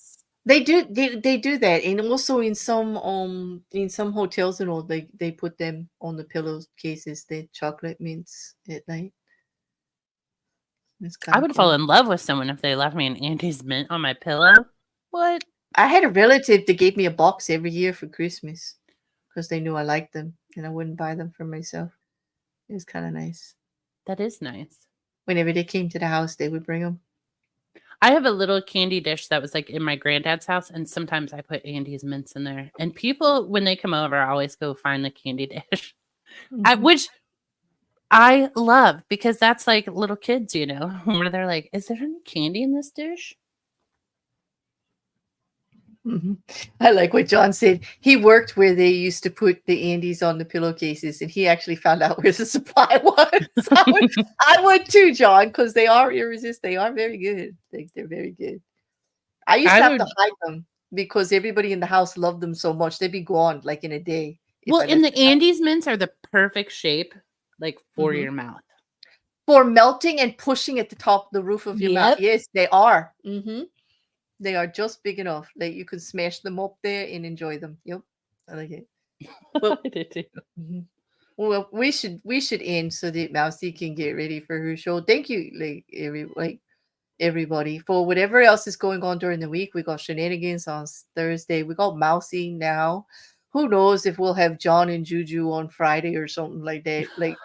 They do that, and also in some hotels and all, they put them on the pillows cases, the chocolate mints at night. It's kind I of would fall cool. in love with someone if they left me an Andy's mint on my pillow. What? I had a relative that gave me a box every year for Christmas because they knew I liked them and I wouldn't buy them for myself. It was kind of nice. That is nice. Whenever they came to the house, they would bring them. I have a little candy dish that was like in my granddad's house, and sometimes I put Andy's mints in there. And people, when they come over, always go find the candy dish, Hmm. which I love because that's like little kids, where they're like, "Is there any candy in this dish?" Hmm. I like what John said. He worked where they used to put the Andes on the pillowcases, and he actually found out where the supply was. I would too, John, because they are irresistible. They are very good. They're very good. I used I to have to would. hide them because everybody in the house loved them so much. They'd be gone like in a day if Well, I and left the the house. Andes mints are the perfect shape, like for Hmm. your mouth. For melting and pushing at the top, the roof of your mouth. Yep. Yes, they are. They are just big enough that you can smash them up there and enjoy them. Yep, I like it. Well, I did too. mhm. Well, we should end so that Mousy can get ready for her show. Thank you, everybody for whatever else is going on during the week. We got shenanigans on Thursday. We got Mousy now. Who knows if we'll have John and Juju on Friday or something like that? Like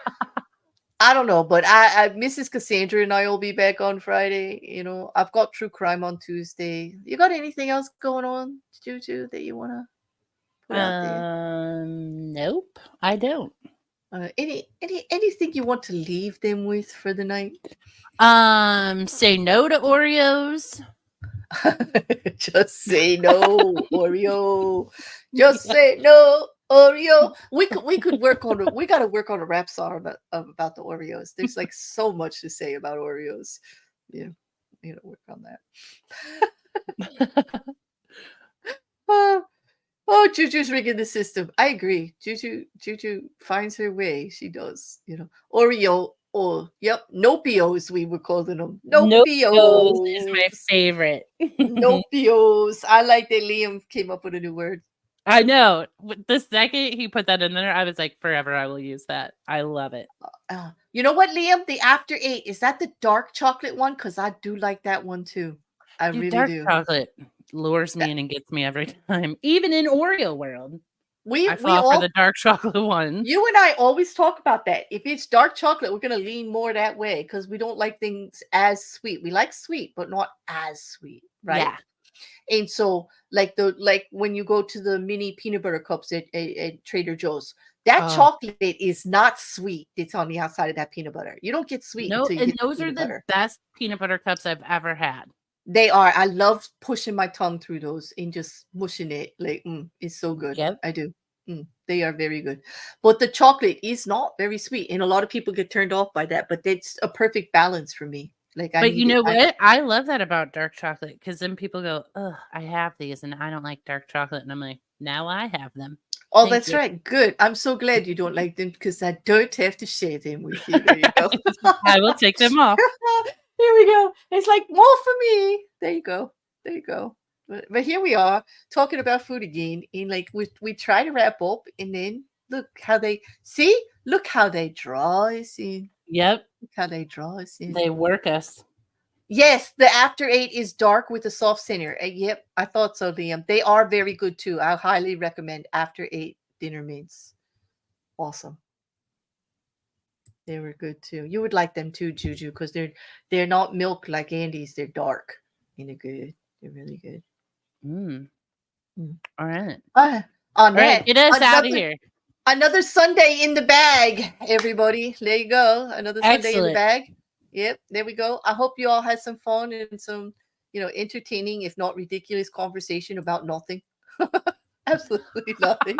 I don't know, but I Mrs. Cassandra and I will be back on Friday. I've got true crime on Tuesday. You got anything else going on, Juju, that you wanna put out there? Nope, I don't. Anything you want to leave them with for the night? Say no to Oreos. Just say no, Oreo. Just say no, Oreo. We could work on it. We got to work on a rap song about the Oreos. There's like so much to say about Oreos. Yeah, work on that. Oh, Juju's rigging the system. I agree. Juju finds her way. She does. Oreo. Oh, yep. Nopios, we were calling them. No Oreos is my Nopios. favorite. Nopios. I like that Liam came up with a new word. I know. The second he put that in there, I was like, forever I will use that. I love it. You know what, Liam? The After Eight, is that the dark chocolate one? Because I do like that one too. I Dude, really dark do. chocolate lures me in and gets me every time. Even in Oreo world, We I we fall for all the dark chocolate ones. You and I always talk about that. If it's dark chocolate, we're gonna lean more that way because we don't like things as sweet. We like sweet, but not as sweet, right? Yeah. And so, like when you go to the mini peanut butter cups at Trader Joe's, that Oh, chocolate is not sweet. It's on the outside of that peanut butter. You don't get sweet no. until you And get the those are peanut the butter. best peanut butter cups I've ever had. They are. I love pushing my tongue through those and just mushing it. Like, it's so good. Yep. I do. They are very good. But the chocolate is not very sweet. And a lot of people get turned off by that. But it's a perfect balance for me. Like, I But you need it. know what? I love that about dark chocolate because then people go, "Ugh, I have these and I don't like dark chocolate." And I'm like, now I have them. Oh, Thank that's you. right. Good. I'm so glad you don't like them because I don't have to share them with you. There you go. I will take them off. Here we go. It's like more for me. There you go. There you go. But here we are talking about food again. And like we try to wrap up, and then look how they draw us in. Yep. Look how they draw us in. They work us. Yes, the After Eight is dark with a soft center. Yep, I thought so, Liam. They are very good too. I highly recommend After Eight dinner mints. Awesome. They were good too. You would like them too, Juju, because they're not milk like Andy's. They're dark and they're good. They're really good. Mm. Mm. All right. On All right. that, Get us out of here. another Sunday in the bag, everybody. There you go. Another Sunday in the Excellent. bag. Yep, there we go. I hope you all had some fun and some, entertaining, if not ridiculous, conversation about nothing. Absolutely nothing.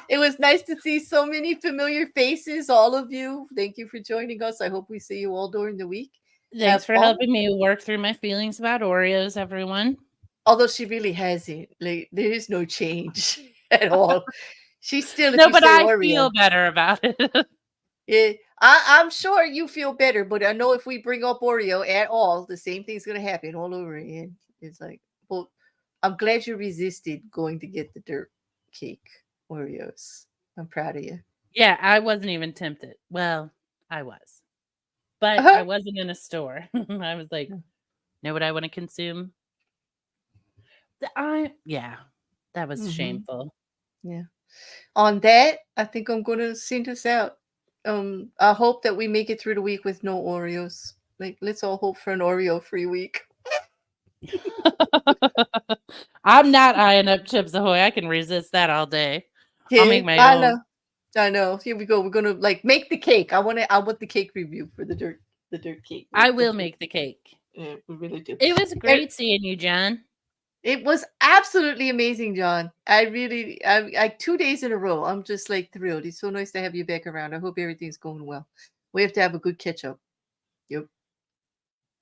It was nice to see so many familiar faces, all of you. Thank you for joining us. I hope we see you all during the week. Thanks for fun. helping me work through my feelings about Oreos, everyone. Although she really hasn't. Like, there is no change at all. She's still, if No, you but say I Oreo. feel better about it. Yeah, I'm sure you feel better, but I know if we bring up Oreo at all, the same thing's gonna happen all over again. It's like, well, I'm glad you resisted going to get the dirt cake Oreos. I'm proud of you. Yeah, I wasn't even tempted. Well, I was. But Uh-huh. I wasn't in a store. I was like, know what I want to consume? Yeah, that was Mm-hmm. shameful. Yeah. On that, I think I'm gonna send us out. I hope that we make it through the week with no Oreos. Like, let's all hope for an Oreo-free week. I'm not eyeing up Chips Ahoy. I can resist that all day. I'll make Yeah, my I own. know. I know. Here we go. We're gonna like make the cake. I want the cake review for the dirt cake. I will make the cake. Yeah, we really do. It was And great seeing you, John. it was absolutely amazing, John. I 2 days in a row. I'm just like thrilled. It's so nice to have you back around. I hope everything's going well. We have to have a good catch up. Yep.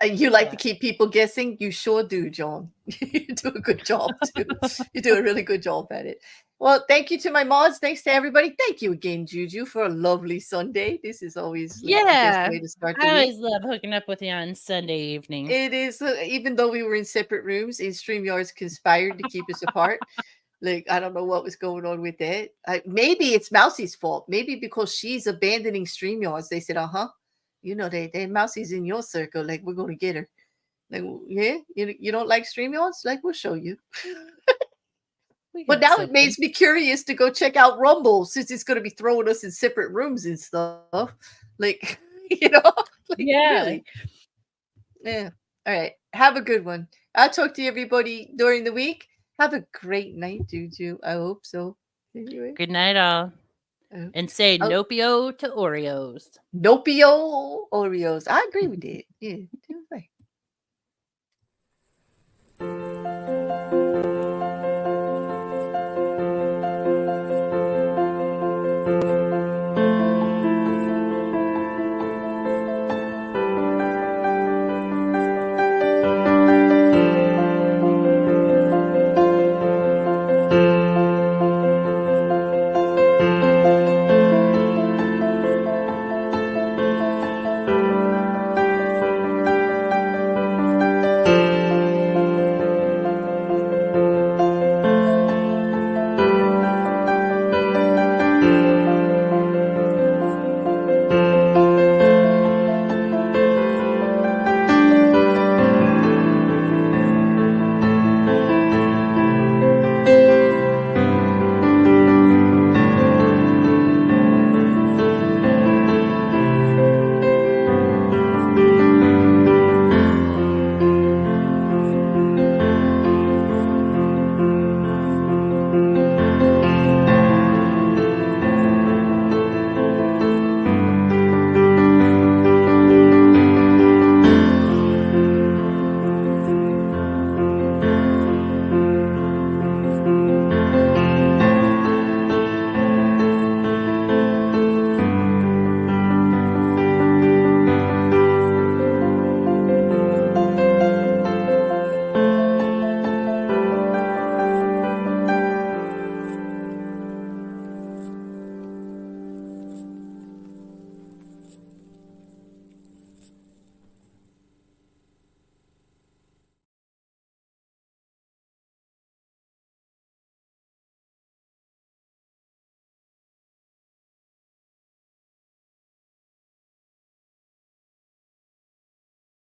You like to Yeah. keep people guessing? You sure do, John. You do a good job too. You do a really good job at it. Well, thank you to my mods. Thanks to everybody. Thank you again, Juju, for a lovely Sunday. This is always like the best Yeah. way to start the I week. always love hooking up with you on Sunday evening. It is, even though we were in separate rooms, and StreamYards conspired to keep us apart. Like, I don't know what was going on with that. Maybe it's Mousie's fault. Maybe because she's abandoning StreamYards, they said, you know, they Mousie's in your circle. Like, we're going to get her. Like, yeah, you don't like StreamYards? Like, we'll show you. But now it makes me curious to go check out Rumble, since it's going to be throwing us in separate rooms and stuff. Like, you know, like, Yeah. really. Yeah. All right. Have a good one. I'll talk to everybody during the week. Have a great night, Juju. I hope so. Anyway. Good night, all. And say Oh, Nopio to Oreos. Nopio Oreos. I agree with that. Yeah.